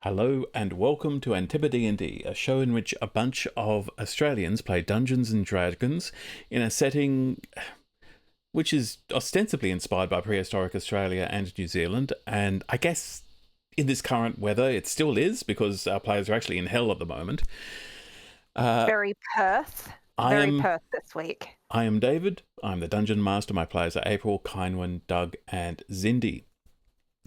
Hello and welcome to AntipoDnD, a show in which a bunch of Australians play Dungeons and Dragons in a setting which is ostensibly inspired by prehistoric Australia and New Zealand, and I guess in this current weather it still is because our players are actually in hell at the moment. Very Perth this week. I am David, I'm the Dungeon Master, my players are April, Kynwyn, Doug and Zindy.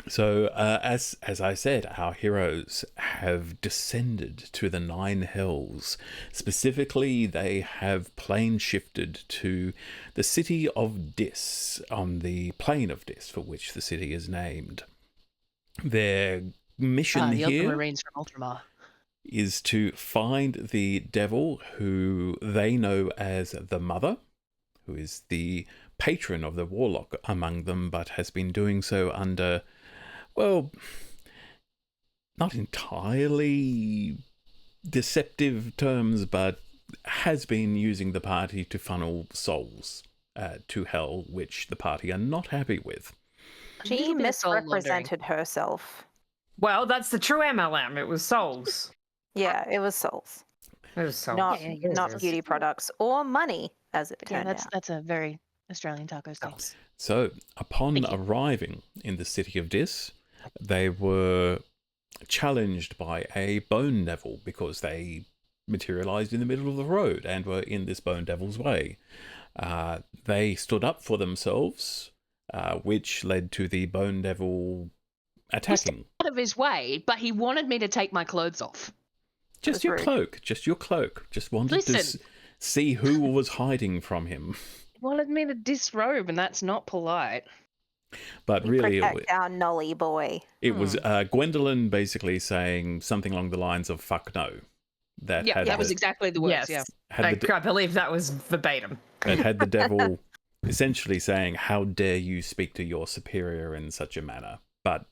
So, as I said, our heroes have descended to the Nine Hells. Specifically, they have plane shifted to the city of Dis, on the plane of Dis, for which the city is named. Their mission the here Ultramarines from Ultramar is to find the devil who they know as the Mother, who is the patron of the warlock among them, but has been doing so under... well, not entirely deceptive terms, but has been using the party to funnel souls to hell, which the party are not happy with. She misrepresented herself. Well, that's the true MLM. It was souls. Yeah, it was souls. It was souls. Not beauty products or money, as it turned out. That's a very Australian taco thing. So, upon arriving in the city of Dis, they were challenged by a bone devil because they materialized in the middle of the road and were in this bone devil's way. They stood up for themselves, which led to the bone devil attacking. He stayed out of his way, but he wanted me to take my clothes off. Just your cloak. Just wanted to see who was hiding from him. He wanted me to disrobe, and that's not polite. But really, our Nolly boy. It was Gwendolyn basically saying something along the lines of "fuck no." That was exactly the words. Yes. Yeah, I believe that was verbatim. It had the devil essentially saying, "How dare you speak to your superior in such a manner?" But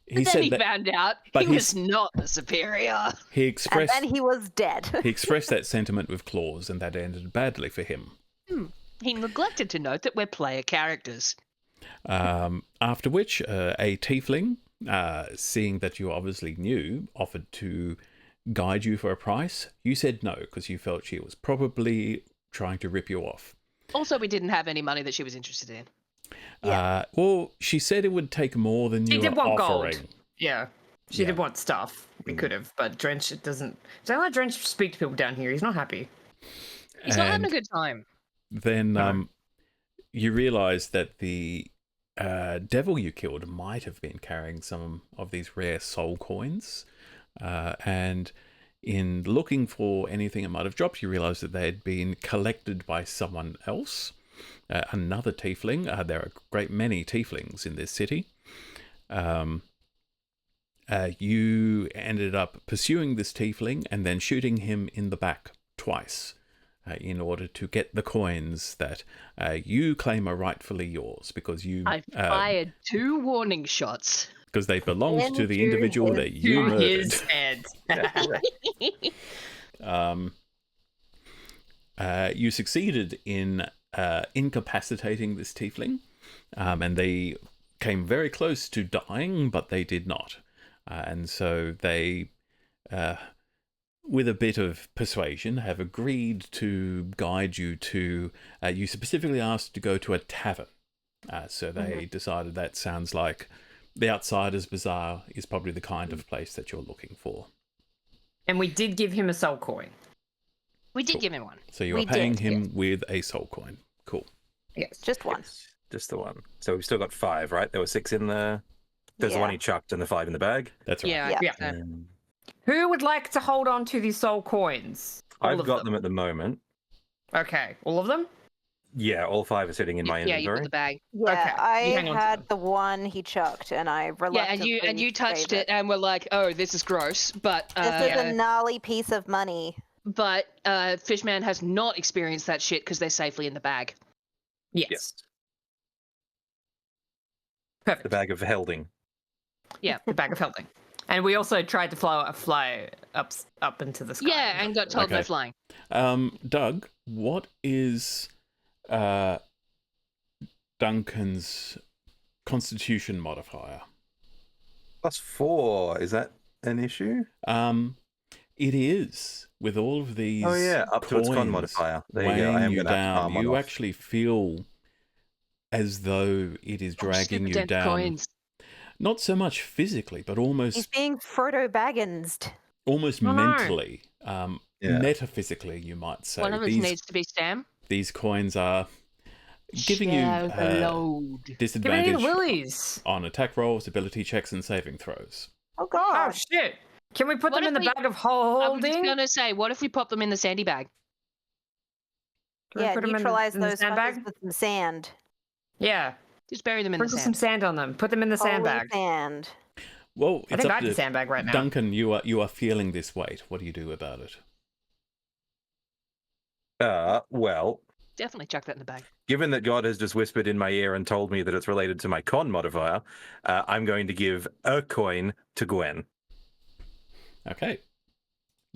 he found out he was not the superior. He expressed, and then he was dead. He expressed that sentiment with claws, and that ended badly for him. He neglected to note that we're player characters. After which, a tiefling, seeing that you obviously knew, offered to guide you for a price. You said no, because you felt she was probably trying to rip you off. Also, we didn't have any money that she was interested in. Well, she said it would take more than you were offering. Gold. Yeah. She did want stuff. We could have, but Drench doesn't... Don't let Drench speak to people down here. He's not happy. He's not having a good time. Then you realise that the devil you killed might have been carrying some of these rare soul coins. And in looking for anything it might have dropped, you realise that they had been collected by someone else. Another tiefling. There are a great many tieflings in this city. You ended up pursuing this tiefling and then shooting him in the back twice in order to get the coins that you claim are rightfully yours because you... I fired 2 warning shots. Because they belonged to the individual that you murdered. His head. You succeeded in incapacitating this tiefling, and they came very close to dying, but they did not. And so they, with a bit of persuasion, have agreed to guide you to... you specifically asked to go to a tavern. So they decided that sounds like the Outsider's Bazaar is probably the kind of place that you're looking for. And we did give him a soul coin. We did give him one. So you are paying him with a soul coin. Cool. Yes. Just one. Yes, just the one. So we've still got 5, right? There were 6 in the... There's the one he chucked and the 5 in the bag. That's right. Yeah. Who would like to hold on to these soul coins? I've got them at the moment. Okay. All of them? Yeah, all 5 are sitting in my inventory. Yeah, you got the bag. Yeah, Okay, I hang on to had them. the one he chucked, and I reluctantly and you touched gave it and were like, "Oh, this is gross." But This is a gnarly piece of money. But Fishman has not experienced that shit because they're safely in the bag. Yes. The Perfect. bag of helding. Yeah. The bag of holding. And we also tried to fly up into the sky. Yeah, and got told no flying. Doug, what is Duncan's Constitution modifier? +4. Is that an issue? It is with all of these. Oh yeah, up to its con coins modifier. There you weighing go. I am you going to have to down. palm one You off. actually feel as though it is dragging Super you dense down. coins. Not so much physically, but He's almost being Frodo Baggins'd. almost Oh, no. mentally, Yeah. metaphysically, you might say. One of us needs to be Sam. These coins are giving Share you the load. Give me the disadvantage willies. on attack rolls, ability checks, and saving throws. Oh Oh god. shit! Can we put What them in if the we- bag of I was holding? just gonna say, what if we pop them in the sandy bag? Can we Yeah, put them in the- neutralize in the those sandbag? fuckers with some sand. Yeah, Just bury them in the sprinkle some sand. sand on them. Put them in the Holy sandbag. sand. Well, I it's think up I have the to sandbag right now. Duncan. You are feeling this weight. What do you do about it? Well, Definitely chuck that in the bag. given that God has just whispered in my ear and told me that it's related to my con modifier, I'm going to give a coin to Gwen. Okay,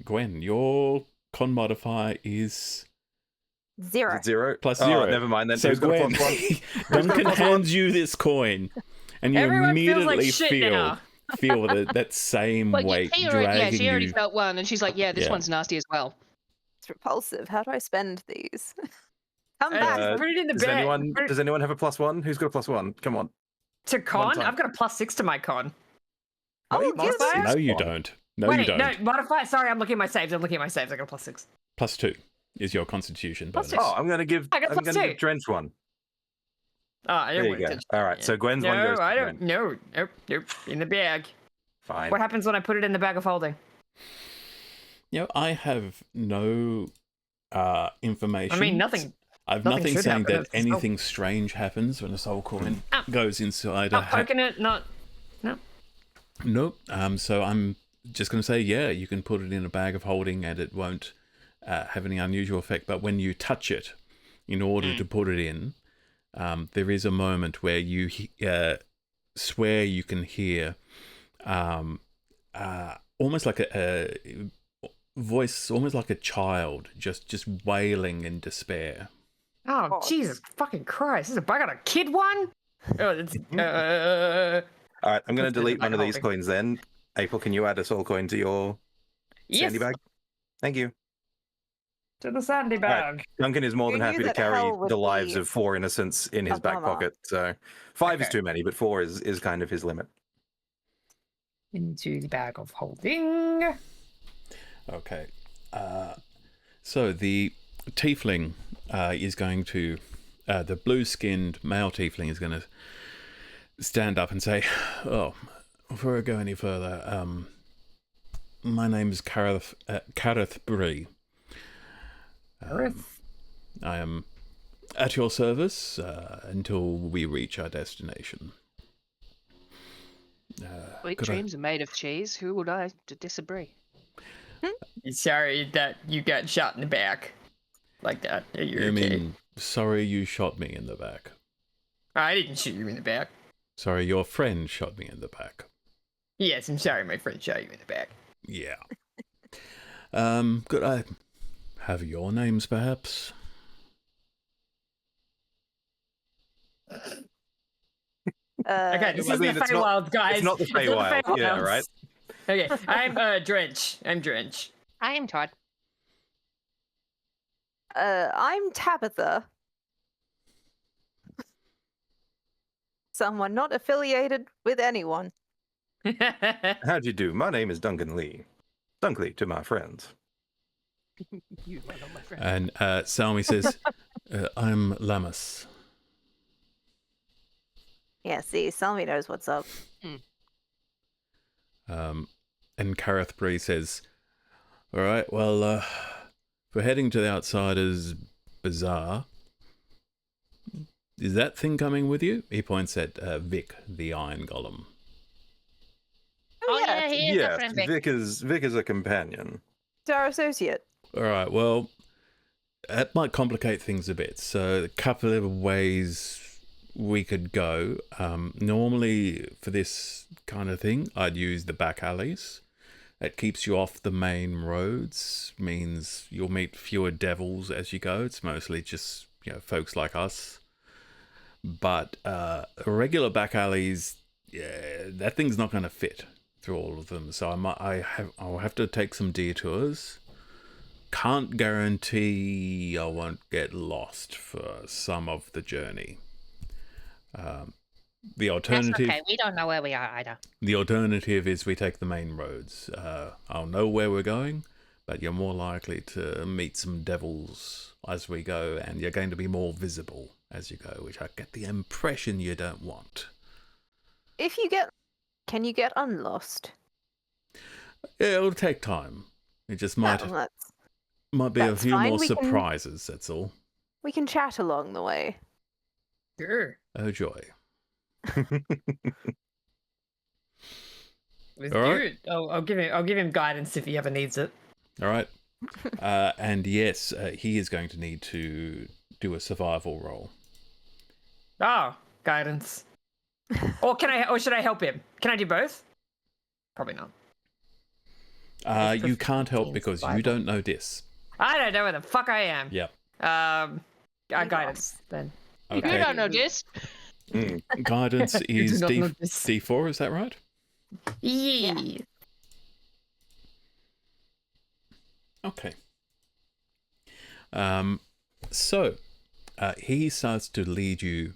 Gwen, your con modifier is Is Zero. it 0? plus Oh, 0. never mind then. So Who's got a Gwen, plus 1? Duncan plus 1? hands you this coin, and you Everyone feels like immediately shit feel now. that same But weight yeah, she already dragging you. felt one, and she's like, "Yeah, this Yeah. one's nasty as well." It's repulsive. How do I spend these? Come Uh, back. put it in the Does bag. anyone Put it does anyone have a plus 1? Who's got a plus 1? Come on. to con? time. I've got a +6 to my con. Oh, Wait, give modifier? No, you One. don't. No, Wait, you don't. no, modify. Sorry, I'm looking at my saves. I got a +6. Plus 2 is your Constitution Plus bonus. Oh, I'm going to give I got plus 2. Drench 1. Oh, I There don't you go. want All right, so Gwen's one goes No, to I don't. Gwen. No, nope. In the bag. Fine. What happens when I put it in the bag of holding? You know, I have no information. I mean, nothing. I've nothing nothing should saying happen, that it's the soul. anything strange happens when a soul coin Ah. goes inside a Not hat. poking it. Not. Nope. So I'm just going to say, yeah, you can put it in a bag of holding and it won't have any unusual effect. But when you touch it, in order to put it in, there is a moment where you swear you can hear almost like a voice, almost like a child, just wailing in despair. Oh, God. Jesus fucking Christ! I got a kid one. Oh, it's, All right, I'm going Let's to do the delete bag one of of these holding. coins then. April, can you add a soul coin to your yes, sandy bag? Thank you. to the sandy bag. Duncan is more than Who knew happy to that carry hell would the lives be of 4 innocents in his a back bummer? pocket. So 5 is Okay. too many, but 4 is kind of his limit. Into the bag of holding. Okay. So the tiefling is going to, the blue-skinned male tiefling is going to stand up and say, "Oh, before I go any further, my name is Careth Bree. I am at your service until we reach our destination." Sweet could I- dreams are made of cheese. Who would I to disagree? Sorry that you got shot in the back like that. You're I okay. mean, sorry you shot me in the back. I didn't shoot you in the back. Sorry, your friend shot me in the back. Yes, I'm sorry, my friend shot you in the back. Yeah. Could I have your names, perhaps? Okay, this I is mean, the it's not- Feywild, guys. It's not the Feywild, yeah, Feywilds. right? Okay, I'm Drench. I am Todd. I'm Tabitha. Someone not affiliated with anyone. How'd you do? My name is Duncan Lee. Dunkley to my friends. You are not my friend. And Salmi says, I'm Lamus. Yeah, see, Salmi knows what's up. And Careth Bree says, all right, well, we're heading to the Outsiders Bazaar. Is that thing coming with you? He points at Vic, the Iron Golem. Oh yeah, he is a Yes, friend. Vic. Vic is a companion. It's our associate. All right, well, that might complicate things a bit. So a couple of ways we could go. Normally, for this kind of thing, I'd use the back alleys. It keeps you off the main roads, means you'll meet fewer devils as you go. It's mostly just, folks like us. But regular back alleys, yeah, that thing's not going to fit. through all of them, so I'll have to take some detours. Can't guarantee I won't get lost for some of the journey. The alternative. That's okay. We don't know where we are either. The alternative is we take the main roads. I'll know where we're going, but you're more likely to meet some devils as we go, and you're going to be more visible as you go, which I get the impression you don't want. Can you get unlost? It'll take time. It just might be a that's few fine. more We can- surprises, that's all. We can chat along the way. Sure. Oh joy. Let's All do right. it. I'll give him guidance if he ever needs it. All right. And yes, he is going to need to do a survival roll. Oh, guidance. Or should I help him? Can I do both? Probably not. You can't help 15 because you survival. don't know this. I don't know where the fuck I am. Yep. Guidance then. Okay. You don't know this. Guidance is not know this. D4, is that right? Yeah. Okay. So he starts to lead you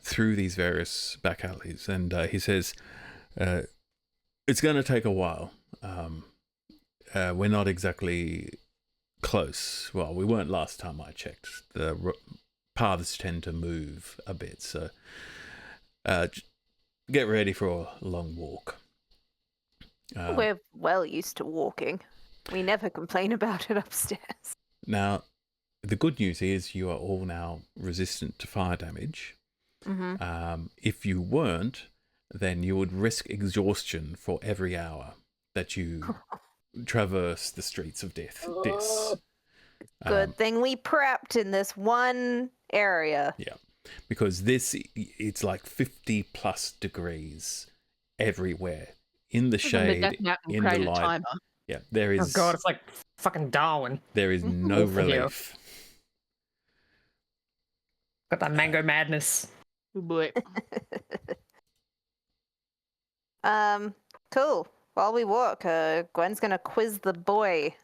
through these various back alleys, and he says, it's going to take a while. We're not exactly close. Well, we weren't last time I checked. The paths tend to move a bit, so get ready for a long walk. We're well used to walking. We never complain about it upstairs. Now, the good news is you are all now resistant to fire damage. Mm-hmm. If you weren't, then you would risk exhaustion for every hour that you traverse the streets of Dis. Good thing we prepped in this one area. Yeah, because it's like 50 plus degrees everywhere in the shade, in the light. Timer. Yeah, there is. Oh god, it's like fucking Darwin. There is no Awful here. relief. Got that mango madness. But Cool. While we walk, Gwen's gonna quiz the boy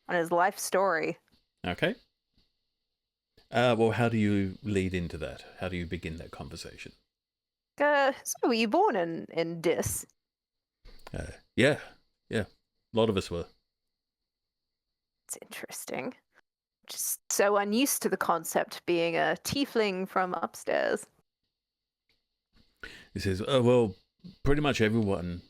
on his life story. Okay. Well, how do you lead into that? How do you begin that conversation? So were you born in Dis? Yeah. A lot of us were. It's interesting. Just so unused to the concept being a tiefling from upstairs. He says, "Oh well, pretty much everyone.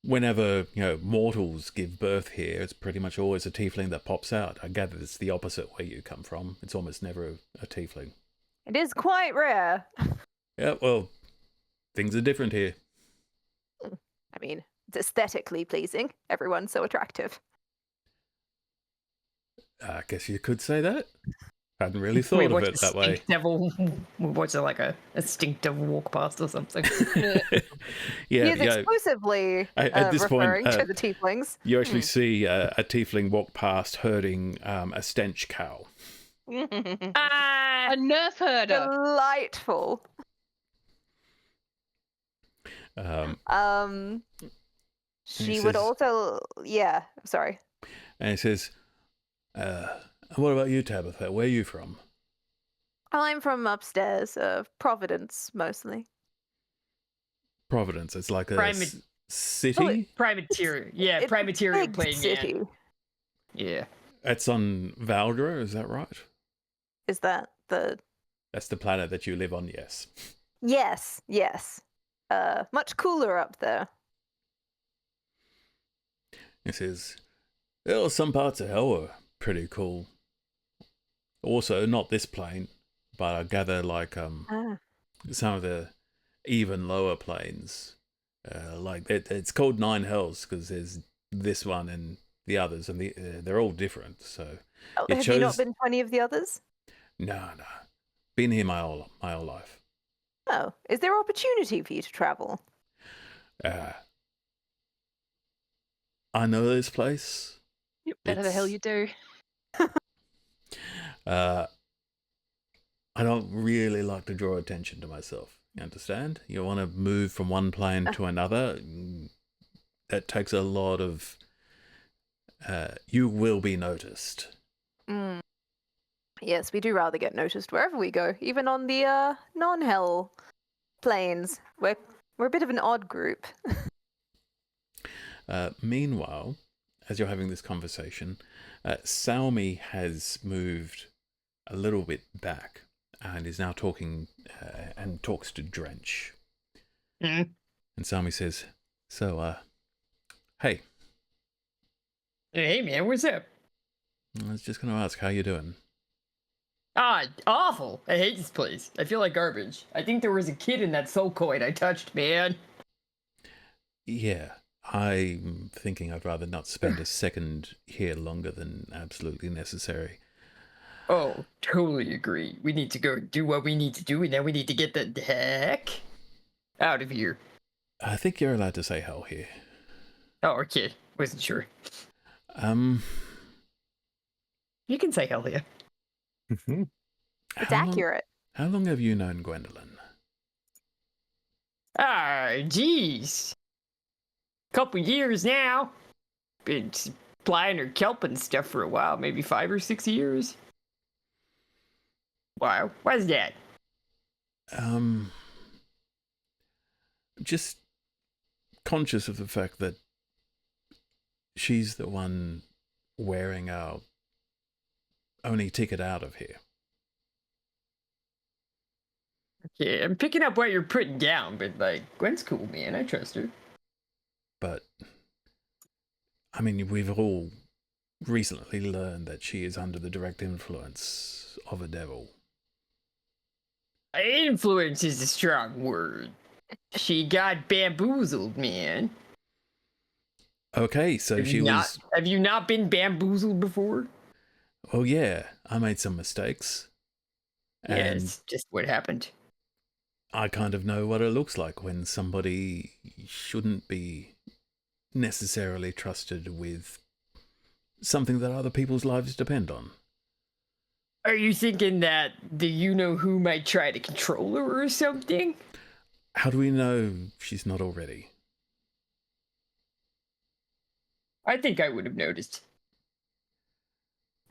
Whenever mortals give birth here, it's pretty much always a tiefling that pops out. I gather it's the opposite where you come from. It's almost never a tiefling. It is quite rare. Yeah, well, things are different here. I mean, it's aesthetically pleasing. Everyone's so attractive. I guess you could say that. Hadn't really thought We of watch it a that way. stink devil. We watch like a stink devil walk past or something. Yeah, He is exclusively At this point, referring to the tieflings. you actually see a tiefling walk past herding a stench cow. a nerf herder. Delightful. She he would says- also, yeah. Sorry. And he says, what about you, Tabitha? Where are you from? I'm from upstairs, Providence mostly. Providence. It's like a Prime- city. Prime material. Yeah, It's prime a material big playing. city. Yeah. It's on Valdra, is that right? Is that the? That's the planet that you live on, yes. Yes. Much cooler up there. He says, well, some parts of hell are pretty cool. Also, not this plane, but I gather like some of the even lower planes. Like it's called Nine Hells because there's this one and the others, and they're all different. So Oh, you have you not chose- been to any of the others? no, been here my whole life. Oh, is there opportunity for you to travel? I know this place. Better the hell you do. I don't really like to draw attention to myself. You understand? You want to move from one plane to another. That takes a lot of... you will be noticed. Mm. Yes, we do rather get noticed wherever we go, even on the non-hell planes. We're a bit of an odd group. Meanwhile, as you're having this conversation, Salmi has moved a little bit back and is now talking and talks to Drench. Mm. And Salmi says, so, hey, Hey, man, what's up? I was just going to ask, how you doing? Awful. I hate this place. I feel like garbage. I think there was a kid in that soul coin I touched, man. Yeah, I'm thinking I'd rather not spend a second here longer than absolutely necessary. Oh, totally agree. We need to go do what we need to do, and then we need to get the heck out of here. I think you're allowed to say hell here. Oh, okay. Wasn't sure. Um, You can say hell yeah. It's how long- accurate. How long have you known Gwendolyn? Geez. Couple years now. Been supplying her kelp and stuff for a while, maybe 5 or 6 years. Wow, why's that? Just conscious of the fact that she's the one wearing our only ticket out of here. Okay, I'm picking up what you're putting down, but like, Gwen's cool, man. I trust her. But, I mean, we've all recently learned that she is under the direct influence of a devil. Influence is a strong word. She got bamboozled, man. Okay, so Have you not been bamboozled before? Oh yeah, I made some mistakes. Yeah, And it's just what happened. I kind of know what it looks like when somebody shouldn't be necessarily trusted with something that other people's lives depend on. Are you thinking that the you-know-who might try to control her or something? How do we know she's not already? I think I would have noticed.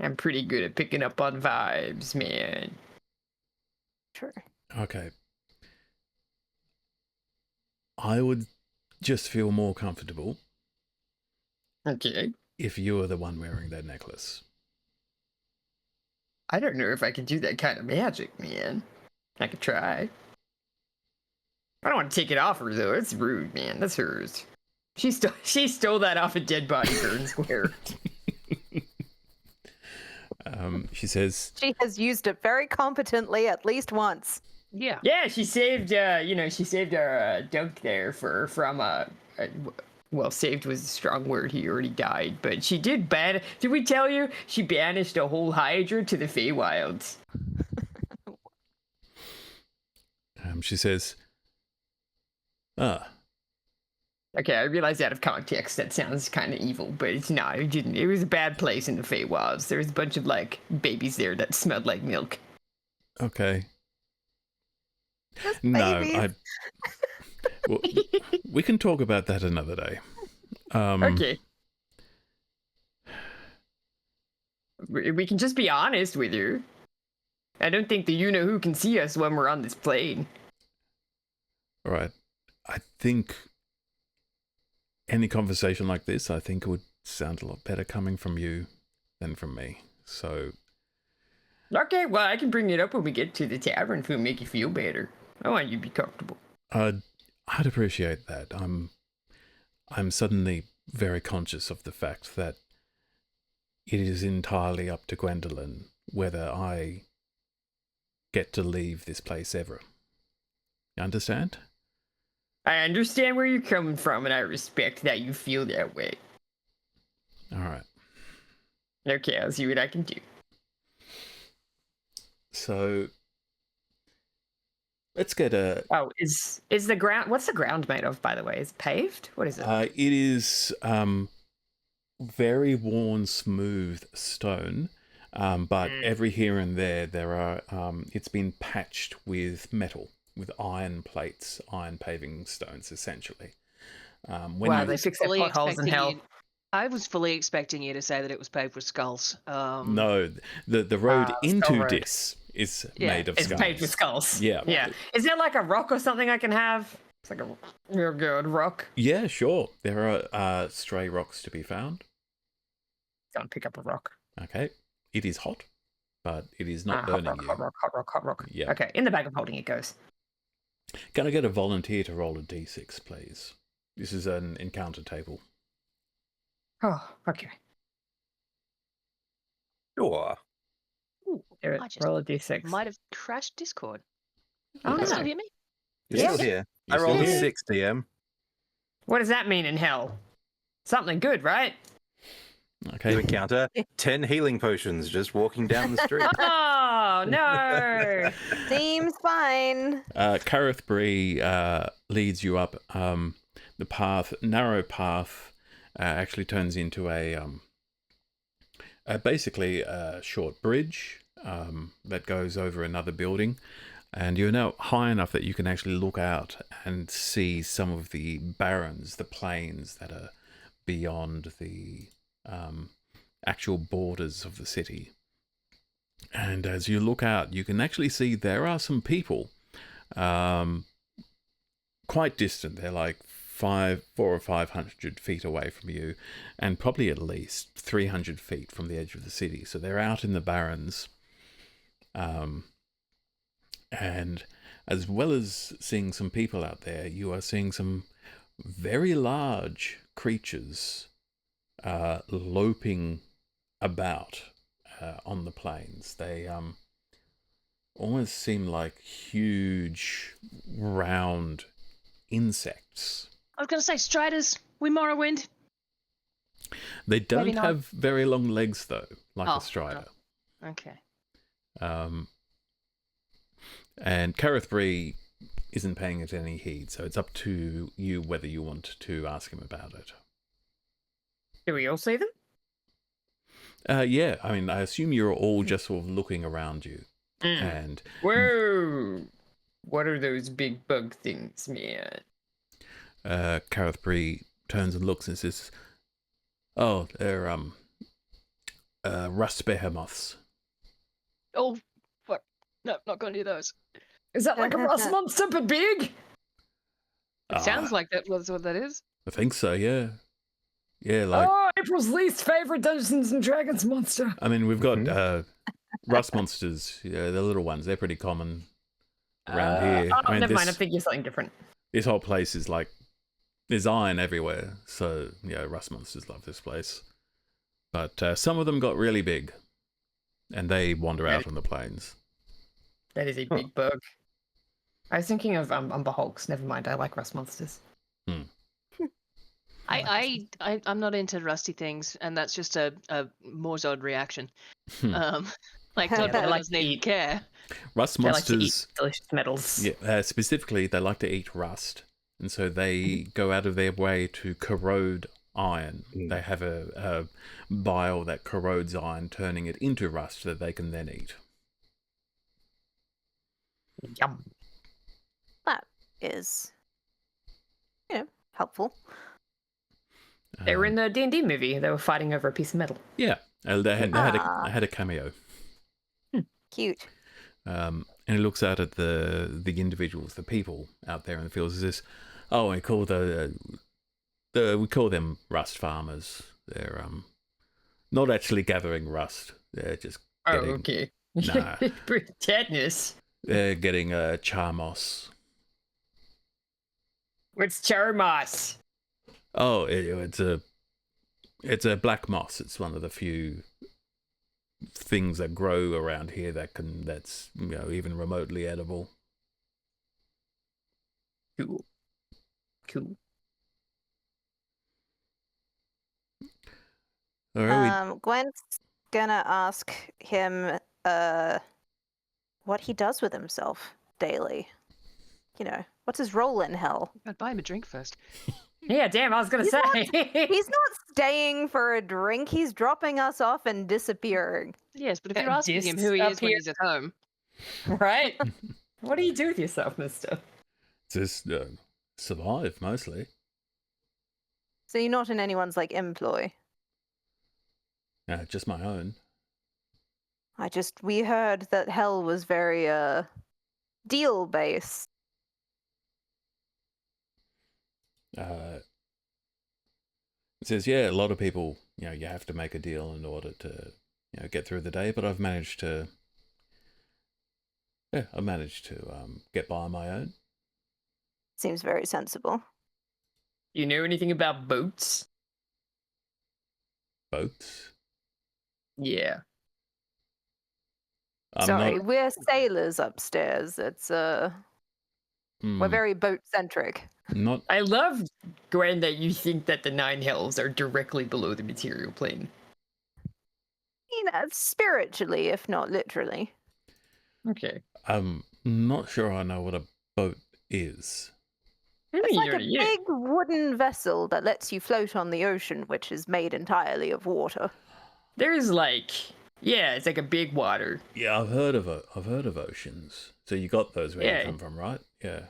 I'm pretty good at picking up on vibes, man. Sure. Okay. I would just feel more comfortable Okay. if you were the one wearing that necklace. I don't know if I can do that kind of magic, man. I could try. I don't want to take it off her, though. It's rude, man. That's hers. She stole that off a dead body fair and square. She says, She has used it very competently at least once. Yeah. Yeah, she saved, she saved our dunk there well, saved was a strong word. He already died, but she did did we tell you? She banished a whole Hydra to the Feywilds. she says, Okay, I realize out of context that sounds kind of evil, but it's not. It didn't. It was a bad place in the Feywilds. There was a bunch of, like, babies there that smelled like milk. okay. Just No, babies. well, we can talk about that another day. Okay. We can just be honest with you. I don't think the you-know-who can see us when we're on this plane. All right. I think any conversation like this, I think it would sound a lot better coming from you than from me. So, Okay, well, I can bring it up when we get to the tavern if it'll make you feel better. I want you to be comfortable. I'd appreciate that. I'm suddenly very conscious of the fact that it is entirely up to Gwendolyn whether I get to leave this place ever. You understand? I understand where you're coming from, and I respect that you feel that way. All right. Okay, I'll see what I can do. So let's get a. Oh, is the ground? What's the ground made of, by the way? Is it paved? What is it? It is very worn, smooth stone, but every here and there are. It's been patched with metal, with iron plates, iron paving stones, essentially. Wow, they fix their fully potholes in expecting hell. you- I was fully expecting you to say that it was paved with skulls. No, the road Skull into Road. this is Yeah, made of It's skulls. paved with skulls. Yeah. Yeah. Is there like a rock or something I can have? It's like a real good rock. Yeah, sure. There are stray rocks to be found. Go and pick up a rock. Okay. It is hot, but it is not hot burning rock, you. hot rock, hot rock, hot rock. Yeah. Okay, in the bag of holding it goes. Can I get a volunteer to roll a d6, please? This is an encounter table. Oh, okay. Sure. Do it. I just Roll a d6. might have crashed Discord. Oh, You guys no. still hear me? You're Yeah. still here. I You're rolled still a here. 6 DM. What does that mean in hell? Something good, right? You Okay. encounter 10 healing potions just walking down the street. Oh, no. Seems fine. Kareth Bree leads you up. The path, narrow path, actually turns into basically a short bridge that goes over another building. And you're now high enough that you can actually look out and see some of the barrens, the plains that are beyond the actual borders of the city. And as you look out, you can actually see there are some people quite distant. They're like 400 or 500 feet away from you, and probably at least 300 feet from the edge of the city. So they're out in the barrens. And as well as seeing some people out there, you are seeing some very large creatures loping about on the plains. They almost seem like huge, round insects. I was going to say Striders, we Morrowind. They don't not. have very long legs, though, like Oh, a strider. Okay. And Kareth Bree isn't paying it any heed, so it's up to you whether you want to ask him about it. Do we all see them? Yeah, I mean, I assume you're all just sort of looking around you. And Whoa. What are those big bug things, man? Kareth Bree turns and looks and says, "Oh, they're rust behemoths." Oh, fuck. No, not going to do those. Is that like a rust monster but big? It sounds like that was what that is. I think so. Yeah, yeah. Like, Oh, April's least favorite Dungeons and Dragons monster. I mean, we've got rust monsters. Yeah, the little ones. They're pretty common around here. Oh, I mean, never mind. I'm thinking something different. this whole place is like there's iron everywhere. So yeah, rust monsters love this place. But some of them got really big, and they wander out on the plains. That is a big bug. I was thinking of Umber Hulks. Never mind. I like rust monsters. I'm not into rusty things, and that's just a Morzod reaction. Like Yeah, God they like doesn't to even eat. care. Rust They like to eat monsters, delicious metals. yeah, specifically, they like to eat rust, and so they go out of their way to corrode iron. They have a bile that corrodes iron, turning it into rust that they can then eat. Yum. That is, helpful. They were in the D&D movie. They were fighting over a piece of metal. Yeah, they had a cameo. Cute. And he looks out at the individuals, the people out there in the fields. He says, "Oh, we call we call them rust farmers. They're not actually gathering rust. They're just getting, okay. Nah. Tetanus. They're getting char moss. What's charmoss? Oh, it's a black moss. It's one of the few things that grow around here that's even remotely edible." Cool. Cool. All right, Gwen's gonna ask him what he does with himself daily. What's his role in hell? I'd buy him a drink first. Yeah, damn, I was going to He's say. He's not staying for a drink. He's dropping us off and disappearing. Yes, but if you're asking him who he is when he's at home, Right? What do you do with yourself, mister? Just survive mostly. So you're not in anyone's like employ. Just my own. We heard that hell was very deal based. It says, yeah, a lot of people, you have to make a deal in order to, get through the day. But I've managed to, get by on my own. Seems very sensible. You know anything about boats? Boats. Yeah. Sorry, we're sailors upstairs. It's we're very boat centric. Not. I love, Gwen, that you think that the 9 hells are directly below the material plane. Spiritually, if not literally. Okay. I'm not sure I know what a boat is. It's like a big wooden vessel that lets you float on the ocean, which is made entirely of water. There's it's like a big water. Yeah, I've heard of oceans. So you got those where you come from, right? Yeah.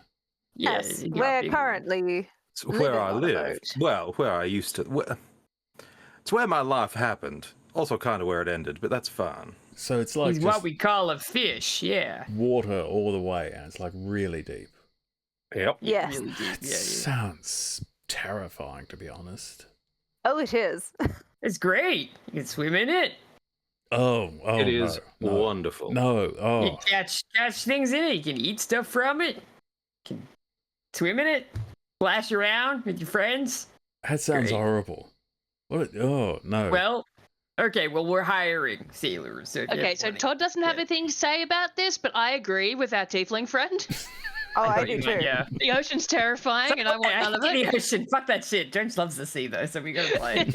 Yes, we're currently It's where I living on a live. boat. Well, where I used to. It's where my life happened. Also, kind of where it ended, but that's fine. So it's like He's what we call a fish. Yeah. water all the way, and it's like really deep. Yep. Yes. Really deep. That sounds terrifying, to be honest. Oh, it is. It's great. You can swim in it. Oh, It is no. wonderful. No, You oh, can catch things in it. You can eat stuff from it. You can swim in it. Splash around with your friends. that sounds Great. horrible. Oh, no. Well, okay. Well, we're hiring sailors. So if you Okay, have so money- Todd doesn't have anything to say about this, but I agree with our tiefling friend. Oh, I thought do you too. meant, yeah. The ocean's terrifying, and I want none of The it. ocean. Fuck that shit. Jones loves the sea though, so we gotta play.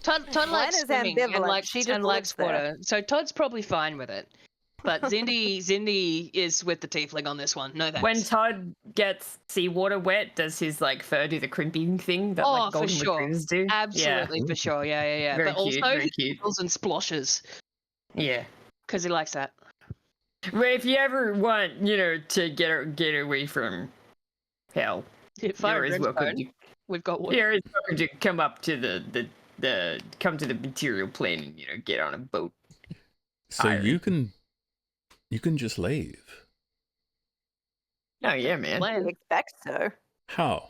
Todd Mine likes is swimming and ambivalent. likes, She just and likes lives there. water, so Todd's probably fine with it. But Zindy is with the tiefling on this one. No thanks. When Todd gets seawater wet, does his fur do the crimping thing that Oh, for golden sure. retrievers do? Absolutely, for sure. Yeah. Very But cute, also very cute. he and splashes Yeah. because he likes that. Well, if you ever want, to get away from hell, Fire you're and as welcome brimstone. to, We've got water. you're as welcome to come up to the material plane and get on a boat. So Iron. you can just leave. Oh yeah, man. I would expect so. How?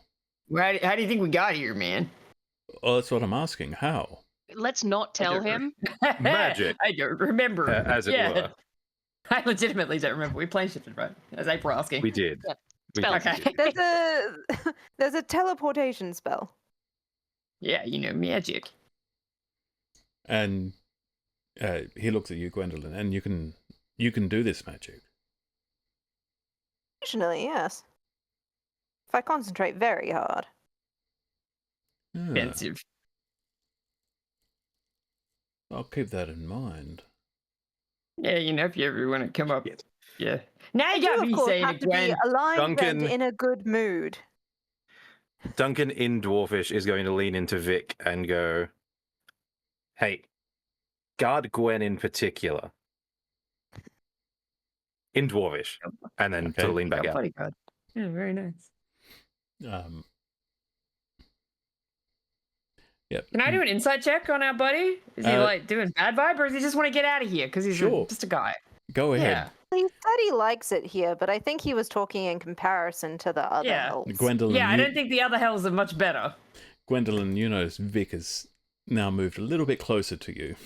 Well, how do you think we got here, man? Oh, that's what I'm asking. How? Let's not tell don't know. him. Magic. I don't remember. As it were. I legitimately don't remember. We plane shifted, right? As April asking. We did. Yeah. We Spell. did. Okay. There's a teleportation spell. Yeah, magic. And he looks at you, Gwendolyn, and you can do this magic. Occasionally, yes. If I concentrate very hard. Yeah, Expensive. I'll keep that in mind. Yeah, if you ever want to come up. Yes. Yeah. Now you You, got of me course, saying have it, to be Gwen. aligned Duncan- and in a good mood. Duncan in Dwarfish is going to lean into Vic and go, "Hey, guard Gwen in particular." In Dwarvish. And then Okay. sort of lean back Yeah, out. bodyguard. Yeah, very nice. Yep. Can I do an insight check on our buddy? Is he doing bad vibe, or does he just want to get out of here because he's Sure. just a guy? Go ahead. Yeah. He said he likes it here, but I think he was talking in comparison to the other Yeah. elves. Gwendolyn, Yeah, I don't think the other hells are much better. Gwendolyn, you notice Vic has now moved a little bit closer to you.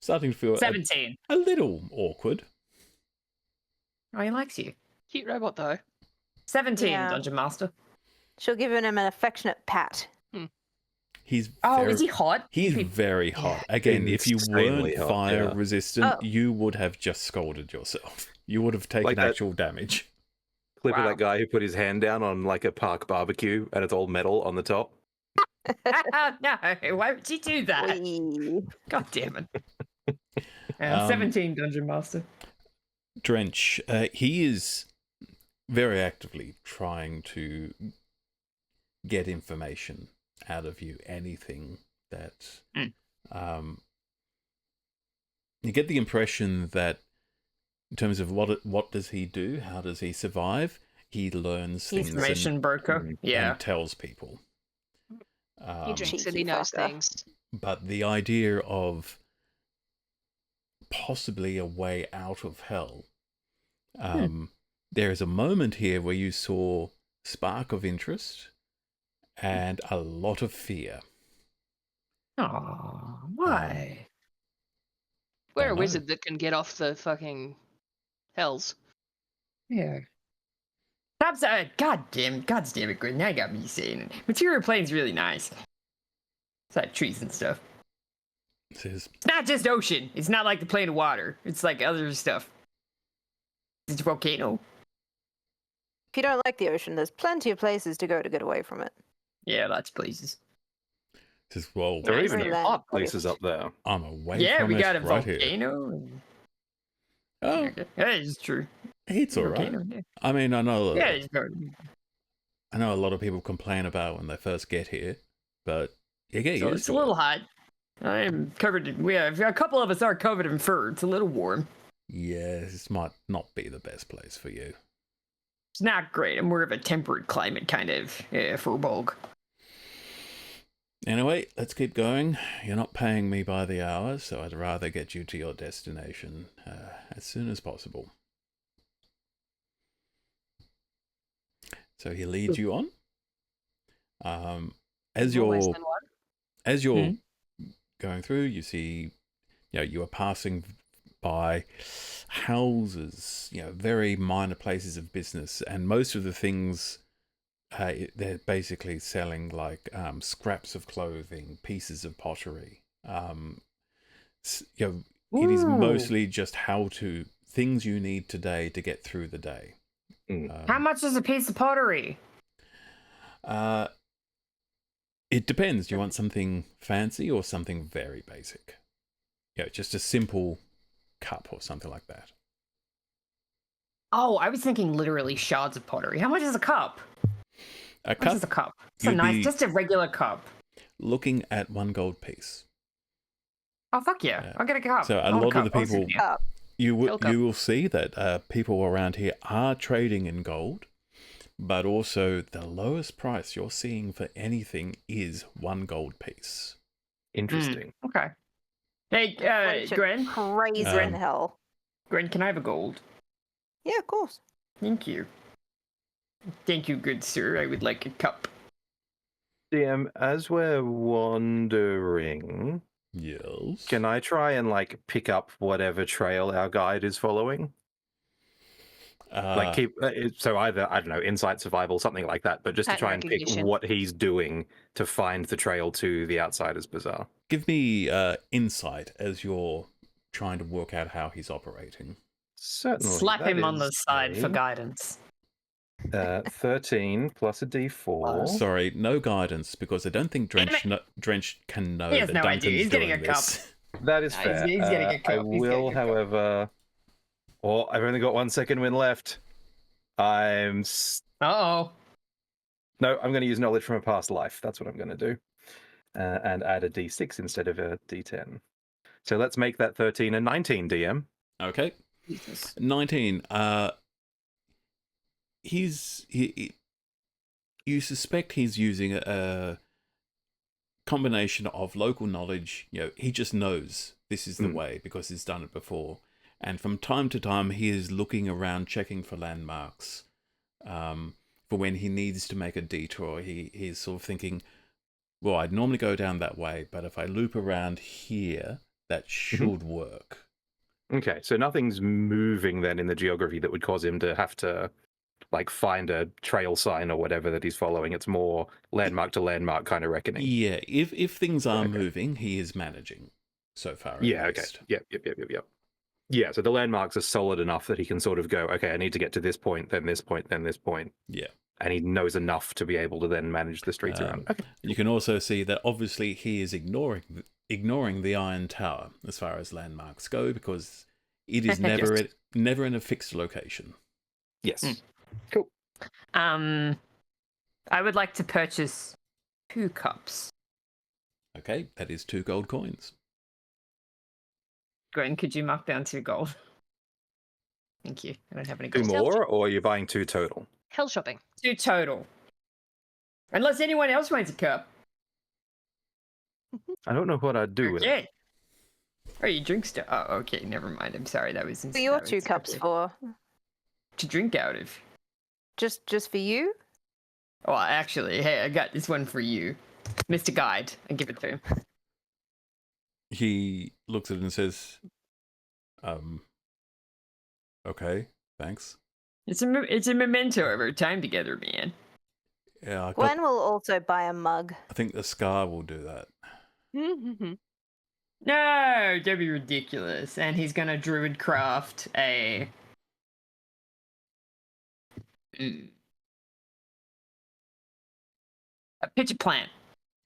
Starting to feel 17. a little awkward. Oh, he likes you. Cute robot though. 17, Yeah. Dungeon Master. She'll give him an affectionate pat. He's Oh, very, is he hot? He's very hot. Again, if you Insanely weren't hot, fire yeah. resistant, Oh. you would have just scalded yourself. You would have taken Like that- actual damage. Clip of Wow. that guy who put his hand down on like a park barbecue and it's all metal on the top. No, why would you do that? Wee. God damn it. Um, 17, Dungeon Master. Drench, he is very actively trying to get information out of you, anything that Mm. you get the impression that in terms of what does he do, how does he survive, he learns things Information broker. Yeah. and tells people. He drinks and he Cheeky knows fucker. things. But the idea of possibly a way out of hell, there is a moment here where you saw spark of interest and a lot of fear. Oh, why? We're a Don't know. wizard that can get off the fucking hells. Yeah. Stop! God damn it, Gordon. Now you got me saying it. Material plane's really nice. It's like trees and stuff. This is It's not just ocean. It's not like the plane of water. It's like other stuff. It's a volcano. If you don't like the ocean, there's plenty of places to go to get away from it. Yeah, lots of places. this is well. There are Nice even land hot place. places up there. I'm away Yeah, from we it got a right here. volcano. Oh, Yeah, it's true. it's all right. Volcano, yeah. I mean, I know. Yeah, it's I know a lot of people complain about when they first get here, but you get so used it's to a little it. hot. I'm covered in, a couple of us are covered in fur. It's a little warm. Yeah, this might not be the best place for you. It's not great. I'm more of a temperate climate kind of fur bulk. Anyway, let's keep going. You're not paying me by the hour, so I'd rather get you to your destination as soon as possible. So he leads you on. As More ways you're than one. as you're going through, you see, you are passing by houses, very minor places of business, and most of the things they're basically selling like scraps of clothing, pieces of pottery. It is mostly just things you need today to get through the day. How much is a piece of pottery? It depends. Do you want something fancy or something very basic? Just a simple cup or something like that. Oh, I was thinking literally shards of pottery. How much is a cup? A How much is a cup, cup? It's a you'd nice, be- just a regular cup. looking at 1 gold piece. Oh, fuck yeah. Yeah. I'll get a cup. So a I want lot of cup. the I'll sit people- here. You Milk up. will see that people around here are trading in gold, but also the lowest price you're seeing for anything is 1 gold piece. Interesting. Okay. Hey, Inflation Gwen. Crazy Um, in hell. Gwen, can I have a gold? Yeah, of course. Thank you. Thank you, good sir. I would like a cup. DM, as we're wandering, Yes. can I try and pick up whatever trail our guide is following? Keep so either, I don't know, insight, survival, something like that, but just to Pattern try and pick recognition. what he's doing to find the trail to the Outsider's Bazaar. give me insight as you're trying to work out how he's operating. Certainly. Slap that him on the is side for a, guidance. 13 plus a d4. Sorry, no guidance because I don't think Drench can know He has that no Duncan's idea. He's getting doing a cup. this. That is He's fair. getting a I cup. He's getting will, a cup. however. Oh, I've only got 1 second win left. I'm. Uh-oh. No, I'm going to use knowledge from a past life. That's what I'm going to do. And add a d6 instead of a d10. So let's make that 13 and 19, DM. Okay. Jesus. 19. You suspect he's using a combination of local knowledge. He just knows this is the way because he's done it before. And from time to time, he is looking around, checking for landmarks. For when he needs to make a detour, he's sort of thinking, well, I'd normally go down that way, but if I loop around here, that should work. Okay, so nothing's moving then in the geography that would cause him to have to find a trail sign or whatever that he's following. It's more landmark to landmark kind of reckoning. Yeah, if things are Okay. moving, he is managing so far. at Yeah, okay. least. Yep. Yeah, so the landmarks are solid enough that he can sort of go, okay, I need to get to this point, then this point, then this point. Yeah. And he knows enough to be able to then manage the streets around. Okay. You can also see that obviously he is ignoring the Iron Tower as far as landmarks go because it is Yes. never in a fixed location. Yes. Hmm. I would like to purchase 2 cups. Okay, that is 2 gold coins. Gwen, could you mark down 2 gold? Thank you. I don't have any 2 gold. more, or are you buying 2 total? Hell shopping. 2 total. Unless anyone else wants a cup. I don't know what I'd do with it. Okay. Oh, you drink stuff. Oh, okay. Never mind. I'm sorry. That was. What are your 2 cups for? To drink out of. Just for you? Well, actually, hey, I got this one for you, Mr. Guide. I give it to him. He looks at it and says, okay, thanks. It's a memento of our time together, man. Yeah, Gwen will also buy a mug. I think the scar will do that. Mm-hmm. No, don't be ridiculous. And he's gonna druid craft a pitcher plant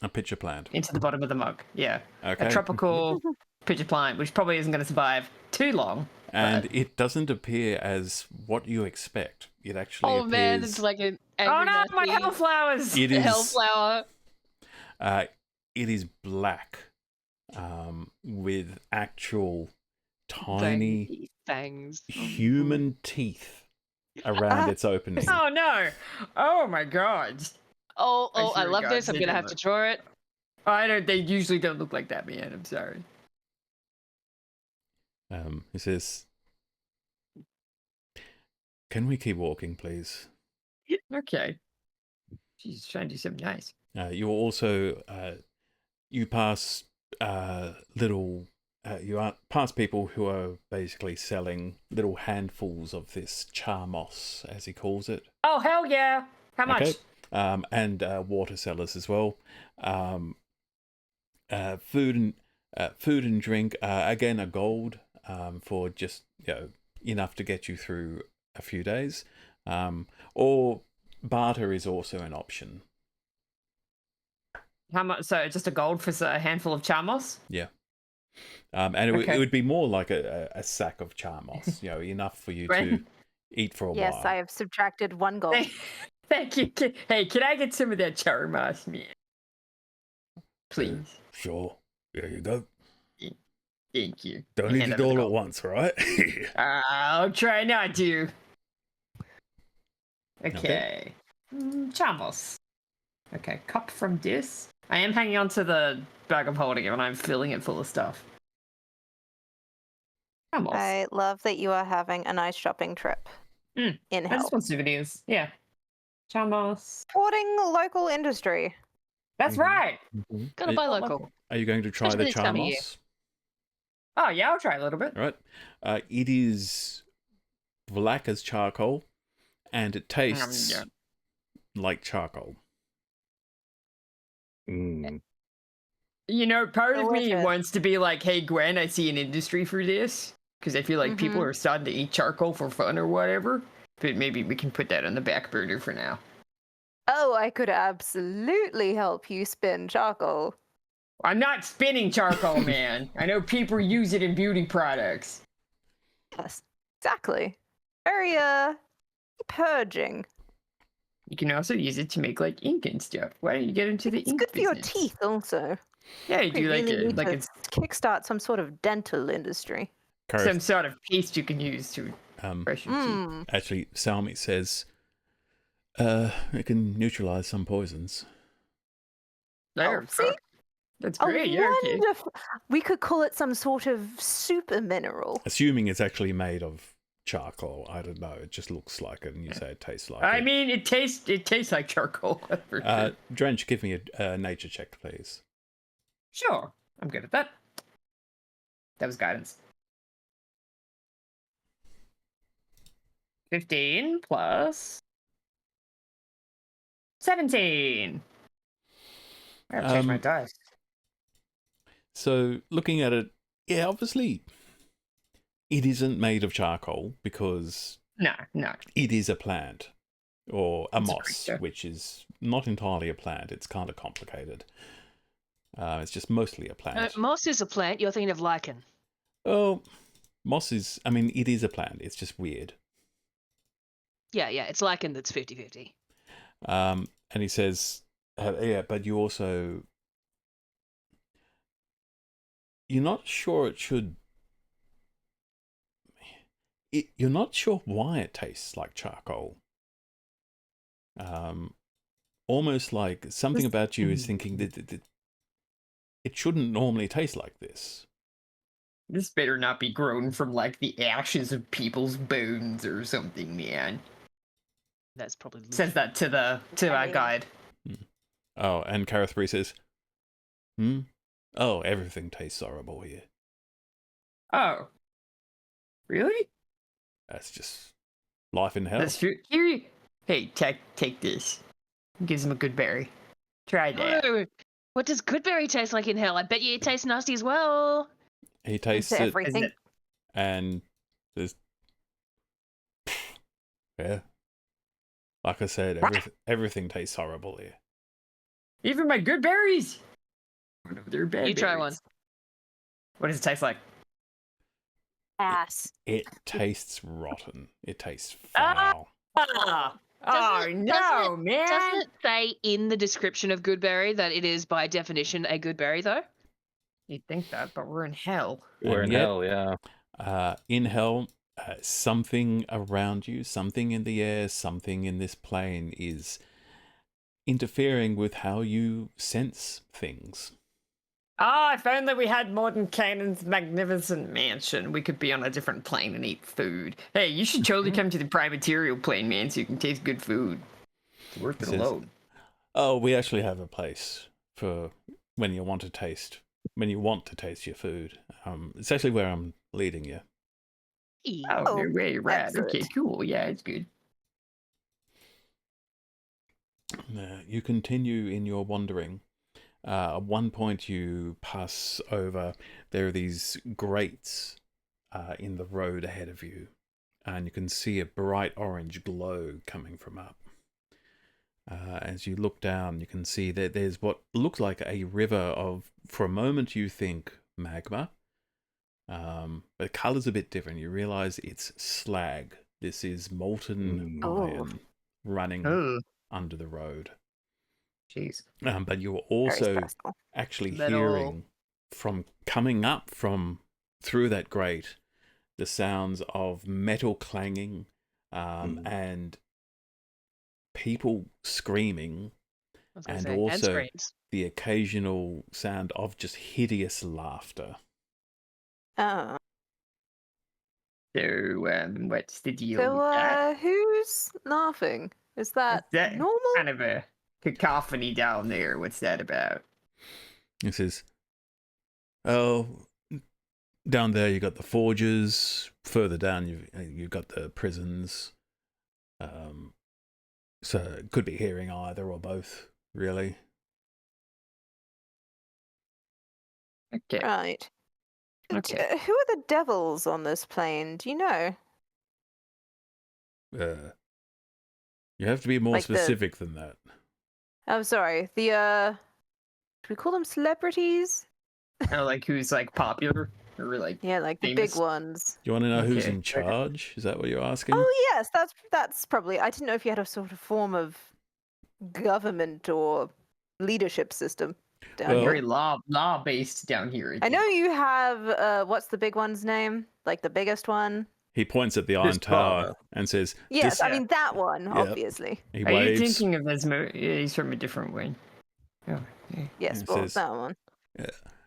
A pitcher plant. into the bottom of the mug. Yeah, Okay. a tropical pitcher plant, which probably isn't gonna survive too long. And it doesn't appear as what you expect. It actually Oh appears... man, it's like an Oh angry no, my nasty hellflowers! It is... hellflower. It is black, with actual tiny fangs. human teeth around its opening. Oh no! Oh my god! Oh, I I swear to love God, this. I'm they gonna don't have to look- draw it. I don't. They usually don't look like that, man. I'm sorry. He says, "Can we keep walking, please?" Okay. She's trying to do something nice. You also you pass little pass people who are basically selling little handfuls of this charmoss, as he calls it. Oh hell yeah! How much? Okay. And water sellers as well. Food and drink. Again, a gold for just enough to get you through a few days. Or barter is also an option. How much? So just a gold for a handful of charmos? Yeah. And it Okay. would be more like a sack of charmoss. Enough for you Right. to eat for a Yes, while. I have subtracted 1 gold. Thank you. Hey, can I get some of that charmos, man? Please. Sure. There you go. Thank you. Don't And eat hand it over the all at gold. once, all right? I'll try not to. Okay. Okay. Chamos. Okay, cup from this. I am hanging on to the bag of holding and I'm filling it full of stuff. Chamos. I love that you are having a nice shopping trip Mm, in I hell. just want souvenirs. Yeah. Chamos. Supporting local industry. That's Mhm. right. Gotta Are- buy local. Are you going to try Especially the this time of year. charmoss? Oh yeah, I'll try a little bit. All right. It is black as charcoal, and it tastes yeah. like charcoal. Mm. You know, part of me Delicious. wants to be like, hey, Gwen, I see an industry for this. Because I feel like people Mhm. are starting to eat charcoal for fun or whatever. But maybe we can put that on the back burner for now. Oh, I could absolutely help you spin charcoal. I'm not spinning charcoal, man. I know people use it in beauty products. Yes, exactly. Very, purging. You can also use it to make like ink and stuff. Why don't you get into the It's ink good for your business? teeth, also. Yeah, you We do like really a need like to a, kickstart some sort of dental industry. some sort of paste you can use to brush your teeth. Mm. Actually, Salmi says, it can neutralize some poisons. There, Oh, see? that's Oh, great. Yeah, okay. wonderful. We could call it some sort of super mineral. Assuming it's actually made of charcoal. I don't know. It just looks like it, and you say it tastes like I it. mean, it tastes like charcoal. For sure. Drench, give me a nature check, please. Sure, I'm good at that. That was guidance. 15 plus 17. I gotta change my dice. So, looking at it, yeah, obviously, it isn't made of charcoal because No. it is a plant or a It's a moss, creature. which is not entirely a plant. It's kind of complicated. It's just mostly a plant. Moss is a plant. You're thinking of lichen. Oh, moss is, I mean, it is a plant. It's just weird. Yeah. It's lichen that's 50-50. And he says, yeah, but you also, you're not sure it should you're not sure why it tastes like charcoal. Almost like something about you is thinking that it shouldn't normally taste like this. This better not be grown from like the ashes of people's bones or something, man. That's probably Says that to our guide. Oh, and Carathri says, Oh, everything tastes horrible here. Oh. Really? That's just life in hell. That's true. Here, hey, take this. Gives him a good berry. Try that. Oh, what does goodberry taste like in hell? I bet you it tastes nasty as well. He tastes Into it, everything. and there's, yeah. Like I said, everything tastes horrible here. Even my good berries. Oh, no, they're bad. You try berries. one. What does it taste like? Ass. It tastes rotten. It tastes Ah! foul. Oh no, man! Doesn't it say in the description of goodberry that it is by definition a good berry, though? You'd think that, but we're in hell. We're And in yet, hell, yeah. In hell, something around you, something in the air, something in this plane is interfering with how you sense things. Ah, if only we had Morton Cannon's magnificent mansion, we could be on a different plane and eat food. Hey, you should totally come to the Primaterial plane, man, so you can taste good food. It's worth it Says- alone. Oh, we actually have a place for when you want to taste your food. It's actually where I'm leading you. Oh, Oh, no way, right. excellent. Okay, cool. Yeah, it's good. You continue in your wandering. At one point, you pass over. There are these grates in the road ahead of you, and you can see a bright orange glow coming from up. As you look down, you can see that there's what looks like a river of, for a moment, you think magma. But the color's a bit different. You realize it's slag. This is molten Oh. iron running Oh, under the road. jeez. But you're Very also stressful. actually Metal. hearing from coming up from through that grate the sounds of metal clanging and people screaming, I was gonna and say, also screams. the occasional sound of just hideous laughter. Oh. So, what's the deal So, with that? who's laughing? Is that That normal? kind of a cacophony down there. What's that about? It says, "Oh, down there you got the forges. Further down you've got the prisons. So it could be hearing either or both, really." Okay. Right. Okay. Who are the devils on this plane? Do you know? You have to be more Like the- specific than that. I'm sorry. The do we call them celebrities? Oh, like who's like popular or like? Yeah, like the Famous. big ones. Do you want to know who's Okay. in charge? Is that what you're asking? Oh yes, that's probably. I didn't know if you had a sort of form of government or leadership system down Well- here. Very law based down here. I know you have. What's the big one's name? Like the biggest one? He points at the Iron Tower and says, Yes, "This-" I mean that one, Yep. obviously. He Are you waves. thinking of Esmo? Yeah, he's from a different one. Oh, yeah. Yes, It well, says- that one.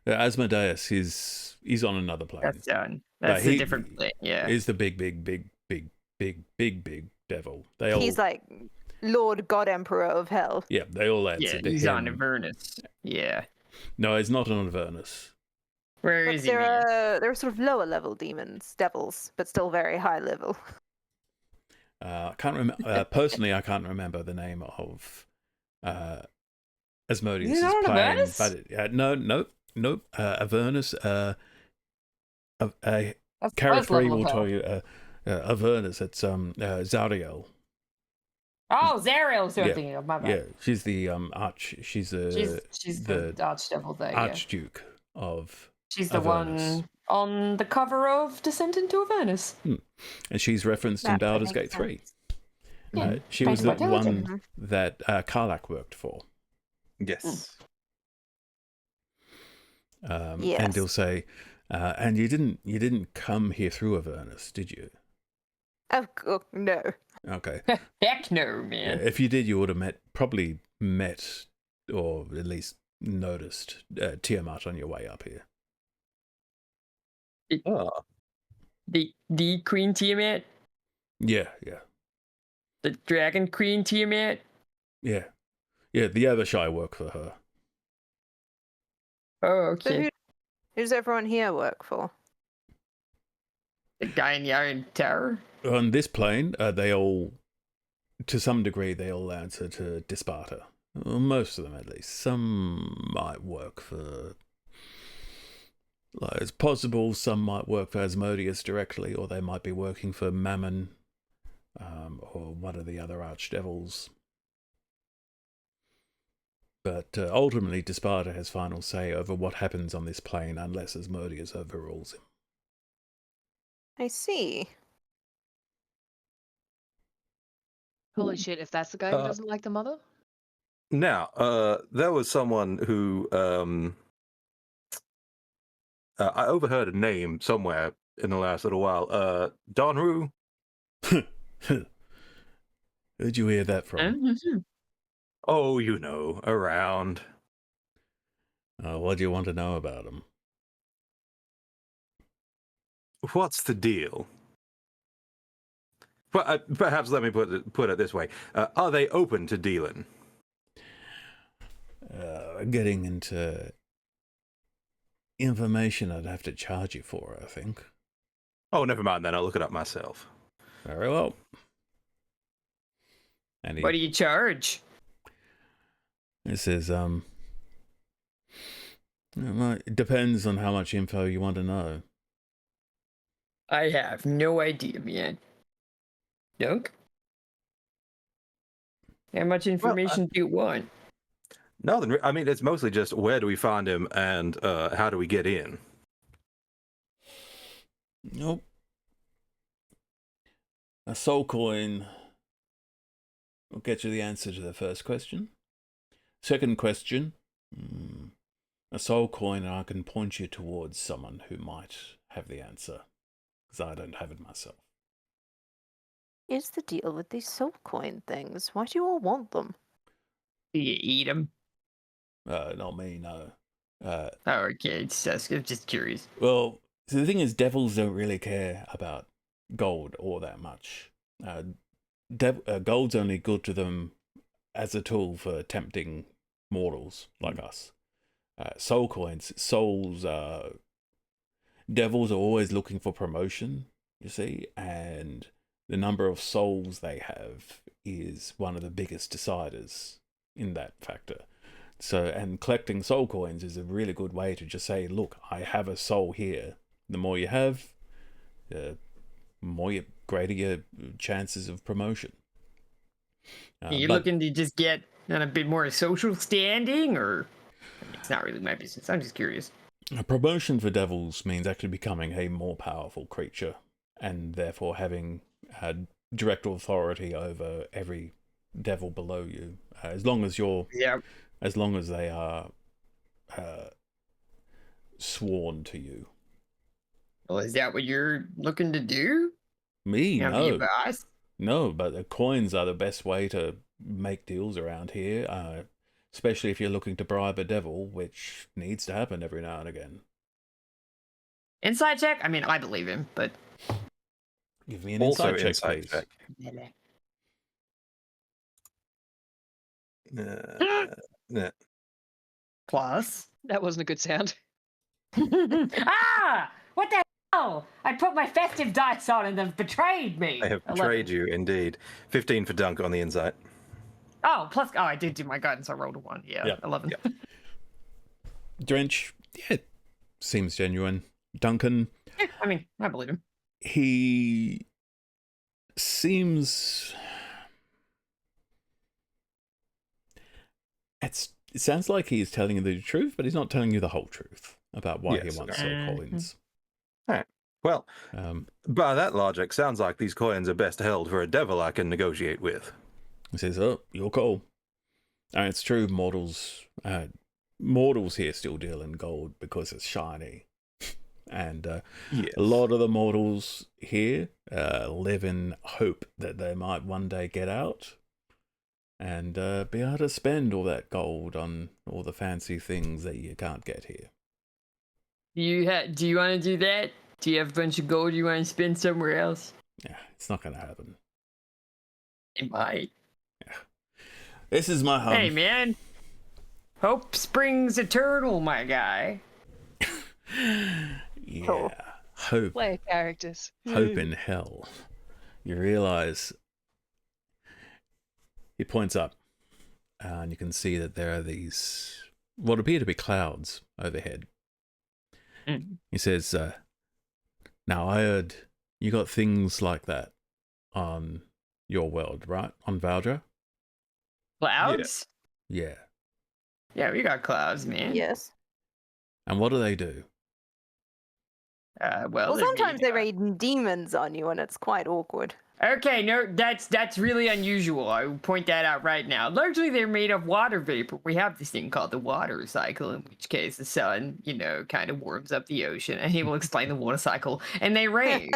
Asmodeus, he's on another plane. That's done. But That's a he- different plane. Yeah. He's the big devil. They all, He's like Lord God Emperor of Hell. yeah, they all answer Yeah, to he's him. on Avernus. Yeah. No, he's not on Avernus. Where But is he? Man? there are sort of lower level devils, but still very high level. I can't remember. Personally, I can't remember the name of Asmodeus' He's on plane. Avernus? But no. Avernus. That's Carrot level will of tell hell. you. Avernus. It's Zariel. Oh, Zariel's Yeah, something. Yeah. My bad. Yeah, she's the She's She's the archdevil there. Yeah. Archduke of. She's the Avernus. one on the cover of Descent into Avernus. And she's referenced in That Baldur's makes Gate 3. Yeah, She thank was you the for telling one that Karlak worked for. Yes. Yes. And he'll say, and you didn't come here through Avernus, did you? Oh, no. Okay. Heck no, Yeah, man. if you did, you would have probably met, or at least noticed Tiamat on your way up here. Oh, The Queen Tiamat? Yeah. The Dragon Queen Tiamat? Yeah. Yeah, the Evershy work for her. Oh, So okay. who's everyone here work for? The guy in the Iron Tower? On this plane, they all, to some degree, they all answer to Disparta. Well, most of them, at least. Some might work for... Like, it's possible some might work for Asmodeus directly, or they might be working for Mammon, or one of the other archdevils. But ultimately, Disparta has final say over what happens on this plane unless Asmodeus overrules him. I see. Holy shit! If that's the guy who doesn't like the mother. now, there was someone who I overheard a name somewhere in the last little while. Donru. Who'd you hear that from? Oh, you know, around. What do you want to know about him? What's the deal? Well, perhaps let me put it this way: are they open to dealing? Getting into information I'd have to charge you for, I think. Oh, never mind then. I'll look it up myself. Very well. And What do you charge? this is, well, it depends on how much info you want to know. I have no idea, man. Dunk? How much information do you want? Nothing. I mean, it's mostly just where do we find him and how do we get in? Nope. A soul coin will get you the answer to the first question. Second question, a soul coin, and I can point you towards someone who might have the answer, because I don't have it myself. Here's the deal with these soul coin things. Why do you all want them? Do you eat them? Not me, no. Oh, okay. I'm just curious. Well, so the thing is, devils don't really care about gold all that much. Gold's only good to them as a tool for tempting mortals like us. Soul coins, devils are always looking for promotion, you see, and the number of souls they have is one of the biggest deciders in that factor. So, and collecting soul coins is a really good way to just say, look, I have a soul here. The more you have, the greater your chances of promotion. Are you looking to just get on a bit more social standing, or it's not really my business? I'm just curious. A promotion for devils means actually becoming a more powerful creature, and therefore having direct authority over every devil below you. As long as they are sworn to you. Well, is that what you're looking to do? Me, Be a no. boss? No, but the coins are the best way to make deals around here, especially if you're looking to bribe a devil, which needs to happen every now and again. Inside check? I mean, I believe him, but... Give me an Also insight check, insight please. check. Plus? That wasn't a good sound. Ah! What the hell? I put my festive dice on and they've betrayed me. I have 11. betrayed you, indeed. 15 for Dunk on the insight. Oh, plus... Oh, I did do my guidance. I rolled a 1. Yeah, 11. Yeah. Drench, yeah, seems genuine. Duncan, Yeah, I mean, I believe him. he seems... It sounds like he's telling you the truth, but he's not telling you the whole truth about why he Yes, wants no. soul coins. Well, Um, by that logic, sounds like these coins are best held for a devil I can negotiate with. he says, "Oh, your call." And it's true, mortals here still deal in gold because it's shiny. And Yes. a lot of the mortals here live in hope that they might one day get out and be able to spend all that gold on all the fancy things that you can't get here. Do you want to do that? Do you have a bunch of gold you want to spend somewhere else? Yeah, it's not going to happen. It might. This is my home. Hey, man. Hope springs eternal, my guy. Yeah, hope. Player characters. Hope in hell. You realize he points up and you can see that there are these what appear to be clouds overhead. He says, now I heard you got things like that on your world, right? On Valdra? Clouds? Yeah. Yeah, we got clouds, man. Yes. And what do they do? Well, Well, sometimes they raid demons on you, and it's quite awkward. Okay, no, that's really unusual. I will point that out right now. Largely, they're made of water vapor. We have this thing called the water cycle, in which case the sun, kind of warms up the ocean, and he will explain the water cycle, and they rain.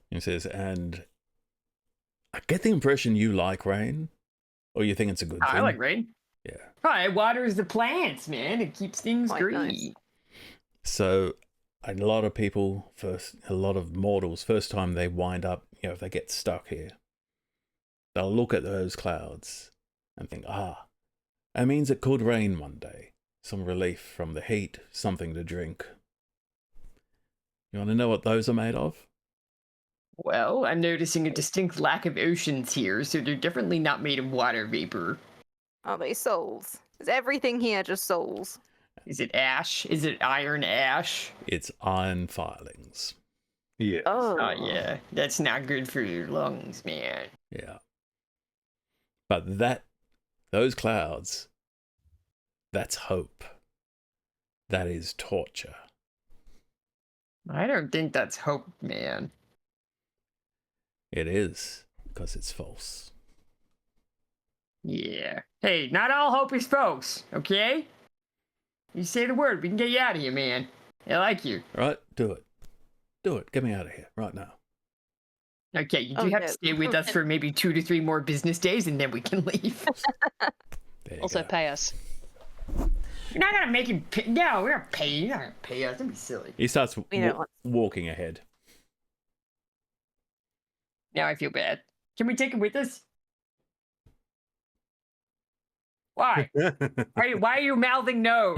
He says, and I get the impression you like rain, or you think it's a good thing. I like rain. Yeah. Oh, it waters the plants, man. It keeps things Quite green. nice. So a lot of people, a lot of mortals, first time they wind up, if they get stuck here, they'll look at those clouds and think, that means it could rain one day. Some relief from the heat, something to drink. You want to know what those are made of? Well, I'm noticing a distinct lack of oceans here, so they're definitely not made of water vapor. Are they souls? Is everything here just souls? Is it ash? Is it iron ash? It's iron filings. Yes. Oh. Oh, yeah. That's not good for your lungs, man. Yeah. But those clouds, that's hope. That is torture. I don't think that's hope, man. It is, because it's false. Yeah. Hey, not all hope is false, okay? You say the word, we can get you out of here, man. I like you. All right, do it. Do it. Get me out of here right now. Okay, you do have to stay with us for maybe 2 to 3 more business days, and then we can leave. There you Also go. pay us. You're not gonna make him pay. No, we're not paying. You're not gonna pay us. Don't be silly. He starts We don't want- walking ahead. Now I feel bad. Can we take him with us? Why? Why are you mouthing no?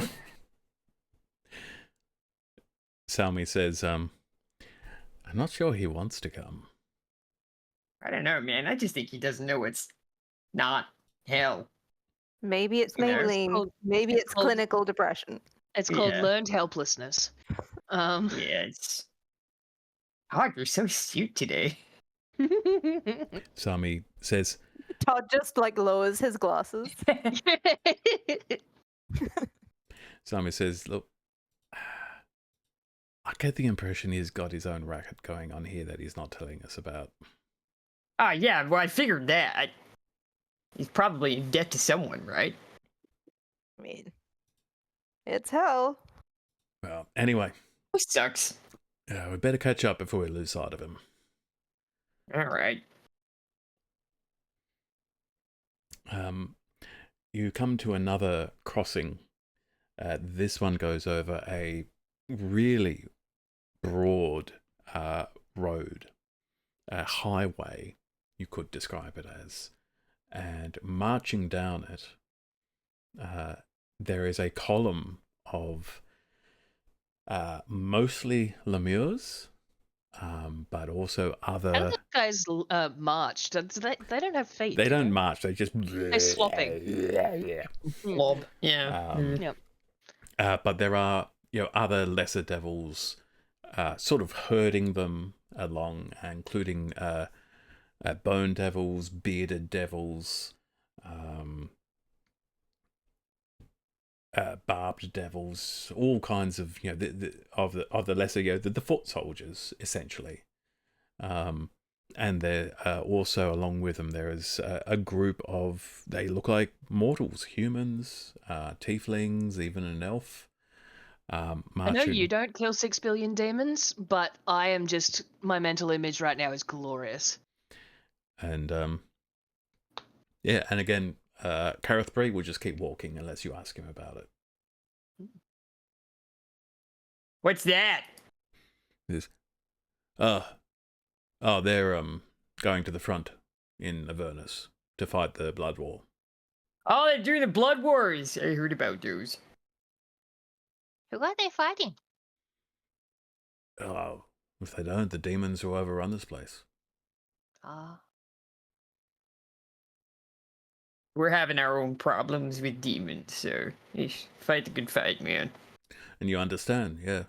Salmi says, I'm not sure he wants to come. I don't know, man. I just think he doesn't know it's not hell. Maybe it's You know, it's Maybelline. called- Maybe it's it's called- clinical depression. It's called Yeah. learned helplessness. Yeah, it's. Oh, you're so cute today. Salmi says, Todd just lowers his glasses. Salmi says, look, I get the impression he's got his own racket going on here that he's not telling us about. Oh, yeah, well, I figured that. He's probably in debt to someone, right? I mean, it's hell. Well, anyway, Which sucks. we better catch up before we lose sight of him. All right. You come to another crossing. This one goes over a really broad road, a highway, you could describe it as. And marching down it, there is a column of mostly lemurs, but also other... How do the guys march? They don't have feet. They don't march, they just... They're slopping. Blob. Yeah. Yep. But there are, other lesser devils sort of herding them along, including bone devils, bearded devils, barbed devils, all kinds of, of the lesser, the foot soldiers, essentially. And there also, along with them, there is a group of, they look like mortals, humans, tieflings, even an elf. I marching. know you don't kill 6 billion demons, but I am just, my mental image right now is glorious. And yeah, and again, Kareth Bree will just keep walking unless you ask him about it. What's that? He says, they're going to the front in Avernus to fight the Blood War. Oh, they're doing the Blood Wars. I heard about those. Who are they fighting? Oh, if they don't, the demons will overrun this place. Ah. We're having our own problems with demons, so fight the good fight, man. And you understand, yeah.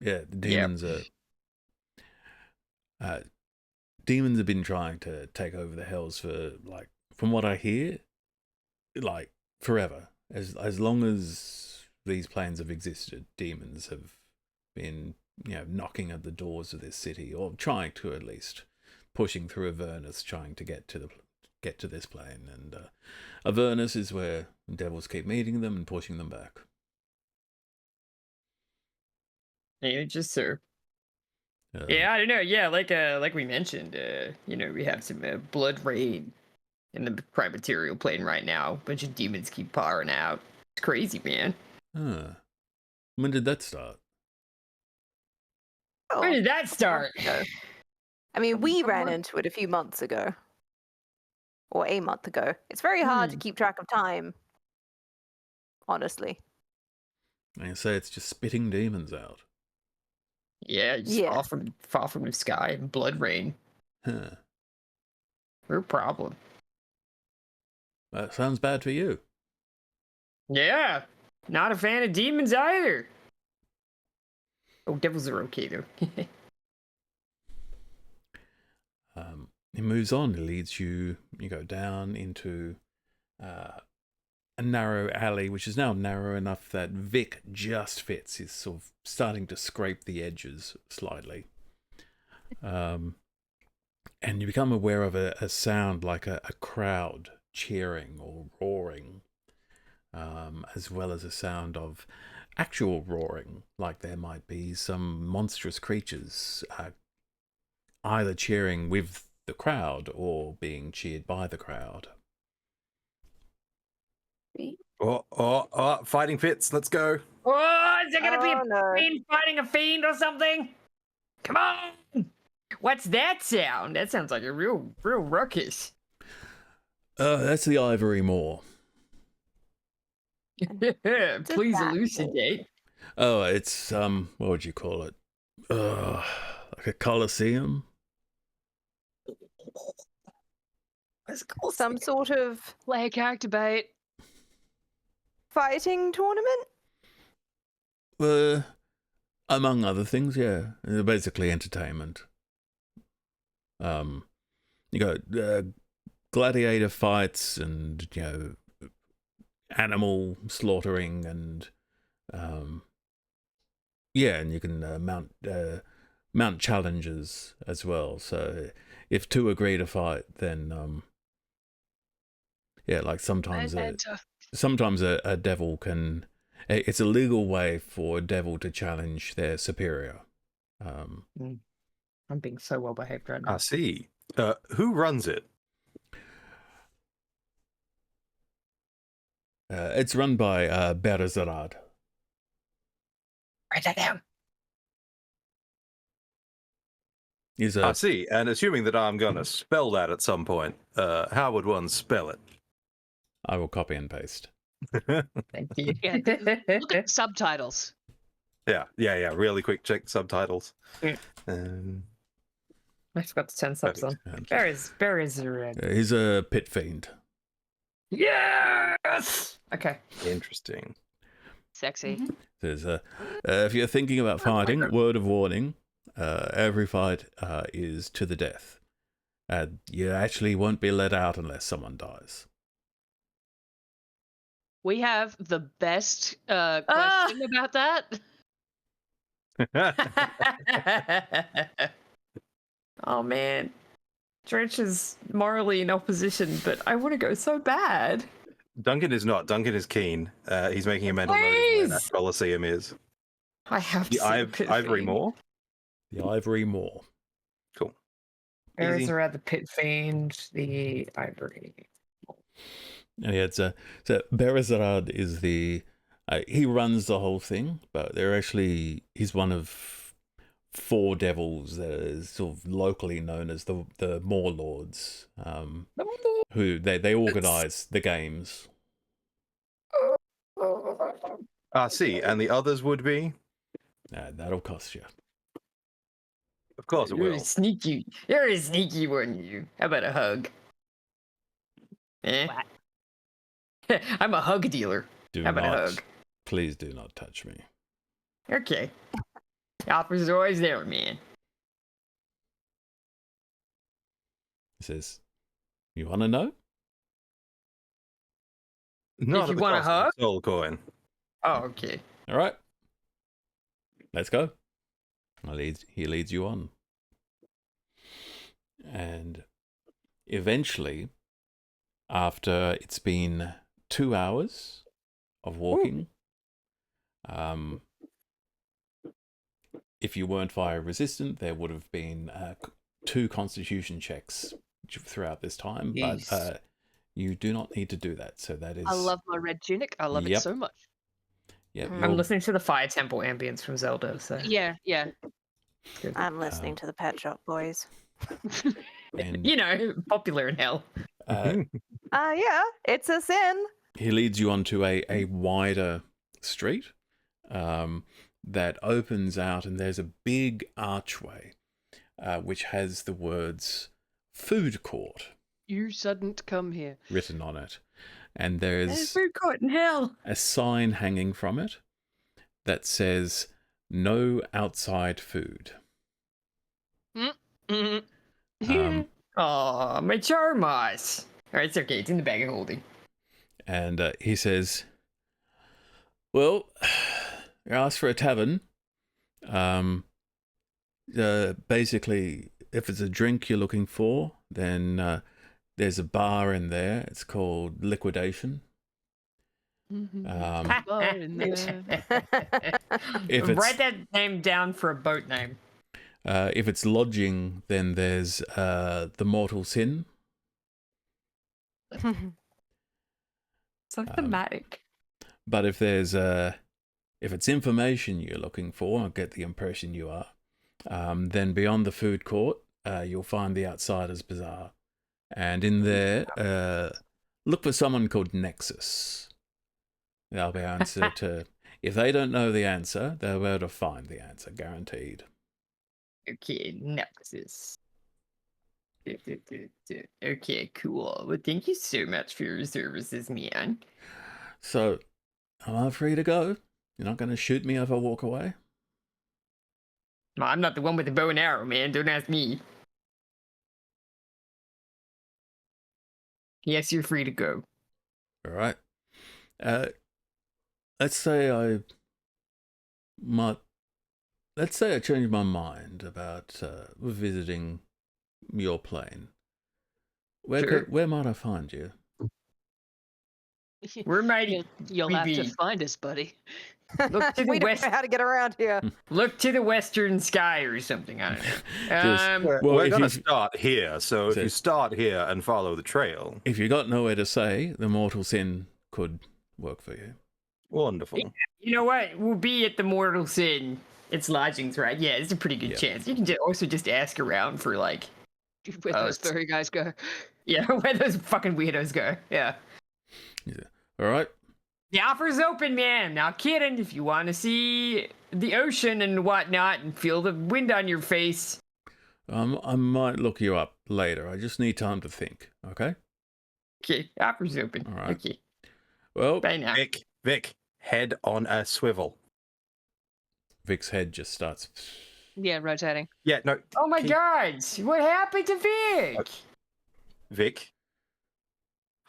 Yeah, the demons are... demons have been trying to take over the Hells for, like, from what I hear, like, forever. As long as these planes have existed, demons have been, knocking at the doors of this city, or trying to, at least, pushing through Avernus, trying to get to this plane. And Avernus is where devils keep meeting them and pushing them back. Yeah, just so. Yeah, I don't know. Yeah, like we mentioned, we have some blood rain in the prime material plane right now. A bunch of demons keep pouring out. It's crazy, man. When did that start? Oh, When did that start? I mean, we ran into it a few months ago. Or a month ago. It's very hard to keep track of time. Honestly. I say it's just spitting demons out. Yeah, just fall from the sky and blood rain. Huh. Real problem. That sounds bad for you. Yeah, not a fan of demons either. Oh, devils are okay though. It moves on. It leads you go down into a narrow alley, which is now narrow enough that Vic just fits. He's sort of starting to scrape the edges slightly. And you become aware of a sound like a crowd cheering or roaring, as well as a sound of actual roaring, like there might be some monstrous creatures either cheering with the crowd or being cheered by the crowd. Oh, fighting fits. Let's go. Oh, is there gonna be a no. fiend fighting a fiend or something? Come on! What's that sound? That sounds like a real ruckus. That's the Ivory Moor. Please elucidate. Oh, it's what would you call it? Like a coliseum. What's it called? Some sort of Play a character bait. fighting tournament? Among other things, yeah. They're basically entertainment. You got gladiator fights and animal slaughtering and and you can mount challenges as well. So if two agree to fight, then like sometimes a devil can. It's a legal way for a devil to challenge their superior. I'm being so well behaved right now. I see. Who runs it? It's run by Berzarad. Write that down. I see. And assuming that I'm going to spell that at some point, how would one spell it? I will copy and paste. Thank you. Yeah, look at subtitles. Yeah. Really quick check subtitles. Yeah. I forgot to turn subs on. Bear is red. He's a pit fiend. Yes. Okay. Interesting. Sexy. There's if you're thinking about fighting, word of warning: every fight is to the death. You actually won't be let out unless someone dies. We have the best question about that. Oh man, Drench is morally in opposition, but I want to go so bad. Duncan is not. Duncan is keen. He's making a mental note of where that Please! Colosseum is. I have The to see the pit Ivory fiend. Moor. The Ivory Moor. Cool. Where Easy. is at the pit fiend? The ivory. And yeah, so Berizarad is the he runs the whole thing, but he's one of 4 devils that is sort of locally known as the Moor Lords, who they organize the games. See, and the others would be? That'll cost you. Of course it You're will. a sneaky. You're a sneaky one, you. How about a hug? Eh? I'm a hug dealer. Do How about a not, hug? please do not touch me. Okay. The offer's always there, man. He says, "You want to know?" Not If at you the want a cost of hug? a soul coin. Oh, okay. All right, let's go. He leads you on, and eventually, after it's been 2 hours of walking, if you weren't fire resistant, there would have been 2 constitution checks throughout this time, Jeez. but you do not need to do that. So that is. I love my red tunic. I love it Yep. so much. Yeah, I'm listening to the Fire Temple ambience from Zelda, so. Yeah, yeah. Good. I'm listening to the Pet Shop Boys. and You know, popular in hell. Yeah, it's a sin. he leads you onto a wider street that opens out, and there's a big archway which has the words "food court" You shouldn't come here. written on it, and There's there's food court in hell. a sign hanging from it that says "No outside food." Mhm. Aw, my Charmas. Alright, it's okay. It's in the bag of holding. And he says, "Well, you asked for a tavern. Basically, if it's a drink you're looking for, then there's a bar in there. It's called Liquidation. Bar in there. If it's- Write that name down for a boat name. If it's lodging, then there's the Mortal Sin. So thematic. But if it's information you're looking for, I get the impression you are, then beyond the food court, you'll find the Outsiders Bazaar. And in there, look for someone called Nexus. They'll be answer to... If they don't know the answer, they'll be able to find the answer, guaranteed. Okay, Nexus. Okay, cool. Well, thank you so much for your services, man. So, am I free to go? You're not going to shoot me if I walk away? Well, I'm not the one with the bow and arrow, man. Don't ask me. Yes, you're free to go. All right. Let's say I changed my mind about visiting your plane. Where might I find you? We're mighty. You'll have to be. find us, buddy. Look to the We don't west. know how to get around here. Look to the western sky or something. I don't know. Well, We're if going to you've- start here, so if So- you start here and follow the trail, If you got nowhere to say, the Mortal Sin could work for you. wonderful. You know what? We'll be at the Mortal Sin. It's lodgings, right? Yeah, it's a pretty good Yeah. chance. You can also just ask around for like, Where Oh, those it's- furry guys go. yeah, where those fucking weirdos go. Yeah. All right. The offer's open, man. Now, kidding. If you want to see the ocean and whatnot and feel the wind on your face. I might look you up later. I just need time to think. Okay. Okay, offer's open. All right. Okay, Well, bye now. Vic, head on a swivel. Vic's head just starts. Yeah, rotating. Yeah, no. Oh my keep- god! What happened to Vic? Vic,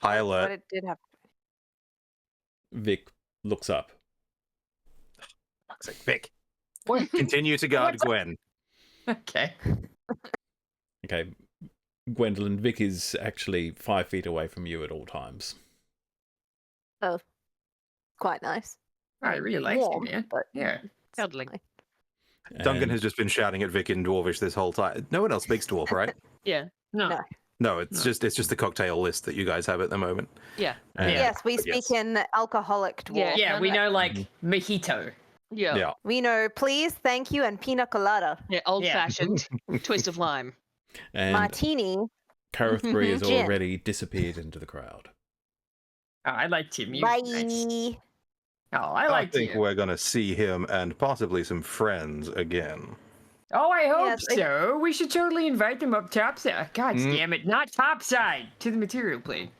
high But alert. it did have. Vic looks up. Fuck's sake, Vic, What? continue to guard What's up? Gwen. Okay. Okay. Gwendolyn, Vic is actually 5 feet away from you at all times. Oh, quite nice. I really like you, Warm, man. but Yeah. it's Cuddling. fine. Duncan And- has just been shouting at Vic in Dwarvish this whole time. No one else speaks Dwarf, right? Yeah. No. No. No, it's No. just the cocktail list that you guys have at the moment. Yeah. And- Yes, we but speak yes. in alcoholic Yeah. dwarf. Yeah, we know like Mm-hmm. mojito. Yeah. Yeah. We know please, thank you, and pina colada. Yeah. Old fashioned twist of lime. And Martini. Karethbury has Gin. already disappeared into the crowd. Oh, I like Tim. You Bye. nice. Oh, I I like think Tim. we're going to see him and possibly some friends again. Oh, I hope Yes, I- so. We should totally invite them up topside. God damn it, not topside, to the material plane.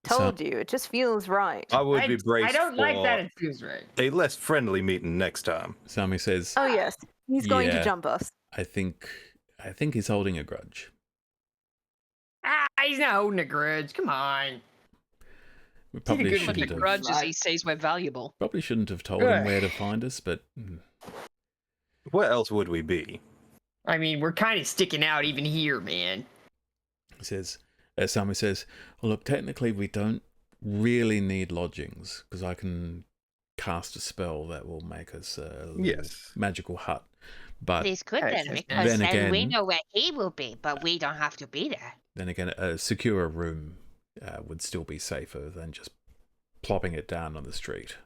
Told you, it just feels right. I would be braced I don't like for that it feels right. a less friendly meeting next time. Sami says, Oh yes, he's going to Yeah. jump us. I think he's holding a grudge. Ah, he's not holding a grudge. Come on. We good probably with But the shouldn't have, grudge is he sees we're valuable. probably shouldn't have told him where to find us, but Where else would we be? I mean, we're kind of sticking out even here, man. he says, Sami says, well, look, technically we don't really need lodgings because I can cast a spell that will make us a little Yes. magical hut. But This could Yes, then, yes, because Then then we again- know where he will be, but we don't have to be there. then again, a secure room would still be safer than just plopping it down on the street.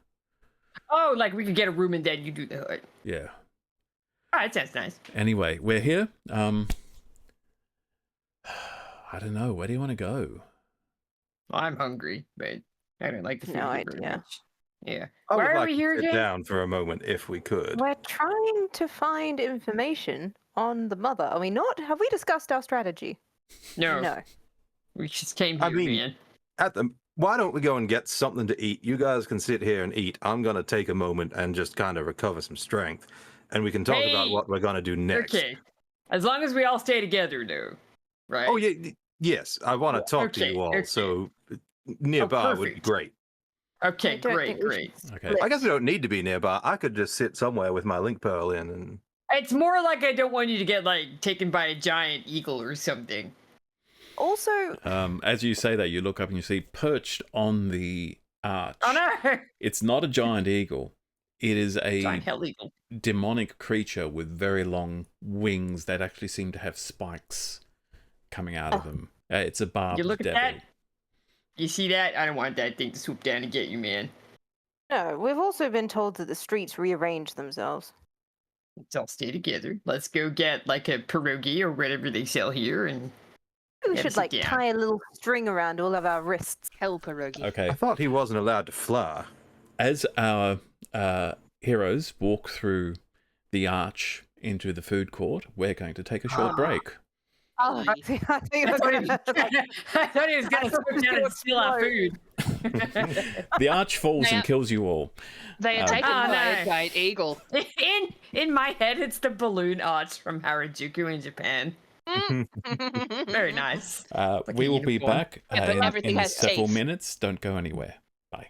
Oh, like we could get a room and then you do the hood. Yeah. Oh, that sounds nice. Anyway, we're here. I don't know. Where do you want to go? Well, I'm hungry, but I don't like the food No very idea. much. Yeah. I would Why are like we here to sit again? down for a moment if we could. We're trying to find information on the mother. Are we not? Have we discussed our strategy? No, No. we just came here, I mean- man. Why don't we go and get something to eat? You guys can sit here and eat. I'm going to take a moment and just kind of recover some strength. And we can talk about Hey! what we're going to do next. Okay. As long as we all stay together, though. Right? Oh, yeah. Yes, I want to talk to Okay, you all. okay. So nearby would be perfect. great. Okay, I don't great, think we great. should Okay. split. I guess we don't need to be nearby. I could just sit somewhere with my link pearl in and It's more like I don't want you to get, like, taken by a giant eagle or something. Also, As you say that, you look up and you see perched on the arch. Oh, no! It's not a giant eagle. It is a Giant hell eagle. demonic creature with very long wings that actually seem to have spikes coming out of them. It's a barbed You look at devil. that? You see that? I don't want that thing to swoop down and get you, man. no, we've also been told that the streets rearrange themselves. Let's all stay together. Let's go get, like, a pierogi or whatever they sell here, and... We Yeah, should sit like down. tie a little string around all of our wrists. Hell pierogi. Okay. I thought he wasn't allowed to fly. As our heroes walk through the arch into the food court, we're going to take a short break. Oh, I think I thought he was, I thought he was gonna I thought swoop he was down gonna and steal our explode. food. The arch falls Now- and kills you all. They are Oh. taken Oh, by no. a giant eagle. In my head, it's the balloon arch from Harajuku in Japan. Very nice. Like We a will be uniform. back Yeah, but in everything has several teeth. minutes. Don't go anywhere. Bye.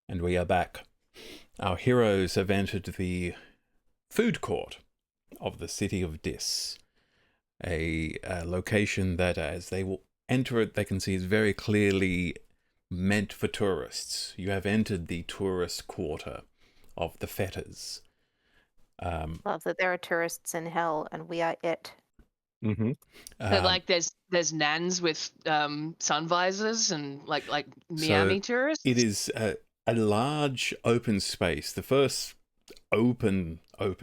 And we are back. Our heroes have entered the food court of the city of Dis, a location that, as they will enter it, they can see is very clearly meant for tourists. You have entered the tourist quarter of the fetters. Love that there are tourists in hell and we are it. Mm-hmm. So like there's nans with sun visors and like Miami tourists. It is a large open space, the first open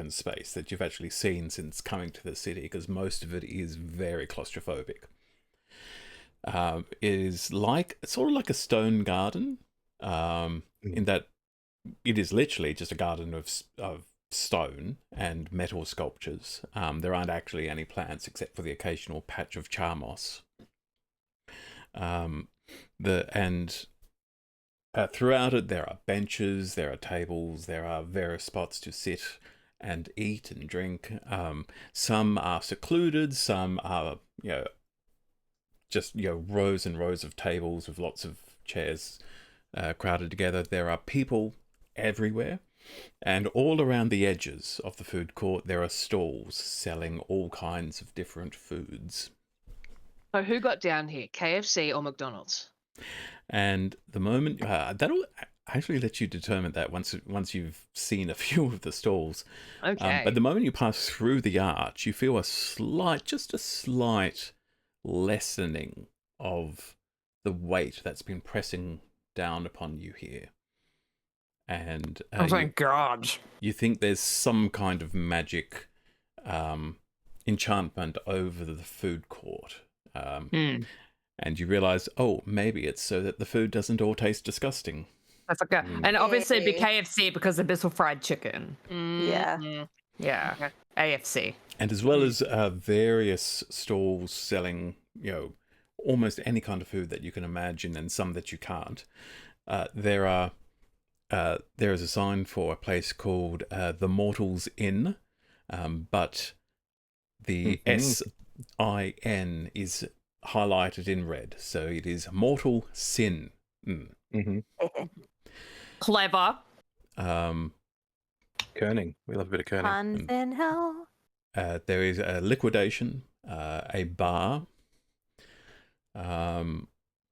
space that you've actually seen since coming to the city, because most of it is very claustrophobic. It is sort of like a stone garden, in that it is literally just a garden of stone and metal sculptures. There aren't actually any plants except for the occasional patch of charmoss. Throughout it, there are benches, there are tables, there are various spots to sit and eat and drink. Some are secluded, some are, just, rows and rows of tables with lots of chairs crowded together. There are people everywhere, and all around the edges of the food court, there are stalls selling all kinds of different foods. So who got down here, KFC or McDonald's? And the moment that'll actually let you determine that once you've seen a few of the stalls. Okay. But the moment you pass through the arch, you feel just a slight lessening of the weight that's been pressing down upon you here. And Oh, thank God. You think there's some kind of magic enchantment over the food court. And you realize, maybe it's so that the food doesn't all taste disgusting. That's okay. And obviously it'd be KFC because of Bissell fried chicken. Yeah. Yeah. AFC. And as well as various stalls selling, almost any kind of food that you can imagine and some that you can't. There is a sign for a place called the Mortals Inn, but the S-I-N is highlighted in red, so it is Mortal Sin. Clever. Kerning. We love a bit of kerning. Puns in hell. There is a liquidation, a bar, and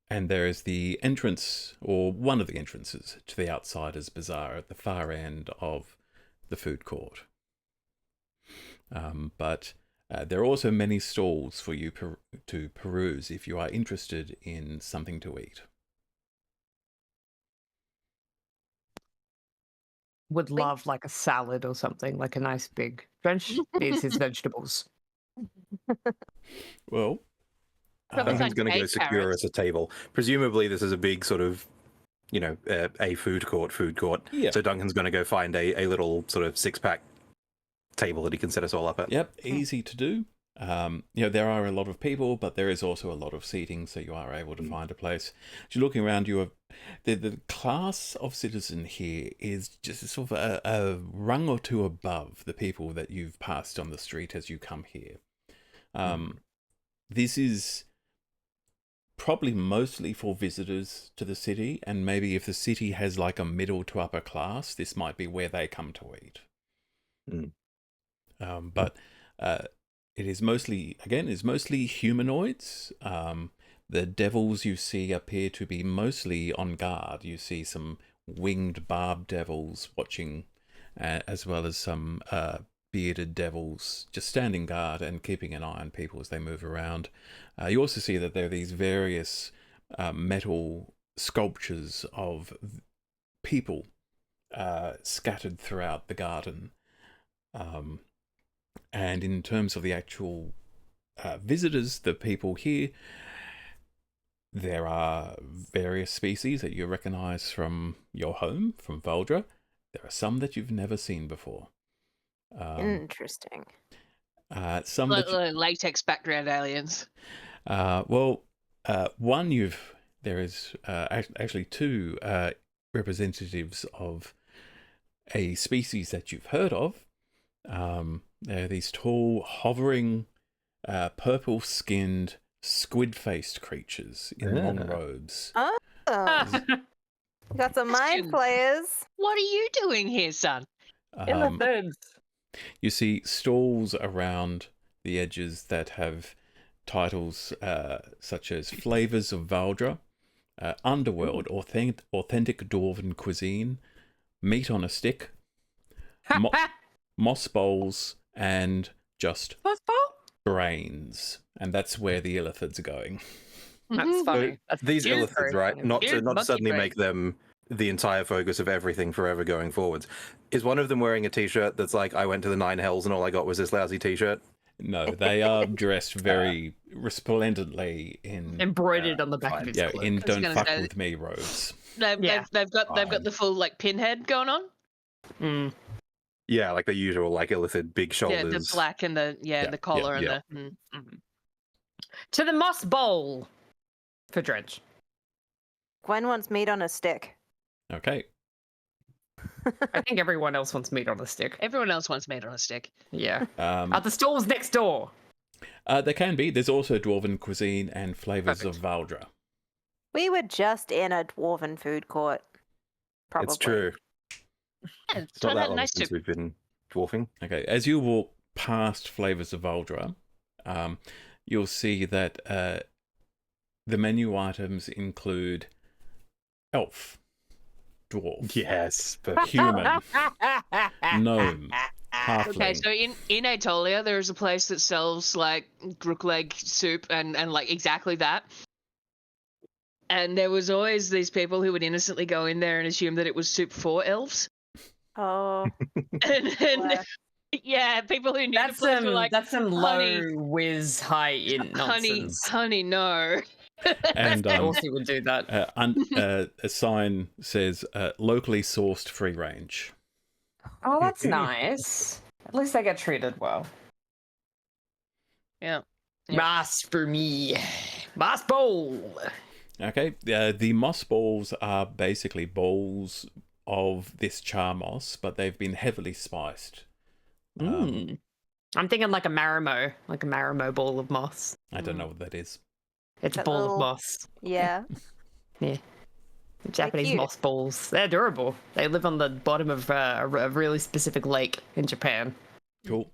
there is the entrance, or one of the entrances, to the Outsider's Bazaar at the far end of the food court. But there are also many stalls for you to peruse if you are interested in something to eat. Would love like a salad or something, like a nice big drench these vegetables. Well, Duncan's going to go secure us a table. Presumably, this is a big sort of, a food court. Yeah. So Duncan's going to go find a little sort of 6-pack table that he can set us all up at. Yep, easy to do. There are a lot of people, but there is also a lot of seating, so you are able to find a place. As you're looking around, the class of citizen here is just sort of a rung or two above the people that you've passed on the street as you come here. This is probably mostly for visitors to the city, and maybe if the city has like a middle to upper class, this might be where they come to eat. But it is mostly humanoids. The devils you see appear to be mostly on guard. You see some winged barbed devils watching, as well as some bearded devils just standing guard and keeping an eye on people as they move around. You also see that there are these various metal sculptures of people scattered throughout the garden. And in terms of the actual visitors, the people here, there are various species that you recognize from your home, from Valdra. There are some that you've never seen before. Interesting. Some that Latex background aliens. one there is actually two representatives of a species that you've heard of. They're these tall, hovering, purple-skinned, squid-faced creatures in long robes. Oh, we got some mind players. What are you doing here, son? In the thirds. You see stalls around the edges that have titles such as Flavors of Valdra, Underworld, Authentic Dwarven Cuisine, Meat on a Stick, Moss Bowls, and just Brains. And that's where the illithids are going. That's funny. That's These very illithids, right? funny. Not to Monkey suddenly brain. make them the entire focus of everything forever going forwards. Is one of them wearing a t-shirt that's like, I went to the 9 hells and all I got was this lousy t-shirt? No, they are dressed very resplendently in Embroidered on the back of his cloak. in I was "Don't gonna fuck say- with me" robes. They've got the full like pinhead going on. Mm. Yeah, like the usual, like illithid, big shoulders. Yeah, the black and the collar yeah. and the. To the moss bowl for Dredge. Gwen wants meat on a stick. Okay. I think everyone else wants meat on a stick. Everyone else wants meat on a stick. Yeah. Are the stalls next door? There can be. There's also Dwarven Cuisine and Flavors of Valdra. We were just in a dwarven food court. Probably. It's true. Yeah, It's not that long nice since to. we've been dwarfing. Okay, as you walk past Flavors of Valdra, you'll see that the menu items include elf, dwarf, Yes, but human, gnome, halfling. Okay, so in Atolia, there's a place that sells like grook leg soup and like exactly that. And there was always these people who would innocently go in there and assume that it was soup for elves. Oh, And bless. yeah, people who knew That's the place some were like, that's some honey, low whiz high int nonsense. honey, no. And Of course he would do that. a sign says locally sourced free range. Oh, that's nice. At least they get treated well. Yeah. Moss for me. Moss bowl. Okay, the moss balls are basically balls of this char moss, but they've been heavily spiced. I'm thinking like a Marimo ball of moss. I don't know what that is. It's a That ball little- of moss. Yeah. Japanese cute. moss balls. They're adorable. They live on the bottom of a really specific lake in Japan. Cool.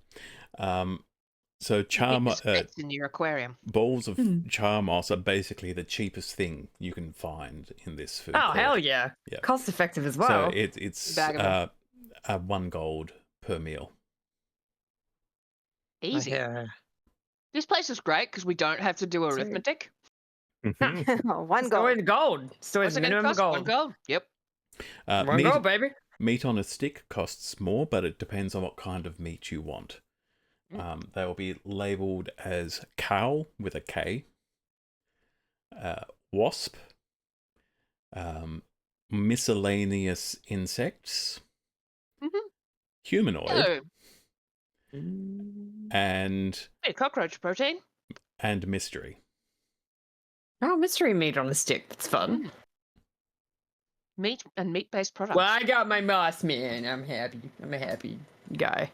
So char Keep the spits in your aquarium. balls of char moss are basically the cheapest thing you can find in this food. Oh, court. hell yeah. Yeah. Cost effective as well. So it's Bag of 1 gold per meal. Easy. Yeah. This place is great because we don't have to do Sweet. arithmetic. One Still gold. in gold. Still What's in it gonna minimum cost? gold. 1 gold. Yep. One Meat, gold, baby. meat on a stick costs more, but it depends on what kind of meat you want. They will be labelled as cow with a K, wasp, miscellaneous insects, humanoid, Oh, and hey, cockroach protein. mystery. Oh, mystery meat on a stick. That's fun. Meat and meat-based products. Well, I got my moss, man. I'm happy. I'm a happy guy.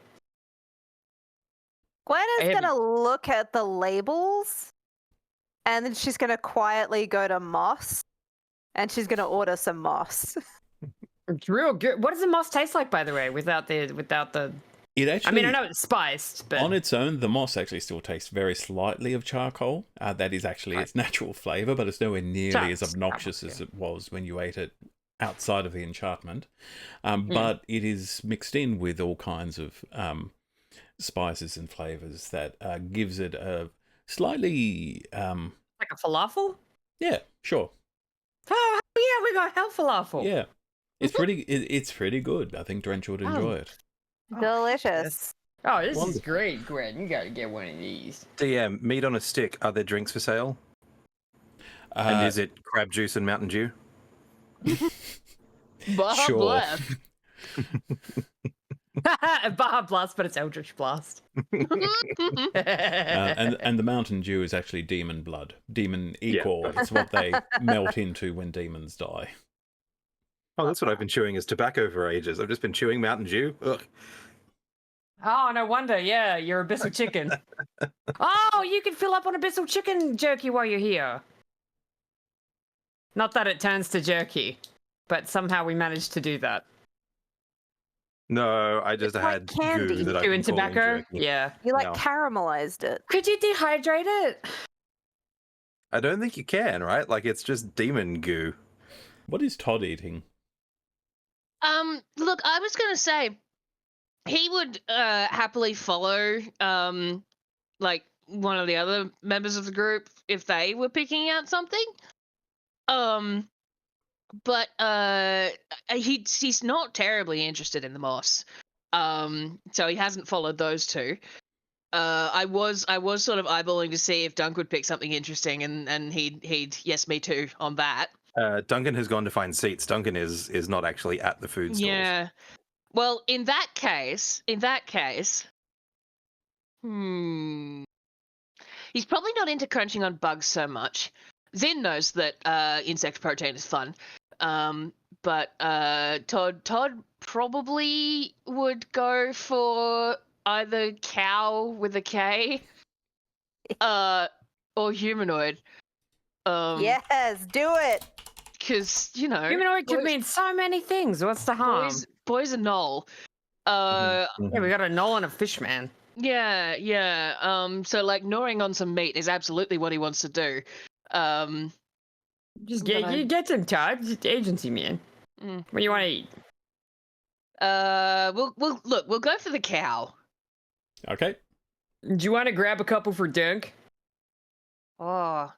Gwen I is haven't- gonna look at the labels, and then she's gonna quietly go to Moss, and she's gonna order some Moss. It's real good. What does the moss taste like, by the way, without the? It actually, I mean, I know it's spiced, but on its own, the moss actually still tastes very slightly of charcoal. That is actually its natural flavour, but it's nowhere nearly as Just obnoxious charcoal, as it was when you ate it outside of the enchantment. But it is mixed in with all kinds of spices and flavours that gives it a slightly... like a falafel. yeah, sure. Oh yeah, we got hell falafel. Yeah. It's pretty good. I think Drench would enjoy it. Oh, Delicious. Oh, this is Wonderful. great, Gwen. You gotta get one of these. DM, meat on a stick. Are there drinks for sale? And is it crab juice and Mountain Dew? Blah, Sure. blah. Baja Blast, but it's Eldritch Blast. And the Mountain Dew is actually demon blood, demon ichor. It's what they melt into when demons die. Oh, that's what I've been chewing as tobacco for ages. I've just been chewing Mountain Dew. Ugh. Oh, no wonder. Yeah, you're Abyssal Chicken. Oh, you can fill up on Abyssal Chicken jerky while you're here. Not that it turns to jerky, but somehow we managed to do that. No, I just It's like had candy. goo that I've Doing been calling tobacco? jerky. Yeah. You like No. caramelized it. Could you dehydrate it? I don't think you can, right? Like, it's just demon goo. What is Todd eating? Look, I was gonna say he would happily follow like one of the other members of the group if they were picking out something. But he's not terribly interested in the moss. So he hasn't followed those two. I was sort of eyeballing to see if Dunk would pick something interesting, and he'd yes, me too on that. Duncan has gone to find seats. Duncan is not actually at the food stalls. Yeah. Well, in that case, he's probably not into crunching on bugs so much. Zin knows that insect protein is fun, but Todd probably would go for either cow with a K, or humanoid. Yes, do it. Because Humanoid could mean so many things. What's the harm? boys are null. Yeah, we got a Null and a Fishman. Yeah. So like gnawing on some meat is absolutely what he wants to do. Just But you get some Todd. Just agency, man. Mm. What do you want to eat? We'll go for the cow. Okay. Do you want to grab a couple for Dunk? Oh,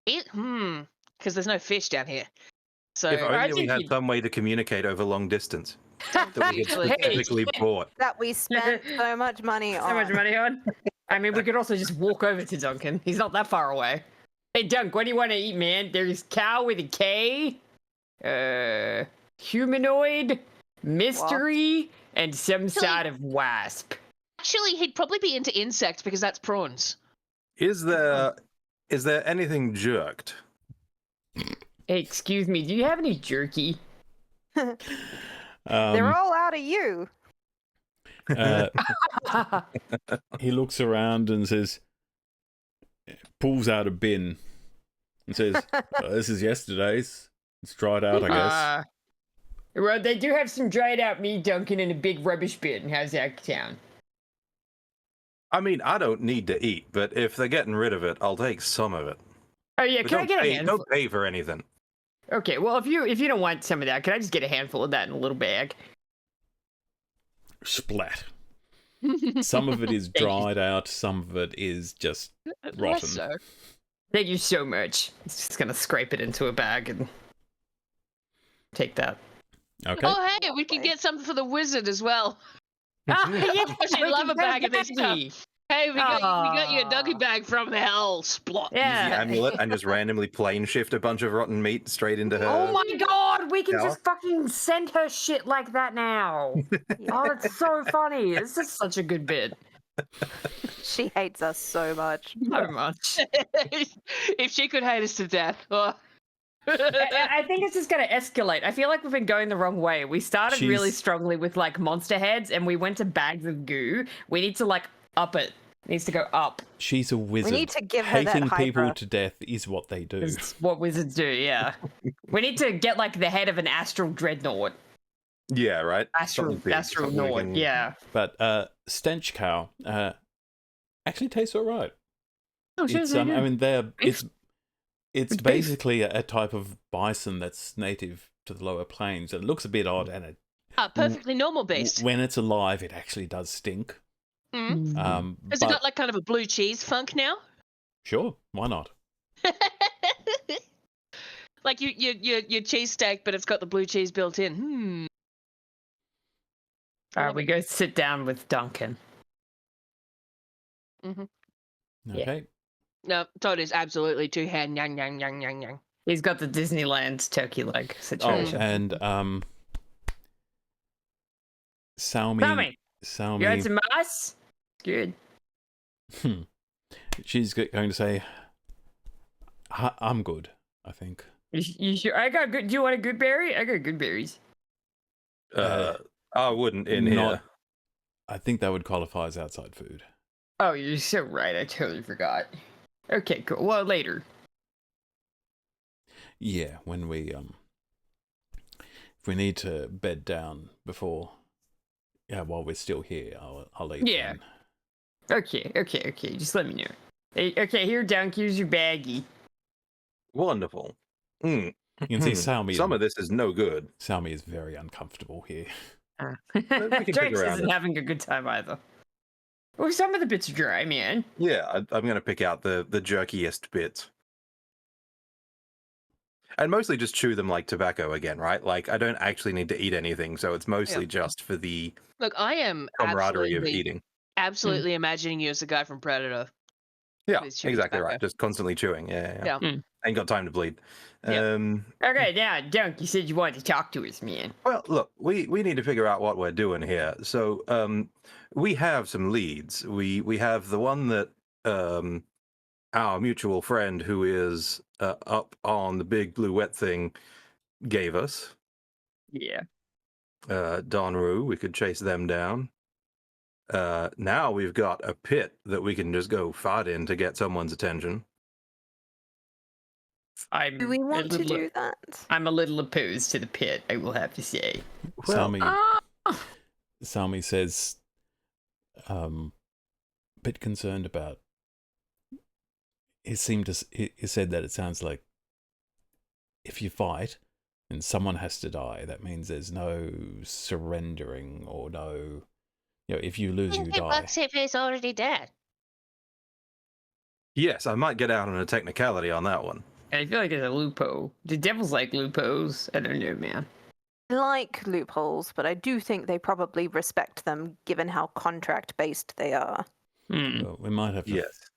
because there's no fish down here. So If I only we think had you- some way to communicate over long distance that we had Hey. specifically bought. That we spent so much money on. So much money on. I mean, we could also just walk over to Duncan. He's not that far away. Hey, Dunk, what do you want to eat, man? There's cow with a K, humanoid, mystery, and some sort of wasp. actually, he'd probably be into insects because that's prawns. Is there anything jerked? Hey, excuse me, do you have any jerky? They're Um, all out of you. he looks around and says, pulls out a bin and says, "This is yesterday's. It's dried out, I guess." Well, they do have some dried out meat, Duncan, in a big rubbish bin. How's that sound? I mean, I don't need to eat, but if they're getting rid of it, I'll take some of it. Oh yeah, But can I get a handful? don't pay for anything. Okay, well if you don't want some of that, can I just get a handful of that in a little bag? Splat. Some of it is Thank you. dried out, some of it is just Less rotten. so. Thank you so much. It's just gonna scrape it into a bag and take that. Okay. Oh, hey, we can get something for the wizard as well. Ah, yeah, She'd we love can a bag of this go stuff. Hey, we got you a doggy Aw. bag from hell. Splot. Use the Yeah. amulet and just randomly plane shift a bunch of rotten meat straight into her. Oh my god, we can Yeah. just fucking send her shit like that now. Oh, that's so funny. This is such a good bit. She hates us so much. So much. If she could hate us to death. Oh. I think it's just gonna escalate. I feel like we've been going the wrong way. We started really She's- strongly with like monster heads and we went to bags of goo. We need to like up it. It needs to go up. She's a wizard. need to give her that Hating people Hydra. to death is what they do. Is what wizards do, yeah. We need to get like the head of an astral dreadnought. Yeah, right. Astral Something big, astral something we nought, can- yeah. But stench cow actually tastes all right. Oh, It's, I mean, it's It's beef. basically a type of bison that's native to the lower plains. It looks a bit odd, and it, Perfectly normal beast. when it's alive, it actually does stink. Mm. Has But it got like kind of a blue cheese funk now? sure, why not? Like your cheesesteak, but it's got the blue cheese built in. Alright, we go sit down with Duncan. Yeah. Okay. No, Todd is absolutely two hand yang yang yang yang yang. He's got the Disneyland turkey leg Oh, situation. and Salmi. You had some ice? Good. She's going to say, I'm good, I think. You sure? I got good. Do you want a good berry? I got good berries. I wouldn't in Not- here. I think that would qualify as outside food. Oh, you're so right. I totally forgot. Okay, cool. Well, later. Yeah, when we if we need to bed down before, while we're still here, I'll eat. Yeah. then. Okay. Just let me know. Hey, okay, here, Dunk. Here's your baggie. Wonderful. Mm. You can see Salmi. Some of this is no good. Salmi is very uncomfortable here. Drax around isn't it. having a good time either. Oh, some of the bits are dry, man. Yeah, I'm going to pick out the jerkiest bits. And mostly just chew them like tobacco again, right? Like, I don't actually need to eat anything, so it's mostly just for the Look, I am camaraderie of eating. absolutely imagining you as the guy from Predator. Yeah, Please chew exactly tobacco. right. Just constantly chewing. Yeah. Yeah. Ain't got time to bleed. Yeah. Okay, now, Dunk, you said you wanted to talk to us, man. Well, look, we need to figure out what we're doing here. So, we have some leads. We have the one that our mutual friend who is up on the big blue wet thing gave us. Yeah. Donru, we could chase them down. Now we've got a pit that we can just go fight in to get someone's attention. Do we want to do that? I'm a little opposed to the pit, I will have to say. Well, Salmi says, a bit concerned about. He said that it sounds like if you fight and someone has to die, that means there's no surrendering or no. If you lose, you die. Bucks if he's already dead. yes, I might get out on a technicality on that one. I feel like it's a loophole. The devils like loopholes. I don't know, man. I like loopholes, but I do think they probably respect them given how contract based they are. Well, we might have to. Yes.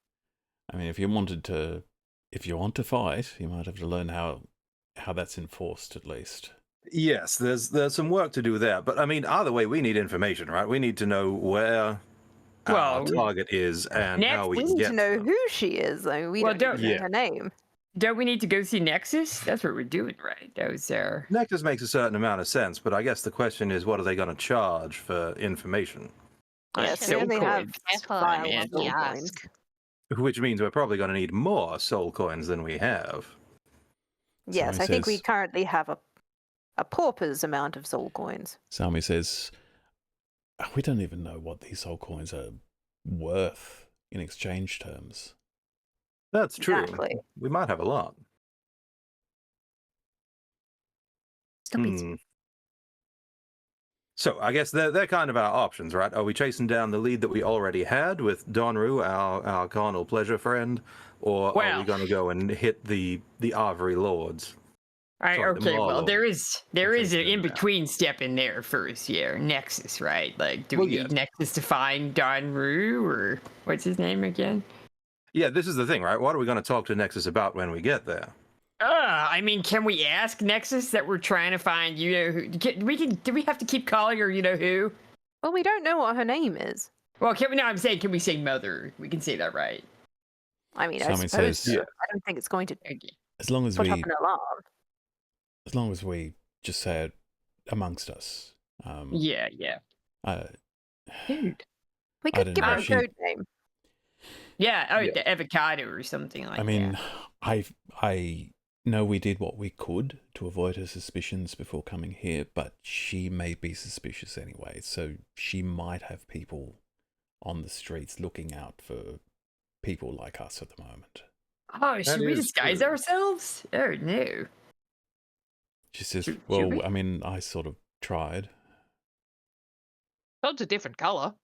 I mean, if you want to fight, you might have to learn how that's enforced at least. Yes, there's some work to do there. But I mean, either way, we need information, right? We need to know where our target is and Next, how we We can need get to know them. who she is, though. We Well, don't know yeah. her name. Don't we need to go see Nexus? That's what we're doing, right? That was our... Nexus makes a certain amount of sense, but I guess the question is, what are they going to charge for information? Yes, so we only have coins. Careful, five man, soul you coins. ask. Which means we're probably going to need more soul coins than we have. Yes, Salmi I think we says- currently have a pauper's amount of soul coins. Salmi says, we don't even know what these soul coins are worth in exchange terms. That's true. Exactly. We might have a lot. Hmm. So I guess they're kind of our options, right? Are we chasing down the lead that we already had with Donru, our carnal pleasure friend, or are Well- we going to go and hit the Avery Lords? All right, Sorry, the okay, well, Marlow. there is Chase an them in-between step in there first, yeah, Nexus, right? Like, do we Well, need yes. Nexus to find Don Rue, or what's his name again? Yeah, this is the thing, right? What are we going to talk to Nexus about when we get there? I mean, can we ask Nexus that we're trying to find, you know, who? Do we have to keep calling her, you know who? Well, we don't know what her name is. Well, I'm saying, can we say mother? We can say that, right? I mean, I Salmi suppose says, so. I don't think it's going to Okay. as long as put we up an alarm. just say it amongst us. Yeah. Dude. We I could don't give know, her a she- code name. Yeah, Yeah. the avocado or something like I mean, that. I know we did what we could to avoid her suspicions before coming here, but she may be suspicious anyway, so she might have people on the streets looking out for people like us at the moment. Oh, should we is disguise true. ourselves? Oh, no. She says, Should well, we? I mean, I sort of tried. Todd's a different color.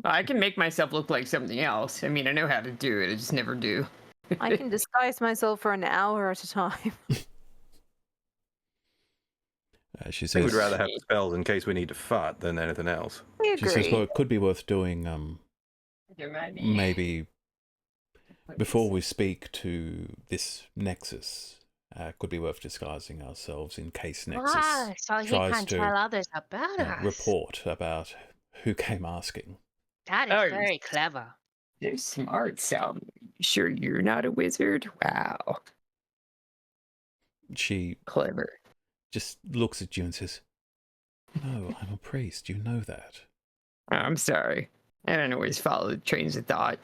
I can make myself look like something else. I mean, I know how to do it, I just never do. I can disguise myself for an hour at a time. She I think says, we'd rather have spells in case we need to fight than anything else. We she says, agree. well, it could be worth doing maybe before we speak to this Nexus, could be worth disguising ourselves in case Nexus So he tries can to tell others about us. report about who came asking. That is Oh, very clever. You're smart, Sal. Sure you're not a wizard? Wow. She Clever. just looks at you and says, "No, I'm a priest. You know that." Oh, I'm sorry. I don't always follow the trains of thought.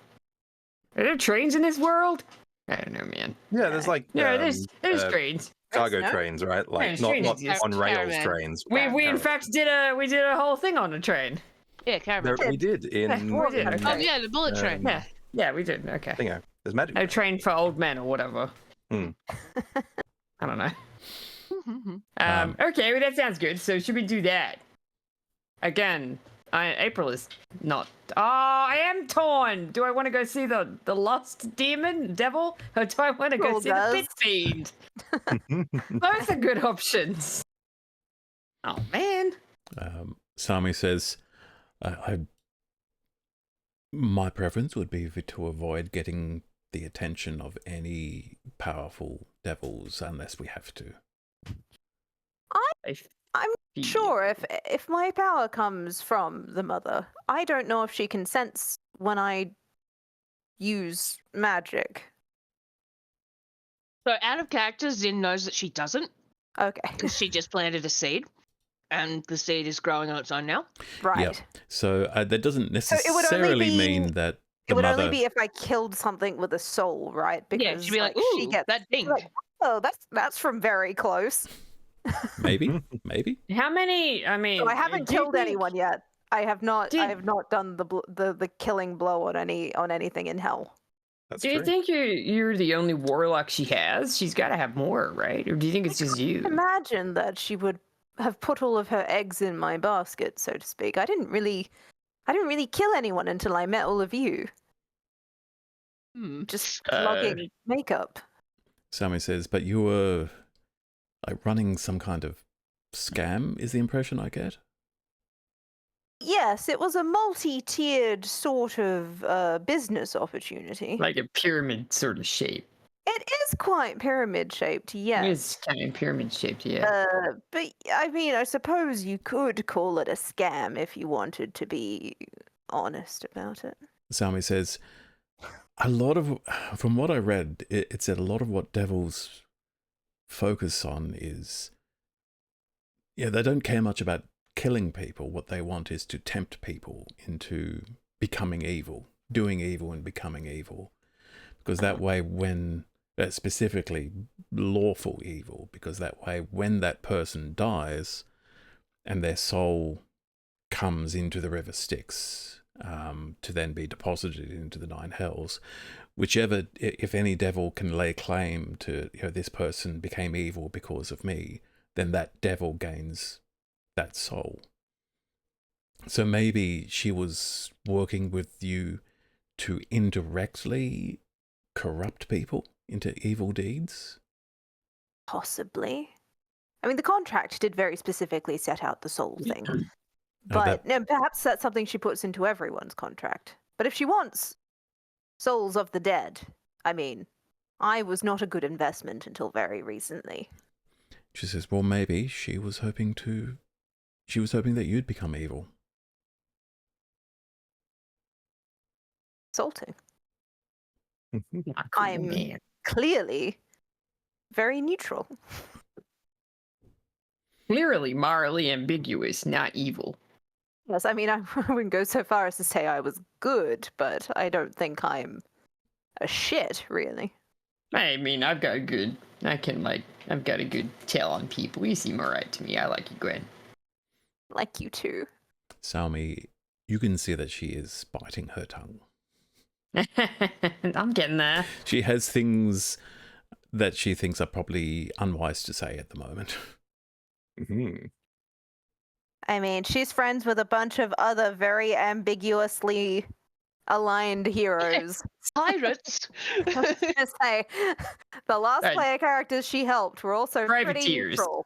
Are there trains in this world? I don't know, man. Yeah, there's like Yeah, there's trains. cargo No. trains, right? Like Yeah, not trains not exist. on rails Caravan. trains. We in Caravan. fact did a whole thing on a train. Yeah, caravan. We did in. we did. in, Oh yeah, the bullet train. um, Yeah, we did. Okay. Thingo. There's magic. A train for old men or whatever. Hmm. I don't know. Okay, well, that sounds good. So should we do that? Again, April is not. Oh, I am torn. Do I want to go see the lost devil, or do I want to go April see does. the pit fiend? Both are good options. Oh man. Sami says, my preference would be to avoid getting the attention of any powerful devils unless we have to." I'm sure if my power comes from the mother, I don't know if she can sense when I use magic. So out of character, Zin knows that she doesn't, Okay, because she just planted a seed, and the seed is growing on its own now. right. Yep. So that doesn't it would only necessarily be- mean that It the would mother. only be if I killed something with a soul, right? Yeah, she'd be like, "Ooh, she gets that dinged." like, oh, that's from very close. Maybe, maybe. How many? I mean, So I haven't do you killed think- anyone yet. I have not. Did- I have not done the killing blow on anything in hell. That's Do you true. think you're the only warlock she has? She's got to have more, right? Or do you think it's just you? Imagine that she would have put all of her eggs in my basket, so to speak. I didn't really kill anyone until I met all of you. Just plugging makeup. Sami says, "But you were like running some kind of scam," is the impression I get. Yes, it was a multi-tiered sort of business opportunity. Like a pyramid sort of shape. It is quite pyramid-shaped, yes. It's kind of pyramid shaped, yeah. But I mean, I suppose you could call it a scam if you wanted to be honest about it. Sami says, from what I read, it said a lot of what devils focus on is, they don't care much about killing people. What they want is to tempt people into becoming evil, doing evil and becoming evil. Because that way, specifically lawful evil, because that way when that person dies and their soul comes into the river Styx, to then be deposited into the nine hells, whichever, if any devil can lay claim to, this person became evil because of me, then that devil gains that soul. So maybe she was working with you to indirectly corrupt people into evil deeds? Possibly. I mean, the contract did very specifically set out the soul thing. Oh, But no, perhaps that's something she puts into everyone's contract. But if she wants souls of the dead, I mean, I was not a good investment until very recently. She says, well, maybe she was hoping that you'd become evil. Insulting. Not cool, I'm man. clearly very neutral. Clearly morally ambiguous, not evil. Yes, I mean, I wouldn't go so far as to say I was good, but I don't think I'm a shit, really. I mean, I've got a good tell on people. You seem alright to me. I like you, Gwen. Like you too. Salmi, you can see that she is biting her tongue. I'm getting there. She has things that she thinks are probably unwise to say at the moment. Mhm. I mean, she's friends with a bunch of other very ambiguously aligned heroes. Pirates. I was gonna say, the last Right. player characters she helped were also pretty Privateers. neutral.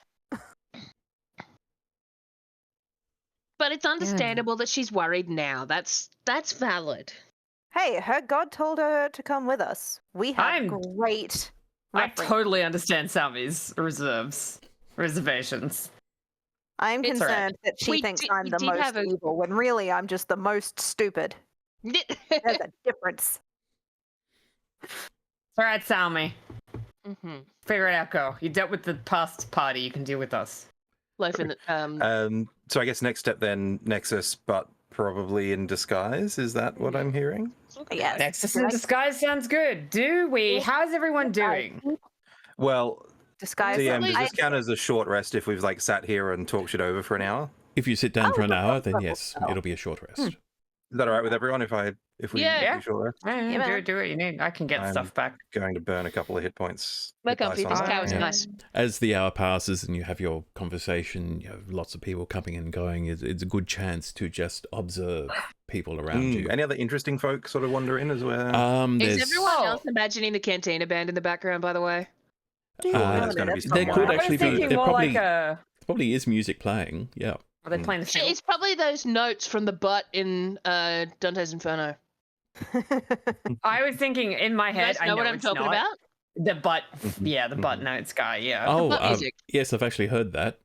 But it's understandable that she's worried now. That's valid. Hey, her god told her to come with us. We have I'm- great. I reference. totally understand Salmi's reservations. I'm It's alright. concerned that she We thinks did- I'm we the did most have a- evil, when really I'm just the most stupid. There's a difference. It's all right, Salmi. mm-hmm. Figure it out, go. You dealt with the past party, you can deal with us. Loaf in the, So I guess next step then, Nexus, but probably in disguise. Is that what I'm hearing? Yes. Nexus in disguise sounds good. How's everyone doing? Well, Disguise. DM, does I- this count as a short rest if we've like sat here and talked it over for an hour? If you sit down Oh, for an no hour, then problem. yes, it'll be a short rest. Is that all right with everyone? If we Yeah. do short rest? Yeah, man. do what you need. I can get I'm- stuff back. Going to burn a couple of hit points. We're hit dice comfy. on This that. cow is Yeah. nice. As the hour passes and you have your conversation, you have lots of people coming and going. It's a good chance to just observe people around you. Any other interesting folk sort of wander in as well? Is There's, everyone else imagining the Cantina band in the background, by the way? there's gonna be there someone. could I was actually be. thinking There more probably, like a... probably is music playing. Yeah. Are they playing the fiddle? It's probably those notes from the butt in Dante's Inferno. I was thinking in my You head, guys I know know what I'm it's talking not. about? The butt, Mhm, yeah, the butt mhm. notes guy, yeah. Oh, butt music. yes, I've actually heard that.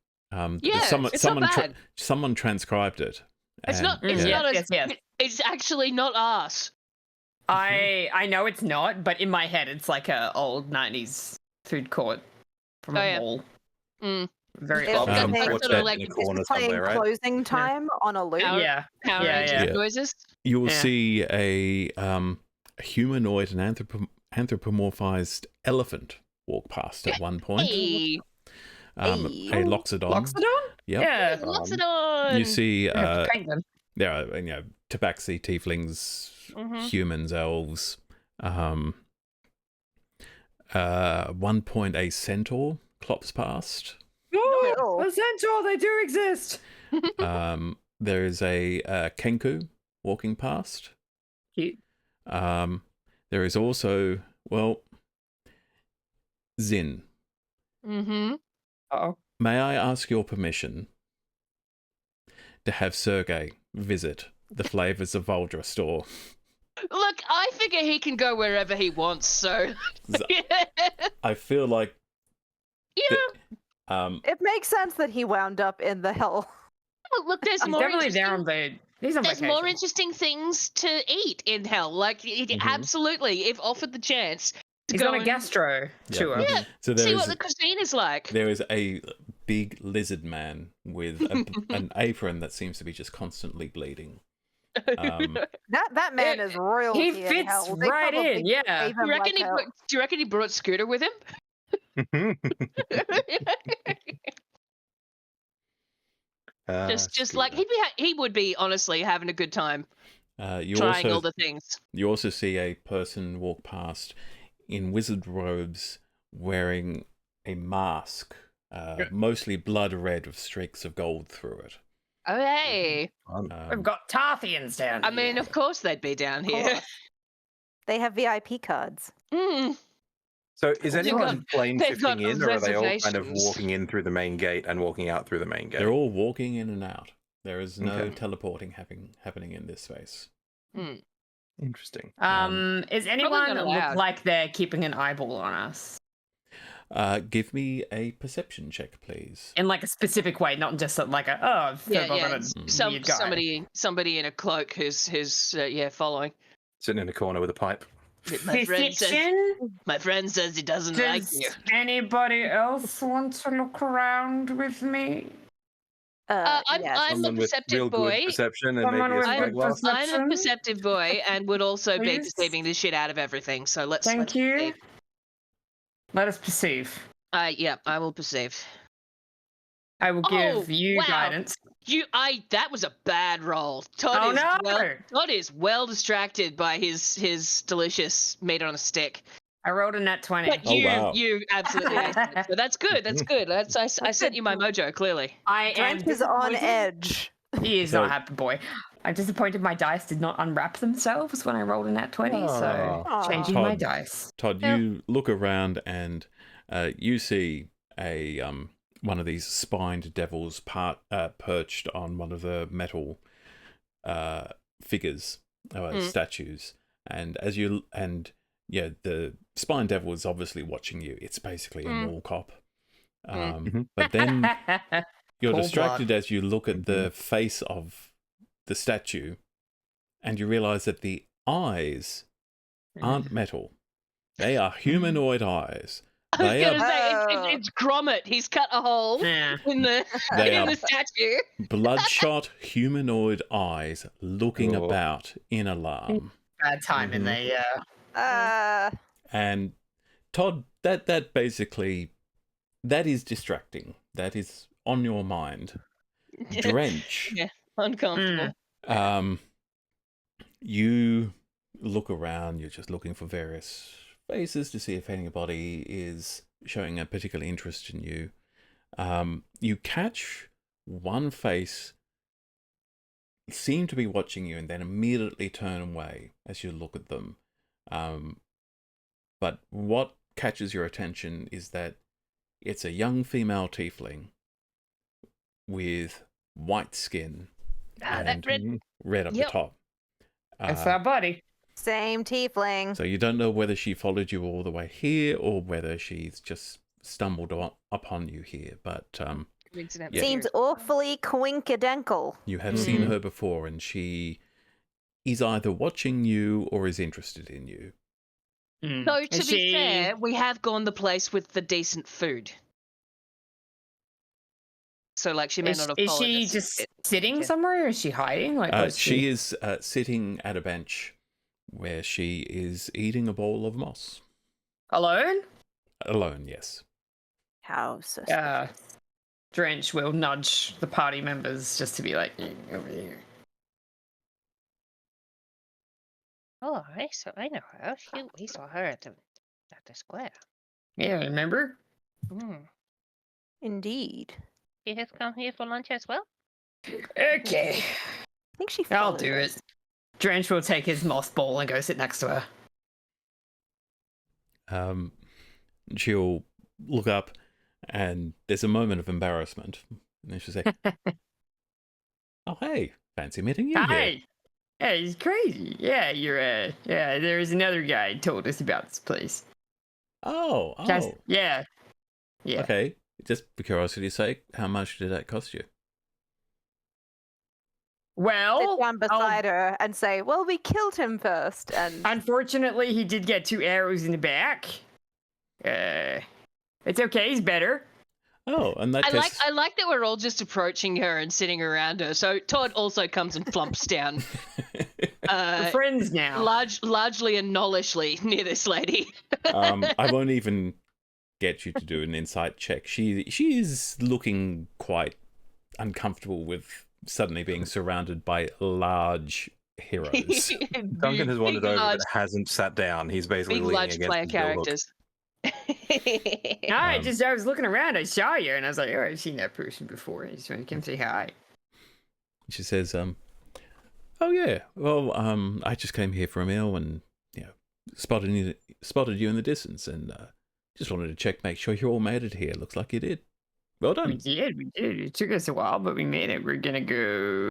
Yeah, someone, it's not bad. someone transcribed it. It's and- not. It's yeah. not. Yes, yes. It's actually not us. I know it's not, but in my head, it's like a old 90s food court from Oh, a yeah. mall. Mm. Very It's old. got that what's sort that of like in a It's corner playing somewhere, right? closing time on a loop. Power- Yeah. Power Yeah, Rangers yeah. noises. You will Yeah. see a humanoid and anthropomorphized elephant walk past at one point. Hey, Hey. A loxodon. Loxodon? Yep. Yeah. what's it on? You see, I have to paint them. there are tabaxi, tieflings, Mhm. humans, elves. One point a centaur clops past. Oh. A centaur, they do exist. There is a kenku walking past. Cute. There is also, well, Zin. Mm-hmm. Uh-oh. May I ask your permission to have Sergey visit the Flavors of Voldra store? Look, I figure he can go wherever he wants, so I feel like yeah. It makes sense that he wound up in the hell. Look, there's He's more definitely interesting. there on the... He's on There's vacation. more interesting things to eat in hell. Like, absolutely, if offered the chance to He's go on a and gastro tour. Yeah. so. see what the cuisine is like. There is a big lizard man with an apron that seems to be just constantly bleeding. That man is royalty. He in fits hell. They right probably in, yeah. gave Do him you reckon like a- do you reckon he brought Scooter with him? just like he would be honestly having a good time You trying also all the things. you also see a person walk past in wizard robes wearing a mask, mostly blood red with streaks of gold through it. Oh hey, We've got Tarthians down I here. mean, of course they'd be down here. course. They have VIP cards. Mm. So is They've anyone got- plane they've got shifting in, or are they all kind of reservations. walking in through the main gate and walking out through the main gate? They're all walking in and out. There is no Okay. teleporting happening in this space. Mm. Interesting. Is anyone not look allowed. like they're keeping an eyeball on us? Give me a perception check, please. In like a specific way, not just like a, oh, Yeah, I've yeah. got a Some weird guy. somebody in a cloak who's following. Sitting in a corner with a pipe. My friend says Perception? my friend says he doesn't like Does you. anybody else want to look around with me? I'm yes. a Someone with perceptive real boy. good perception and Someone maybe a with spyglass. good perception. I'm a perceptive boy and would also be Please? perceiving the shit out of everything. So let's. Thank let's you. perceive. Let us perceive. Yeah, I will perceive. I will give Oh, you wow. guidance. That was a bad roll. Todd Oh, is no! Todd is well distracted by his delicious meat on a stick. I rolled a nat 20. But Oh, you wow. you absolutely aced it. So that's good. That's good. I sent you my mojo clearly. I am Drench is on disappointed. edge. He is So- not a happy boy. I'm disappointed my dice did not unwrap themselves when I rolled a nat 20, so Aw. changing my Todd. dice. Todd, Yeah. you look around and you see a one of these spined devils perched on one of the metal figures, statues. And the Spine Devil is obviously watching you. It's basically a mall cop. But then you're Cold distracted blood. as you look at the face of the statue, and you realize that the eyes aren't metal. They are humanoid eyes. I was They gonna are say Oh. it's Gromit. He's cut a hole Yeah. in the They in are- the statue. bloodshot humanoid eyes looking Oh. about in alarm. Bad timing, Mhm. they, And Todd, that basically, that is distracting. That is on your mind. Drench. Yeah, uncomfortable. You look around, you're just looking for various faces to see if anybody is showing a particular interest in you. You catch one face seem to be watching you and then immediately turn away as you look at them. But what catches your attention is that it's a young female tiefling with white skin That and red. red up Yep. the top. that's our buddy. Same tiefling. So you don't know whether she followed you all the way here or whether she's just stumbled upon you here. But Coincidence Yeah. Seems here. awfully coincidental. you have seen her before, and she is either watching you or is interested in you. So to Is be she- fair, we have gone the place with the decent food. So like she may Is, not have is followed she us. just sitting Yeah. somewhere, or is she hiding? Like, what's She is sitting at a bench where she is eating a bowl of moss. alone? Alone, yes. How suspicious. Drench will nudge the party members just to be like, over here. Oh, I know her. We saw her at the square. Yeah, remember? Hmm. Indeed. She has come here for lunch as well. Okay. I think she I'll followed do us. it. Drench will take his moss bowl and go sit next to her. She'll look up, and there's a moment of embarrassment. And then she'll say, "Oh, hey, fancy meeting you here." Hi! Hey, he's crazy. Yeah, you're, yeah, there's another guy who told us about this place. Oh, Yeah. Yeah. okay. Just for curiosity's sake, how much did that cost you? Well, Sit down beside her and say, "Well, we killed him first." And unfortunately, he did get 2 arrows in the back. It's okay, he's better. Oh, and that case, I like that we're all just approaching her and sitting around her. So Todd also comes and flumps down, We're friends now. largely and knollishly near this lady. I won't even get you to do an insight check. She is looking quite uncomfortable with suddenly being surrounded by large heroes. Duncan has wandered Big, over large, but hasn't sat down. He's basically big leaning large against player his bill hook. characters. No, I Um, was looking around, I saw you, and I was like, oh, I've seen that person before. I just want to come say hi. She says, "Oh yeah, well, I just came here for a meal and spotted you in the distance and just wanted to check, make sure you all made it here. Looks like you did. Well We done." did. It took us a while, but we made it. We're gonna go.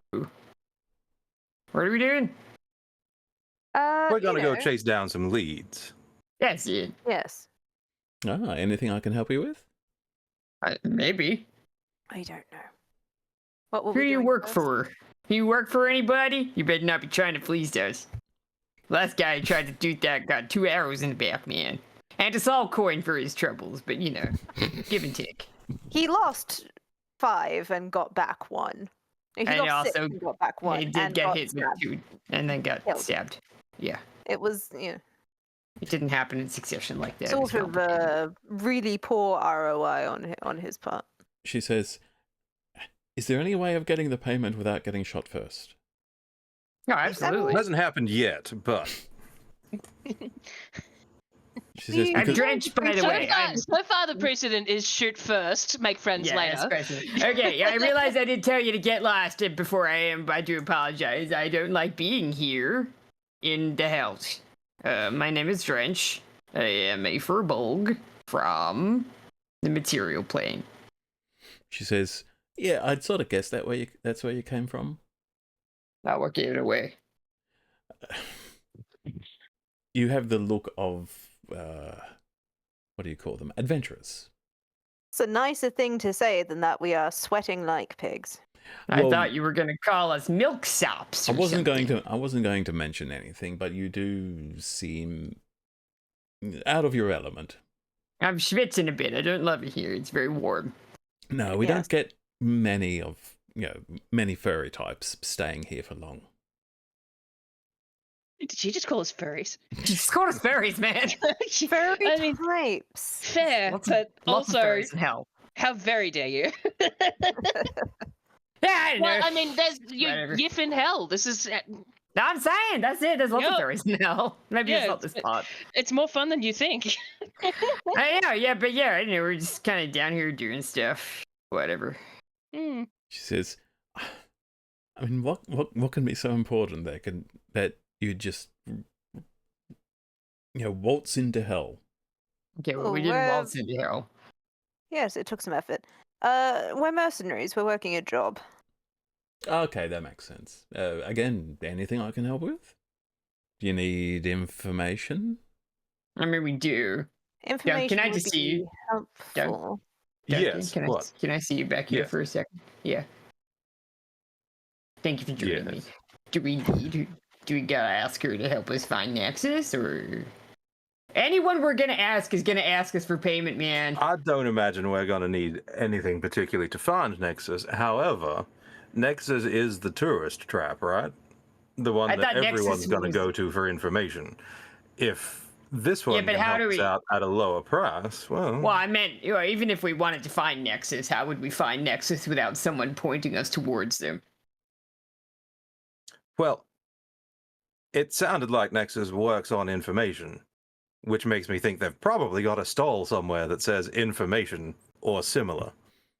What are we doing? We're gonna go chase down some leads. That's it. Yes. Anything I can help you with? Maybe. I don't know. What will Who we do you doing work first? for? You work for anybody? You better not be trying to fleece us. Last guy who tried to do that got 2 arrows in the back, man. And a salt coin for his troubles, but give and take. He lost 5 and got back 1. He And lost 6 also, and got back 1. He did and get got hit with stabbed. 2 and then got Killed. stabbed. Yeah. It was, It didn't happen in succession like that. It sort was of complicated. really poor ROI on his part. She says, "Is there any way of getting the payment without getting shot first?" No, It absolutely. hasn't happened yet, but She says, I'm "Because drenched, by the So way. far, the precedent is shoot first, make friends Yeah, later. especially. Okay, I realize I did tell you to get lost before I do apologize. I don't like being here in the house. My name is Drench. I am a furbolg from the material plane. she says, "Yeah, I'd sort of guessed that's where you came from." Now we're giving it away. you have the look of what do you call them? Adventurers. It's a nicer thing to say than that we are sweating like pigs. I Well, thought you were gonna call us milksops. I wasn't going to mention anything, but you do seem out of your element. I'm schwitzing a bit. I don't love it here. It's very warm. No, we Yes. don't get many furry types staying here for long. Did she just call us furries? Just call us fairies, man. Furry I mean, types. fair, Lots but Lots of also, fairies in hell. how very dare you? Yeah, I know. Well, I mean, there's Whatever. Yif in hell. This is No, I'm saying that's it. There's lots of Yup. fairies in hell. Maybe Yeah, it's not this part. it's more fun than you think. I know, yeah, but yeah, I know we're just kind of down here doing stuff. Whatever. Hmm. She says, I mean, what can be so important that you just waltz into hell? Okay, well, Oh, we didn't well- waltz into hell. Yes, it took some effort. We're mercenaries. We're working a job. Okay, that makes sense. Again, anything I can help with? Do you need information? I mean, we do. Information I would just see you? be helpful. Duncan, Yes. Can What? can I see you back here Yeah. for a second? Yeah. Thank you for joining me. Yes. Do we gotta ask her to help us find Nexus, or anyone we're gonna ask is gonna ask us for payment, man? I don't imagine we're going to need anything particularly to find Nexus. However, Nexus is the tourist trap, right? The one I that thought Nexus everyone's going to was- go to for information. If this one but can how help do us we- out at a lower price, well, Well, I meant, even if we wanted to find Nexus, how would we find Nexus without someone pointing us towards them? well, it sounded like Nexus works on information, which makes me think they've probably got a stall somewhere that says information or similar.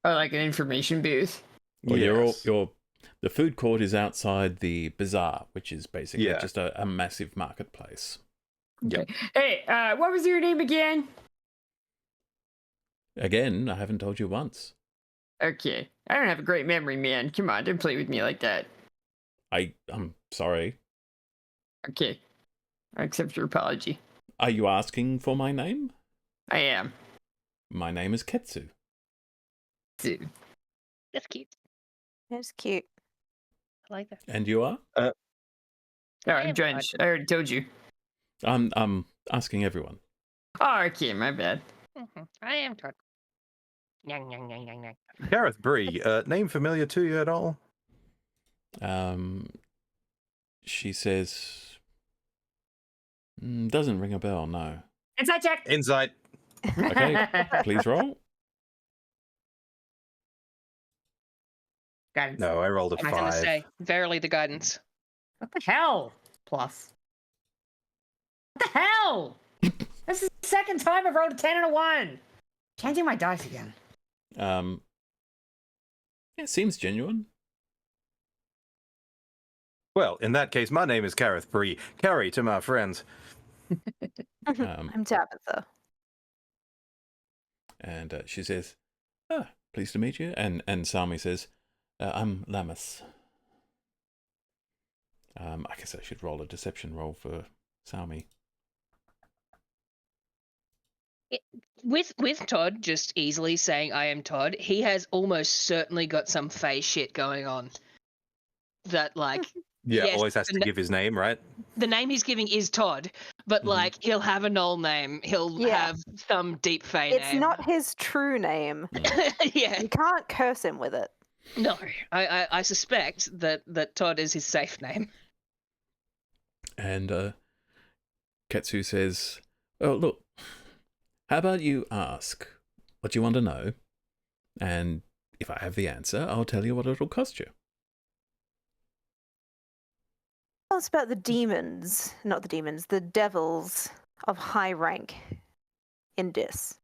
Or like an information booth? Well, Yes. the food court is outside the bazaar, which is basically Yeah. just a massive marketplace. Yep. Hey, what was your name again? Again, I haven't told you once. Okay. I don't have a great memory, man. Come on, don't play with me like that. I'm sorry. Okay. I accept your apology. Are you asking for my name? I am. My name is Ketsu. Dude. That's cute. It's cute. I like that. And you are? All I right, am Drench. I already told you. I'm asking everyone. Oh, okay, my bad. I am Todd. Nyang, nyang, nyang, nyang, nyang. Gareth Bree, name familiar to you at all? She says, doesn't ring a bell, no. Inside check. Insight. Okay, please roll. Guidance. No, I rolled a I was gonna 5. say, verily the guidance. What the hell? Plus. What the hell? This is the second time I've rolled a 10 and a 1. Can't do my dice again. It seems genuine. Well, in that case, my name is Gareth Bree. Carrie to my friends. I'm Tabitha. And she says, pleased to meet you. And Sami says, I'm Lamus. I guess I should roll a deception roll for Sami. With Todd just easily saying I am Todd, he has almost certainly got some phase shit going on. That like Yeah, Yes, always has to and- give his name, right? the name he's giving is Todd, but Mhm. like he'll have a null name, he'll Yeah. have some deep fey It's name. not his true name. yeah, You can't curse him with it. no. I suspect that Todd is his safe name. And Ketsu says, oh, look, how about you ask what you want to know? And if I have the answer, I'll tell you what it'll cost you. Tell us about the demons, not the demons, the devils of high rank in Dis.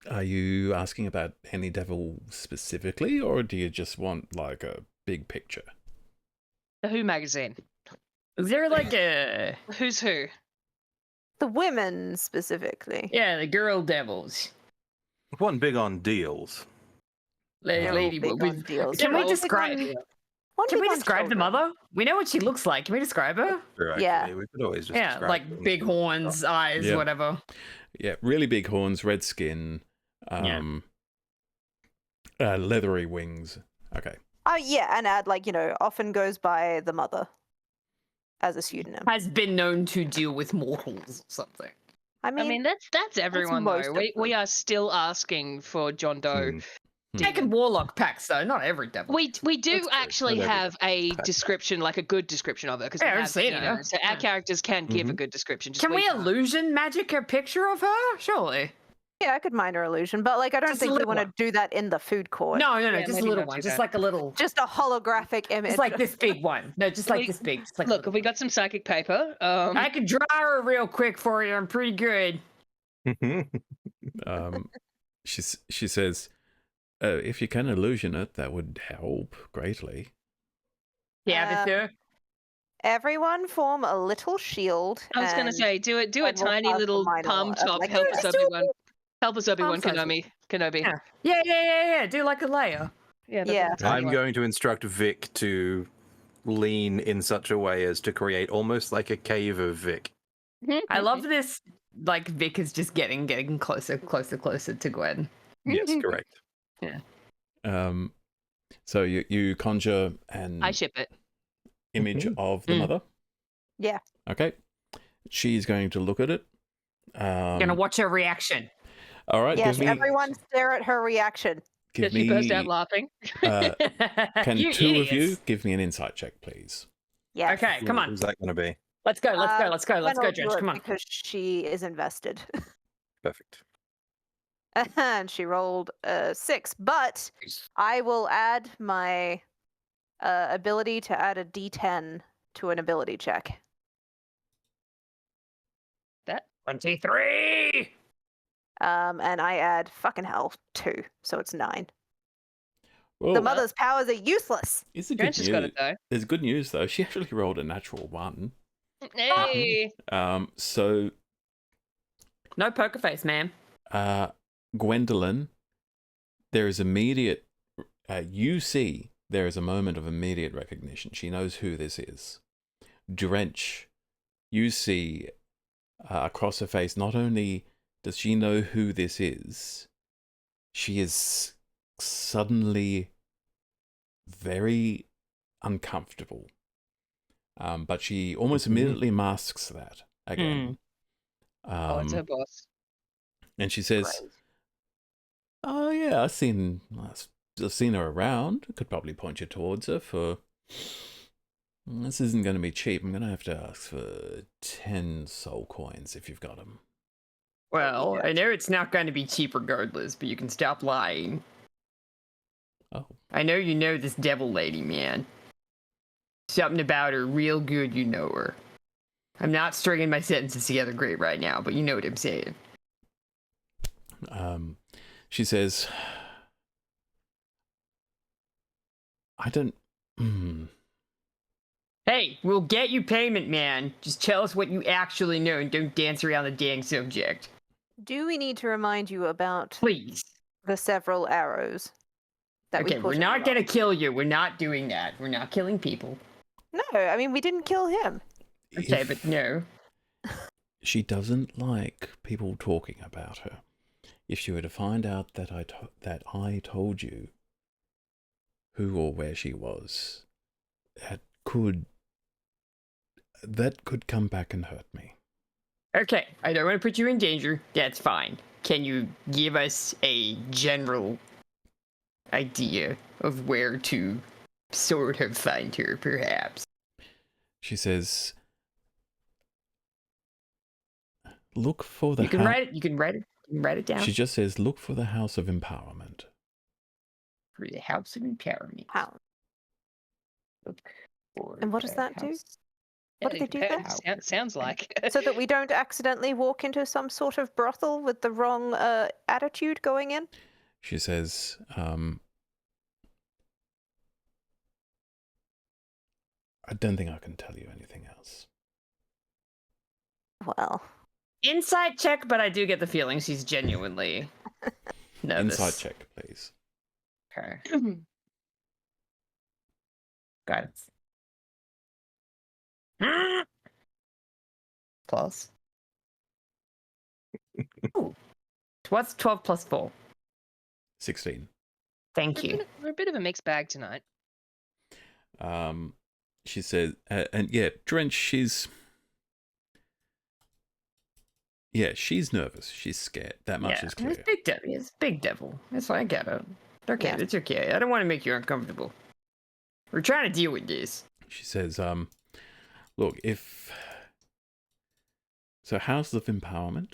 Are you asking about any devil specifically, or do you just want like a big picture? The Who magazine. Is there like a... Who's who? The women specifically. Yeah, the girl devils. One big on deals. They're all Lady, big what we... on deals. Can They're we all big describe... on- Can we on describe the children. mother? We know what she looks like. Can we describe her? Sure, actually, Yeah. we could always just Yeah, describe like them. big horns, eyes, Yeah. whatever. Yeah, really big horns, red skin, leathery wings. Okay. Oh yeah, and add like often goes by the mother as a pseudonym. Has been known to deal with mortals or something. I I mean, mean, that's everyone most though. of We them. are still asking for John Doe. Hmm. Taking warlock packs though, not every devil. We do That's true. actually Not every have a pack. description, like a good description of her, because Yeah, we I've have, seen her. so our Yeah. characters can give a Mhm. good description. Just Can we can't. illusion magic a picture of her? Surely. yeah, I could minor illusion, but like I don't Just a think we little want to one. do that in the food court. No, Yeah, just a maybe little not one. do Just that. like a little. Just a holographic image. Just like this big one. No, just like We- this big. Just like Look, have we got some psychic paper? I could draw her real quick for you. I'm pretty good. She says, if you can illusion it, that would help greatly. Yeah, sir. Everyone form a little shield. I was going to and say, do a and we'll tiny cast a little minor palm one. top. Like, Help yeah, us, let's do Obi-Wan. Help us, Obi-Wan size. Kenobi. Yeah. Do like a layer. Yeah. Yeah. I'm going to instruct Vic to lean in such a way as to create almost like a cave of Vic. I love this. Like Vic is just getting closer to Gwen. Yes, correct. So you conjure an I ship it. image of the mother. Yeah. Okay. She's going to look at it. Gonna watch her reaction. All right. Yes, give me, everyone stare at her reaction. give Did she burst out me. laughing? Can You two of you idiots. give me an insight check, please? Yeah. Okay, come on. Who's that going to be? Let's go. Let's go, Gwen will do Drench. it Come on. Because she is invested. Perfect. And she rolled a 6, but I will add my ability to add a D10 to an ability check. That 23. And I add fucking hell 2, so it's 9. Well, The mother's powers are useless. is it good Drench has got news? it though. There's good news though. She actually rolled a natural 1. Hey. So No poker face, man. Gwendolyn, there is immediate. You see, there is a moment of immediate recognition. She knows who this is. Drench, you see across her face. Not only does she know who this is, she is suddenly very uncomfortable. But she almost immediately masks that again. Oh, it's her boss. And she says, "Oh yeah, I've seen her around. I could probably point you towards her for. This isn't going to be cheap. I'm going to have to ask for 10 soul coins if you've got them." Well, I know it's not going to be cheap regardless, but you can stop lying. Oh, I know you know this devil lady, man. Something about her real good, you know her. I'm not stringing my sentences together great right now, but you know what I'm saying. she says, "I don't. Hey, we'll get you payment, man. Just tell us what you actually know and don't dance around the dang subject. Do we need to remind you about Please. the several arrows that we Okay, put we're in not the gonna rock? kill you. We're not doing that. We're not killing people. No, I mean we didn't kill him. Okay, If but no. she doesn't like people talking about her. If she were to find out that I told you who or where she was, that could come back and hurt me." Okay, I don't want to put you in danger. That's fine. Can you give us a general idea of where to sort of find her, perhaps? She says, "Look for the You can write it. You can write it. You can write it down. She just says, "Look for the House of Empowerment." For the House of Empowerment. How? Look for And what does the that do? House- What do they do there? Sounds like. So that we don't accidentally walk into some sort of brothel with the wrong attitude going in? She says, "I don't think I can tell you anything else." Well, Insight check, but I do get the feeling she's genuinely nervous. Insight check, please. Okay. Guidance. Plus. Ooh. What's 12 plus 4? 16. Thank you. We're a bit of a mixed bag tonight. She says, and yeah, Drench, she's nervous. She's scared. That much is clear. It's big devil. It's big devil. That's why I get it. Okay, it's okay. I don't want to make you uncomfortable. We're trying to deal with this. She says, look, so House of Empowerment,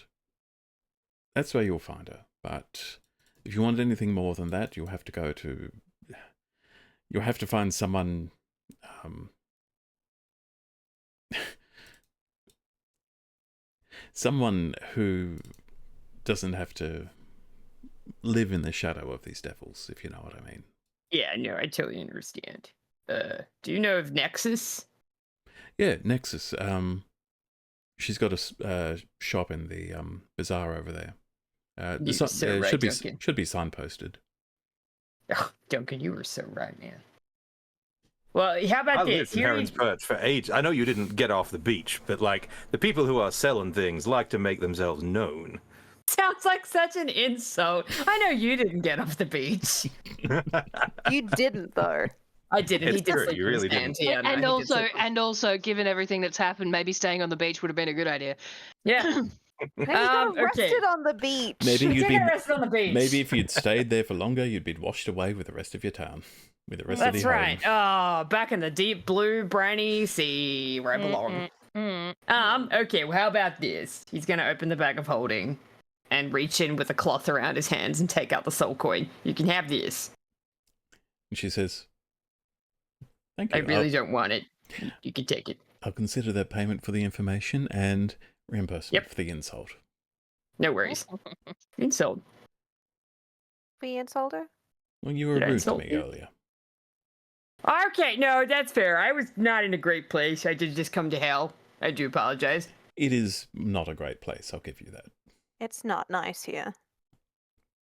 that's where you'll find her. But if you want anything more than that, you'll have to find someone, someone who doesn't have to live in the shadow of these devils, if you know what I mean. Yeah, no, I totally understand. Do you know of Nexus? Yeah, Nexus. She's got a shop in the bazaar over there. Should be signposted. Oh, Duncan, you were so right, man. Well, how about I this? lived in Heron's Perch for ages. I know you didn't get off the beach, but like the people who are selling things like to make themselves known. Sounds like such an insult. I know you didn't get off the beach. You didn't, though. I didn't. It's He did true, sleep you in his really didn't. tent. Yeah, no, he did sleep in- and also, given everything that's happened, maybe staying on the beach would have been a good idea. Yeah. Maybe you got arrested okay. on the beach. Maybe He you'd did be. arrest on the beach. Maybe if you'd stayed there for longer, you'd be washed away with the rest of your town, with the rest of the That's right. home. Oh, back in the deep blue, briny sea where I belong. Okay, well, how about this? He's gonna open the bag of holding and reach in with a cloth around his hands and take out the soul coin. You can have this. And she says, "Thank you. I really don't want it. You can take it. I'll consider that payment for the information and reimbursement for the insult." No worries. Insult. We insult her? Well, you were Did I rude to insult me you? earlier. Okay, no, that's fair. I was not in a great place. I did just come to hell. I do apologize. It is not a great place, I'll give you that. It's not nice here.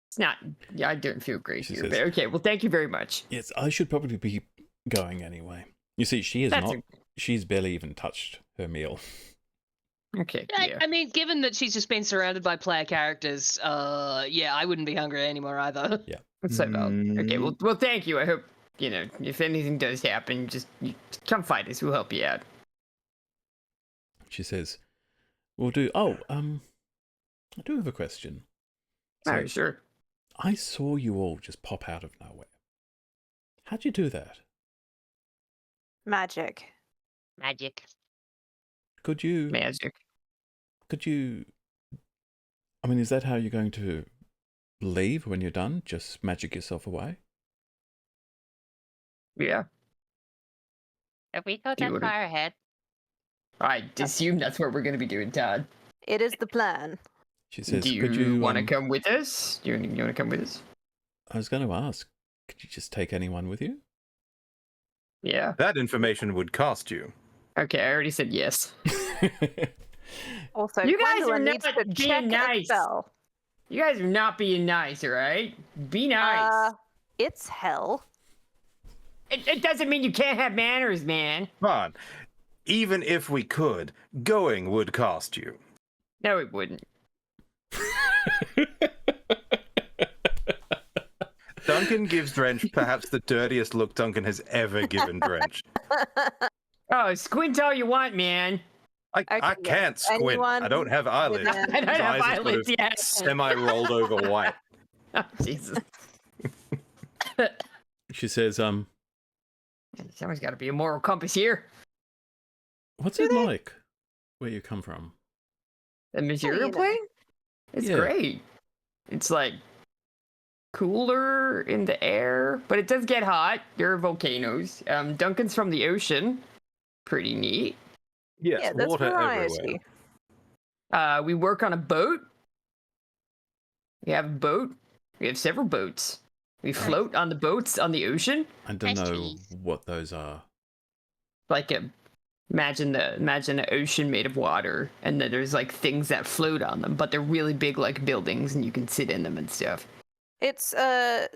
It's not. Yeah, I don't feel great She here. says- But okay, well, thank you very much. Yes, I should probably be going anyway. You see, she is That's not. She's barely even touched her meal. Okay, I, yeah. I mean, given that she's just been surrounded by player characters, yeah, I wouldn't be hungry anymore either. That's so valid. Okay, well, thank you. I hope, if anything does happen, just come fight us. We'll help you out. She says, "We'll do." Oh, I do have a question. Oh, sure. I saw you all just pop out of nowhere. How'd you do that? Magic. Magic. Could you? Magic. Could you? I mean, is that how you're going to leave when you're done? Just magic yourself away? Yeah. If we go Do you that wanna- far ahead, I assume that's what we're going to be doing, Todd. It is the plan. She says, Do "Could you you want to come with us? You want to come with us? I was going to ask, could you just take anyone with you?" Yeah. That information would cost you. Okay, I already said yes. Also, You guys are Gwendolyn needs not to being check nice. Excel. You guys are not being nice, all right? Be nice. It's hell. It doesn't mean you can't have manners, man. Come on. Even if we could, going would cost you. No, it wouldn't. Duncan gives Drench perhaps the dirtiest look Duncan has ever given Drench. Oh, squint all you want, man. I yeah. can't squint. Anyone I don't have eyelids. with I don't His have eyes are sort eyelids of yet. semi-rolled over white. Oh, Jesus. She says, Someone's got to be a moral compass here. "What's it like where you come from?" The material you know. plane? It's Yeah. great. It's like cooler in the air, but it does get hot. There are volcanoes. Duncan's from the ocean. Pretty neat. Yes, Yeah, that's water variety. everywhere. We work on a boat. We have a boat. We have several boats. We float on the boats on the ocean. I don't Nice know trees. what those are. Like imagine an ocean made of water, and then there's like things that float on them, but they're really big like buildings, and you can sit in them and stuff. It's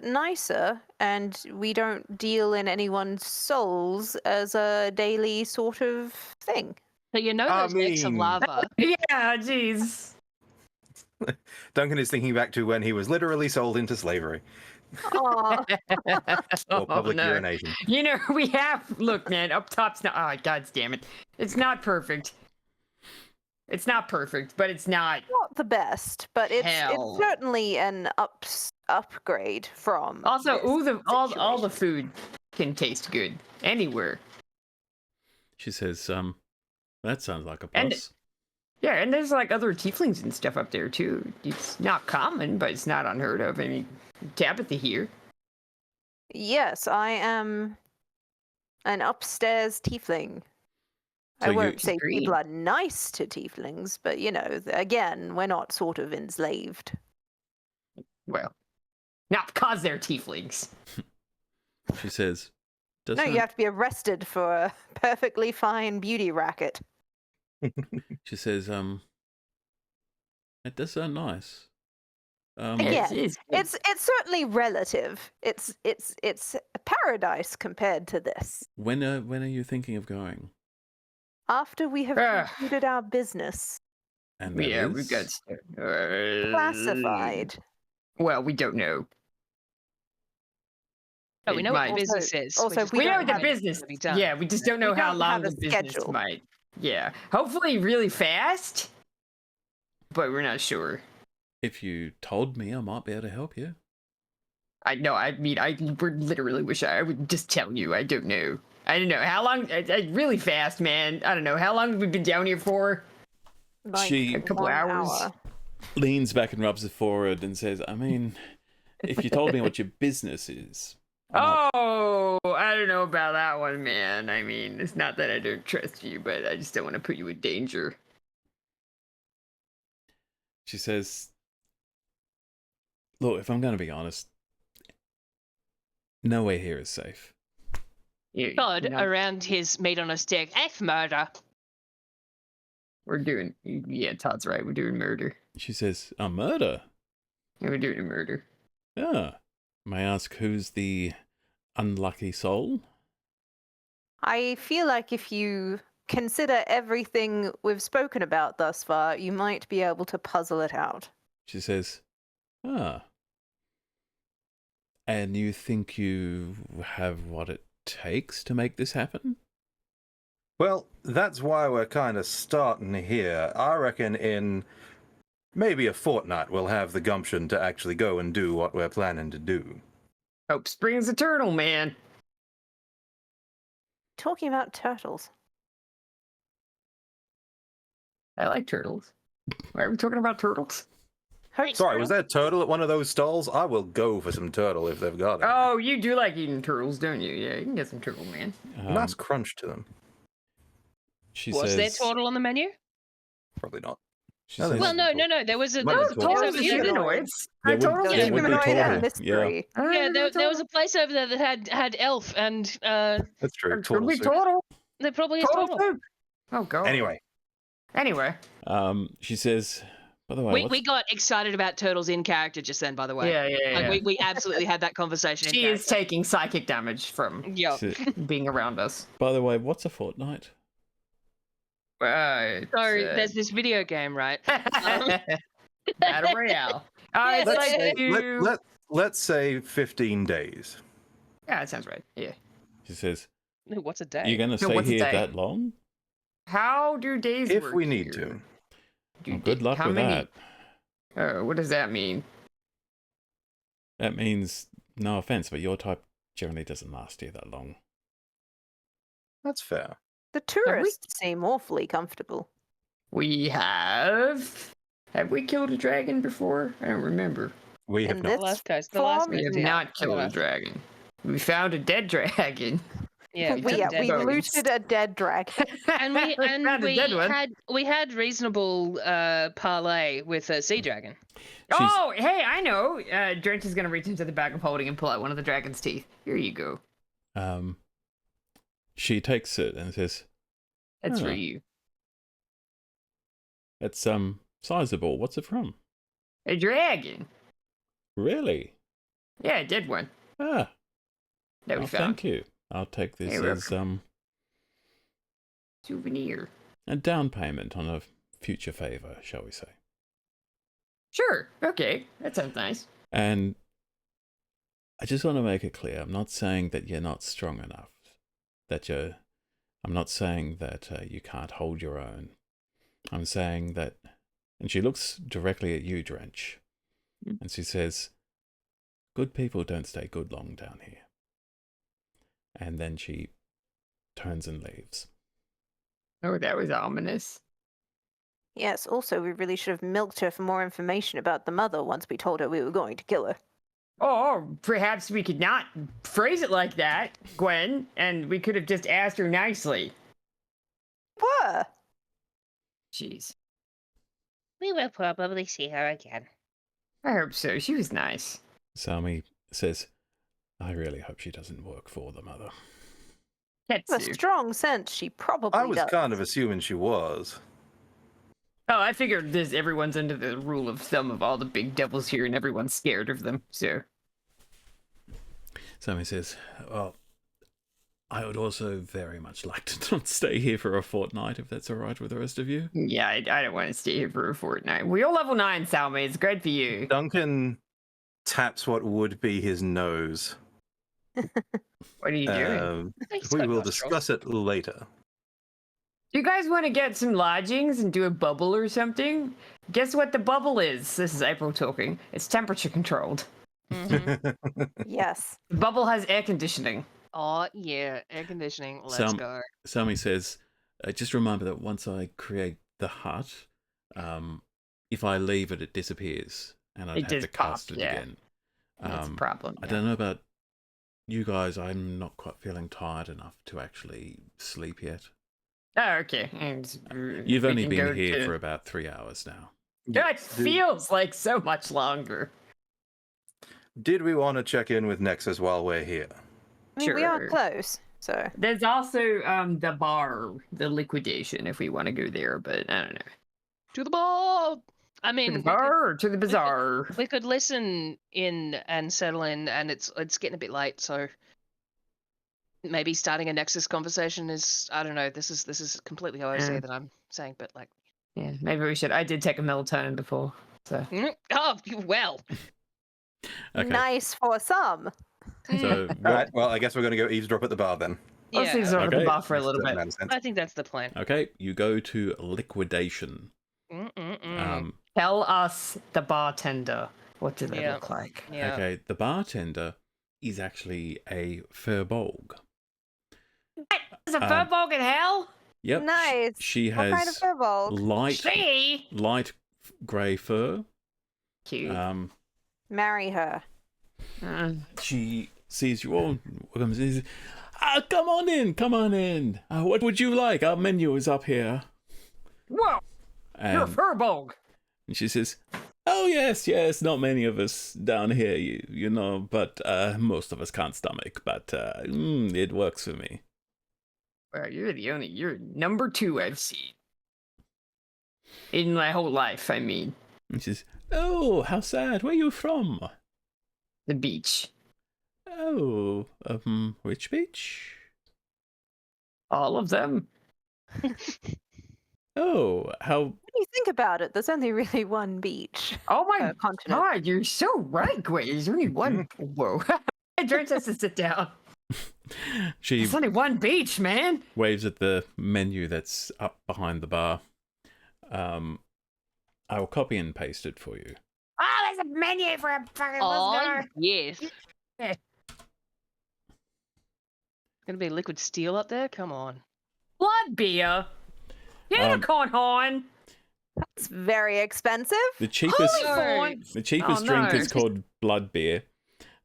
nicer, and we don't deal in anyone's souls as a daily sort of thing. So you know I those necks of mean- lava. Yeah, jeez. Duncan is thinking back to when he was literally sold into slavery Aw. or public no. urination. You know, we have. Look, man, up top's not. Oh, god damn it. It's not perfect. It's not perfect, but it's not. Not the best, but it's Hell. certainly an upgrade from. Also, this ooh, all the situation. food can taste good anywhere. She says, that sounds like a And- plus. Yeah, and there's like other tieflings and stuff up there too. It's not common, but it's not unheard of. I mean, Tabitha here. Yes, I am an upstairs tiefling. So I you- won't say Agreed. people are nice to tieflings, but you know, again, we're not sort of enslaved. Well, not because they're tieflings. She says, does No, that... you have to be arrested for a perfectly fine beauty racket. She says, it does sound nice. Yeah, It's It's certainly relative. It's a paradise compared to this. when are you thinking of going? After we have Ugh. concluded our business, And that yeah, is- we've got classified. Well, we don't know. But we It know what might- the business is. also, just we We don't know don't the have it business. to be done. Yeah, we just don't know We how don't long have the a business schedule. might. Yeah, hopefully really fast, but we're not sure. If you told me, I might be able to help you. I know. I mean, I would literally wish I would just tell you. I don't know. I don't know how long. Really fast, man. I don't know how long have we been down here for. Like She- A couple 1 hours. hour. Leans back and rubs her forehead and says, I mean, if you told me what your business is. I might- Oh, I don't know about that one, man. I mean, it's not that I don't trust you, but I just don't want to put you in danger. She says, look, if I'm going to be honest, nowhere here is safe. You- Todd you're not- around his meat on a stick. F murder. We're doing. Yeah, Todd's right. We're doing murder. She says, a murder? Yeah, we're doing a murder. Yeah. May I ask who's the unlucky soul? I feel like if you consider everything we've spoken about thus far, you might be able to puzzle it out. She says, ah. And you think you have what it takes to make this happen? Well, that's why we're kind of starting here. I reckon in maybe a fortnight we'll have the gumption to actually go and do what we're planning to do. Hope springs eternal, man. Talking about turtles. I like turtles. Why are we talking about turtles? Sorry, was there a turtle at one of those stalls? I will go for some turtle if they've got it. Oh, you do like eating turtles, don't you? Yeah, you can get some turtle, man. Nice crunch to them. She Was says, there turtle on the menu? Probably not. She Oh, says, Well, no. There was a. Might There be was a turtle. place Turtles over are here. humanoids. There would- Those there would be humanoid turtle, and yeah. mystery. Yeah, there was a place over there that had elf, and That's true. Turtle Probably soup. turtle. there probably is Turtle turtle. soup. Oh god. Anyway, she says, by the way, We what's- we got excited about turtles in character just then, by the way. Yeah, yeah, Like, yeah. we absolutely had that conversation. She in is taking psychic damage from Yeah. she- being around us. by the way, what's a fortnight? Right. So there's this video game, right? Battle Royale. Yeah, It's let's like say- you... let's say 15 days. Yeah, that sounds right. Yeah. She says, Ooh, what's a day? you're going to stay what's a here day? that long? How do days If work we need here? to. Well, good luck How with many... that. What does that mean? That means, no offense, but your type generally doesn't last here that long. That's fair. The tourists seem awfully comfortable. We have... Have we killed a dragon before? I don't remember. We have In not. this last case, the last form? We have Yeah, not killed a last- dragon. We found a dead dragon. Yeah, we took dead bones. looted a dead dragon. and we found a dead one. had reasonable parlay with a sea dragon. Oh, hey, I know. Drench is gonna reach into the bag of holding and pull out one of the dragon's teeth. Here you go. She takes it and says, That's for Huh. you. it's sizable. What's it from? A dragon. Really? Yeah, I did one. Ah, That we oh, found. thank you. I'll take this You're as Souvenir. a down payment on a future favor, shall we say. Sure. Okay. That sounds nice. And I just want to make it clear, I'm not saying that you're not strong enough. I'm not saying that you can't hold your own. I'm saying that, and she looks directly at you, Drench, and she says, good people don't stay good long down here. And then she turns and leaves. Oh, that was ominous. Yes, also, we really should have milked her for more information about the mother once we told her we were going to kill her. Or perhaps we could not phrase it like that, Gwen, and we could have just asked her nicely. Were? Jeez. We will probably see her again. I hope so. She was nice. Sami says, I really hope she doesn't work for the mother. A Ketsu. strong sense she probably I was does. kind of assuming she was. Oh, I figured everyone's under the rule of thumb of all the big devils here and everyone's scared of them, so. Sami says, well, I would also very much like to not stay here for a fortnight, if that's all right with the rest of you. Yeah, I don't want to stay here for a fortnight. We're all level 9, Salme. It's great for you. Duncan taps what would be his nose. What are you doing? He's We got will nostrils. discuss it later. Do you guys want to get some lodgings and do a bubble or something? Guess what the bubble is? This is April talking. It's temperature controlled. Yes. The bubble has air conditioning. Oh, yeah. Air conditioning. Let's Some- go. Sami says, just remember that once I create the hut, if I leave it, it disappears. And I'd It have just to cast pops, it yeah. again. That's a problem. I don't know about you guys. I'm not quite feeling tired enough to actually sleep yet. Oh, okay. You've we only can been go here to- for about 3 hours now. It feels like so much longer. Did we want to check in with Nexus while we're here? I mean, we are Sure. close, so. There's also the bar, the liquidation, if we want to go there, but I don't know. To the ball! I To mean, the bar or to the bazaar? we could listen in and settle in, and it's getting a bit late, so maybe starting a Nexus conversation is, I don't know, this is completely OOC that I'm saying, but like... Yeah, maybe we should. I did take a melatonin before, so. Oh, well. Okay. Nice for some. So All right, well, I guess we're going to go eavesdrop at the bar then. Let's Yeah, use over the okay. bar for a little That bit. makes sense. I think that's the plan. okay, you go to liquidation. Mm-mm-mm. Tell us the bartender. What do they Yeah. look like? Yeah. Okay, the bartender is actually a furbolg. There's a Um, furbog in hell? Yep. Nice. She What kind of has kobold? light grey fur. Cute. Marry her. She sees you all. Welcome. Says, come on in. Come on in. What would you like? Our menu is up here. Whoa! You're a And, furbog! and she says, "Oh yes, yes. Not many of us down here, you know, but most of us can't stomach. But it works for me." Well, you're number 2 I've seen. In my whole life, I mean. And she says, "Oh, how sad. Where are you from?" The beach. "Oh, which beach?" All of them. "Oh, how When you think about it, there's only really one beach. Oh my Continent. god, you're so right, Gwen. There's only one. Whoa. George has to sit down. she There's only one beach, man. waves at the menu that's up behind the bar. I will copy and paste it for you. Oh, there's a menu for a fucking Oh, listener. yes. Yeah. Gonna be liquid steel up there? Come on. Blood beer. Unicorn horn. It's very expensive. The cheapest Holy the cheapest Oh, drink no. is called blood beer.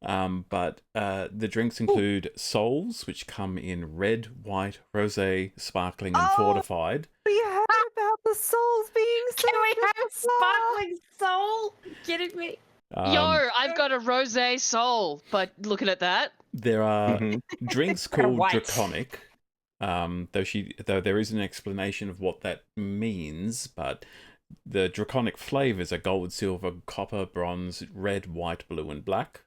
But the drinks include souls, which come in red, white, rosé, sparkling, and Oh. fortified. We heard about the souls being Can we served have at the bar. sparkling soul? You kidding me? Yo, I've got a rosé soul, but looking at that. There are Mhm. drinks Kinda called white. draconic. Though there is an explanation of what that means, but the draconic flavors are gold, silver, copper, bronze, red, white, blue, and black.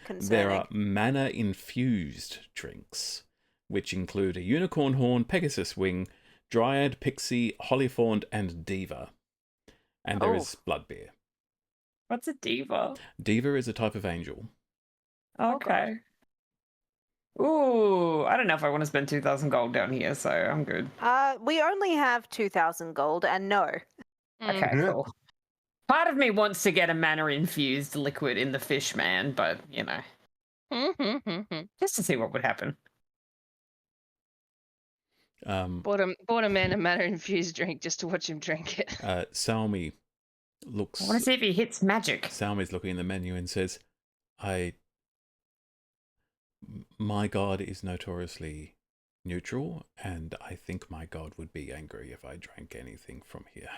concerning. There are mana-infused drinks, which include a unicorn horn, Pegasus wing, dryad, pixie, hollythorn, and diva. And there is blood beer. What's a diva? Diva is a type of angel. Okay. Ooh, I don't know if I want to spend 2,000 gold down here, so I'm good. We only have 2,000 gold, and no. Okay, Mhm. cool. Part of me wants to get a mana-infused liquid in the fish man, but, you know, just to see what would happen. Bought a man a mana infused drink just to watch him drink it. Salmi looks. I want to see if he hits magic. Salmi's looking in the menu and says, my god is notoriously neutral, and I think my god would be angry if I drank anything from here.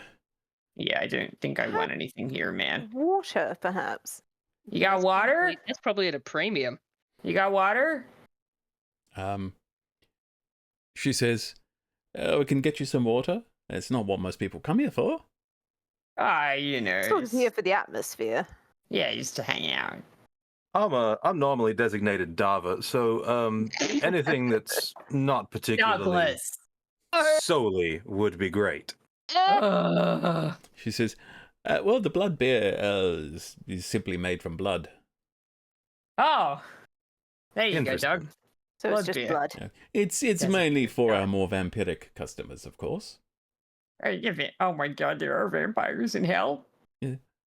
Yeah, I don't think I want anything here, man. Water, perhaps. You got water? That's probably at a premium. You got water? She says, we can get you some water. It's not what most people come here for. You know. Sort of here for the atmosphere. Yeah, just to hang out. I'm normally designated Dava, so anything that's not particularly Douglas. solely would be great. She says, well, the blood beer is simply made from blood. Oh. There you go, Doug. Interesting. So Blood it's just beer. blood. Yeah. It's mainly for our more vampiric customers, of course. Oh my god, there are vampires in hell?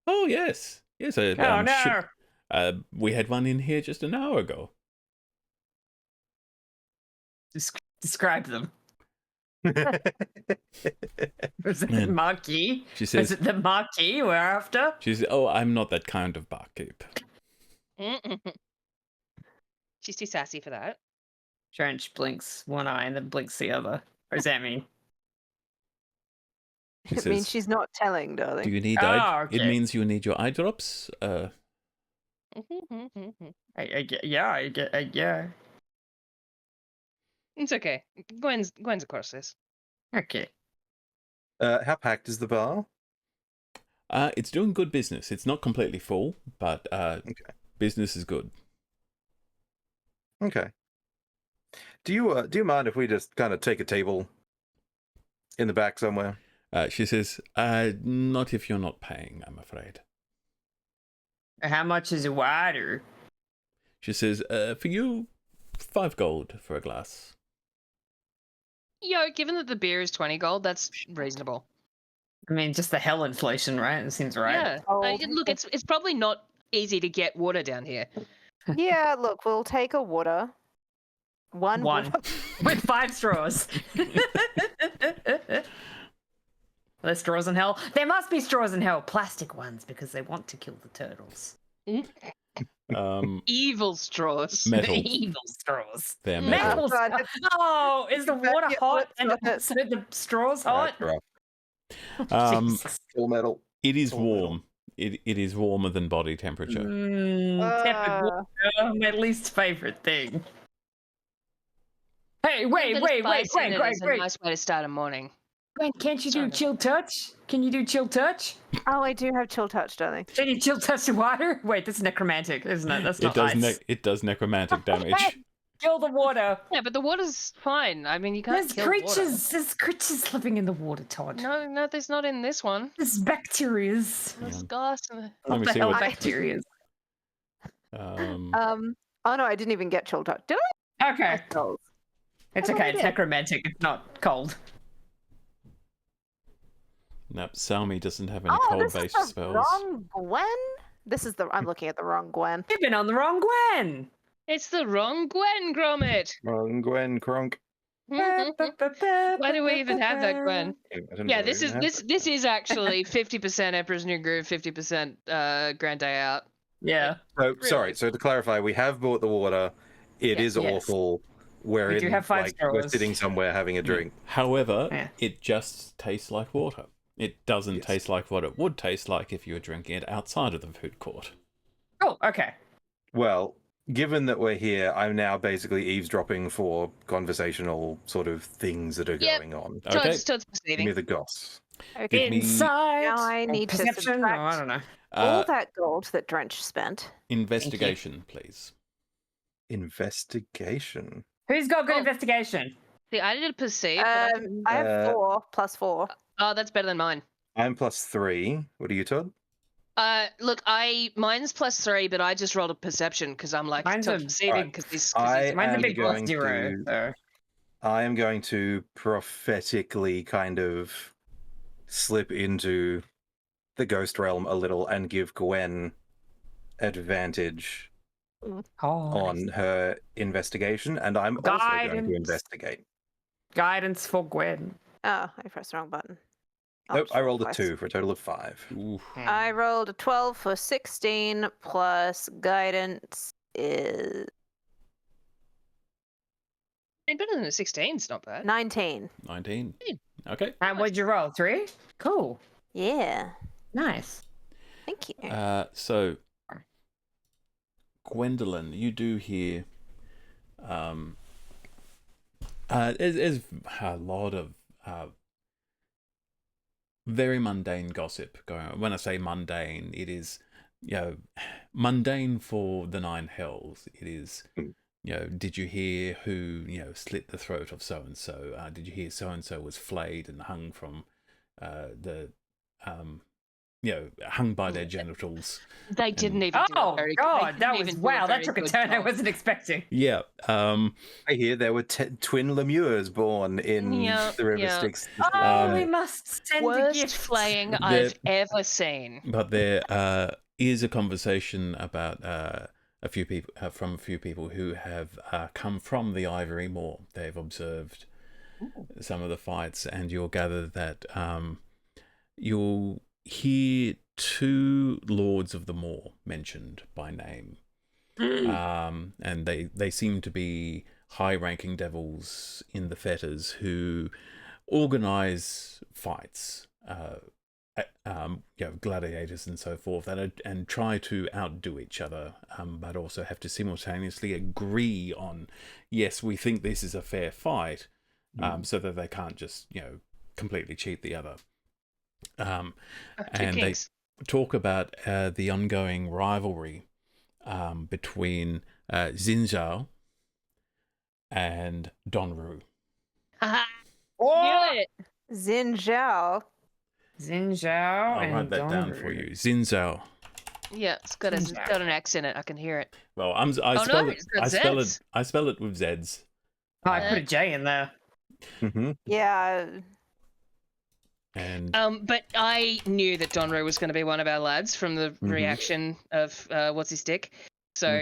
Oh, yes. Yes. Oh no. We had one in here just an hour ago. Describe them. Was it the Man. Marquis? She Was says, it the Marquis we're after? she says, oh, I'm not that kind of barkeep. She's too sassy for that. Trench blinks one eye and then blinks the other. What does that mean? She It means says, she's not telling, do darling. you need Oh, It okay. means you need your eye drops. Yeah. It's okay. Gwen's across this. Okay. How packed is the bar? It's doing good business. It's not completely full, but business is good. Okay. Do you mind if we just kind of take a table in the back somewhere? She says, not if you're not paying, I'm afraid. How much is a water? She says, for you, 5 gold for a glass. Yo, given that the beer is 20 gold, that's reasonable. I mean, just the hell inflation, right? It seems right. Yeah. Gold. Look, it's probably not easy to get water down here. Yeah, look, we'll take a water. One. One. With 5 straws. Are there straws in hell? There must be straws in hell. Plastic ones, because they want to kill the turtles. Evil straws. Metal. Evil straws. They're metal. Metal God, straws. Oh, is the water Yeah, hot what's and that? so the straw's hot? That's rough. Jesus. Full metal. It is All metal. warm. It is warmer than body temperature. Tepid water, my least favorite thing. Hey, wait, It's a nice way to start a morning. Gwen, can't you do Sorry. chill touch? Can you do chill touch? Oh, I do have chill touch, darling. Can you chill touch the water? Wait, that's necromantic, isn't it? That's not ice. It does necromantic damage. Kill the water. Yeah, but the water's fine. I mean, you can't There's kill creatures. There's creatures living in the water, Todd. water. No, there's not in this one. There's bacterias. There's glass in the... Let What me the see hell what. bacterias? Oh no, I didn't even get chill touch. Did I? Okay. Oh, It's I thought okay. I It's did. necromantic. It's not cold. No, Salmi doesn't have any Oh, this is cold-based the spells. wrong Gwen. I'm looking at the wrong Gwen. You've been on the wrong Gwen. It's the wrong Gwen, Gromit. Gwen Kronk. Why do we even have that Gwen? I don't Yeah, know, this we is have this is actually 50% Emperor's New Groove, 50% Grand Day Out. Yeah. So, sorry. So to clarify, we have bought the water. It is Yes. awful. We're We do have 5 we're straws. sitting somewhere having a drink. However, Yeah. it just tastes like water. It doesn't Yes. taste like what it would taste like if you were drinking it outside of the food court. Oh, okay. Well, given that we're here, I'm now basically eavesdropping for conversational sort of things that are Yep. going on. Okay. Todd's Give me proceeding. the goss. Okay. Give me Insight. Now I or need to perception. subtract I don't know. all that gold that Drench spent. investigation, please. Investigation. Who's got good Oh. investigation? See, I did a perceive. but I didn't- I have 4 plus 4. Oh, that's better than mine. I'm +3. What are you, Todd? Look, mine's +3, but I just rolled a perception because I'm like Mine's tough a- perceiving Alright. because this. I Mine's a am big plus going 0. to. So. I am going to prophetically kind of slip into the ghost realm a little and give Gwen advantage Oh, on her investigation, and I'm also going to Guidance. investigate. guidance for Gwen. Oh, I pressed the wrong button. Nope, I rolled a twice. 2 for a total of 5. Ooh. I rolled a 12 for 16 plus guidance is Better than a 16. It's not bad. 19. 19. Okay. And what'd you roll? 3? Cool. Yeah. Nice. Thank you. So, Gwendolyn, you do hear. There's a lot of very mundane gossip going on. When I say mundane, it is, mundane for the 9 hells. It is, did you hear who, slit the throat of so and so? Did you hear so and so was flayed and hung from hung by their genitals? They didn't even. do Oh a very, God, they that didn't was even do a wow. That very took a good turn I job. wasn't expecting. Yeah. I hear there were twin lemures born in Yeah, the River yeah. Styx. Oh, we must send a Worst gift. flaying I've ever seen. But there is a conversation about a few people who have come from the Ivory Moor. They've observed some of the fights, and you'll gather that you'll hear 2 lords of the Moor mentioned by name, and they seem to be high-ranking devils in the fetters who organize fights. Gladiators and so forth, and try to outdo each other, but also have to simultaneously agree on, yes, we think this is a fair fight, so that they can't just completely cheat the other. And they talk about the ongoing rivalry between Xinjiao and Donru. Haha, Oh, knew it. Xin Xinjiao I'll and write that down for you. Xinjiao. Yeah, it's got an X in it. I can hear it. Well, no, it's got Zs. I spell it with Zs. Oh, I put a J in there. Mm-hmm. Yeah. And But I knew that Donro was going to be one of our lads from the reaction of what's his dick. So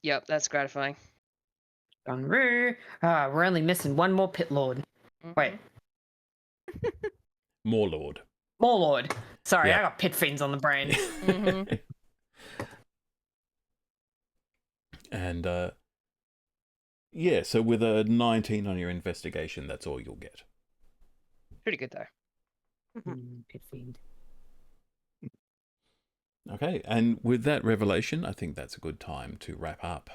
yep, that's gratifying. Donru. We're only missing one more pit lord. Wait, Moorlord. more lord. Sorry, Yeah. I got pit fiends on the brain. And so with a 19 on your investigation, that's all you'll get. Pretty good though. Pit fiend. Okay, and with that revelation, I think that's a good time to wrap up.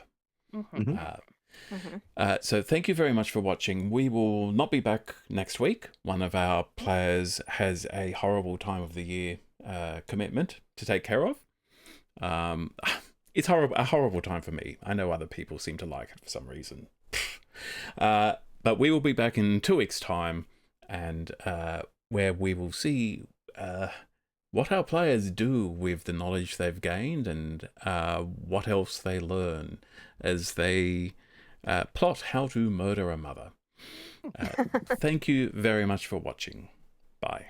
So thank you very much for watching. We will not be back next week. One of our players has a horrible time of the year commitment to take care of. It's a horrible time for me. I know other people seem to like it for some reason. But we will be back in 2 weeks' time, and where we will see what our players do with the knowledge they've gained, and what else they learn as they plot how to murder a mother. Thank you very much for watching. Bye.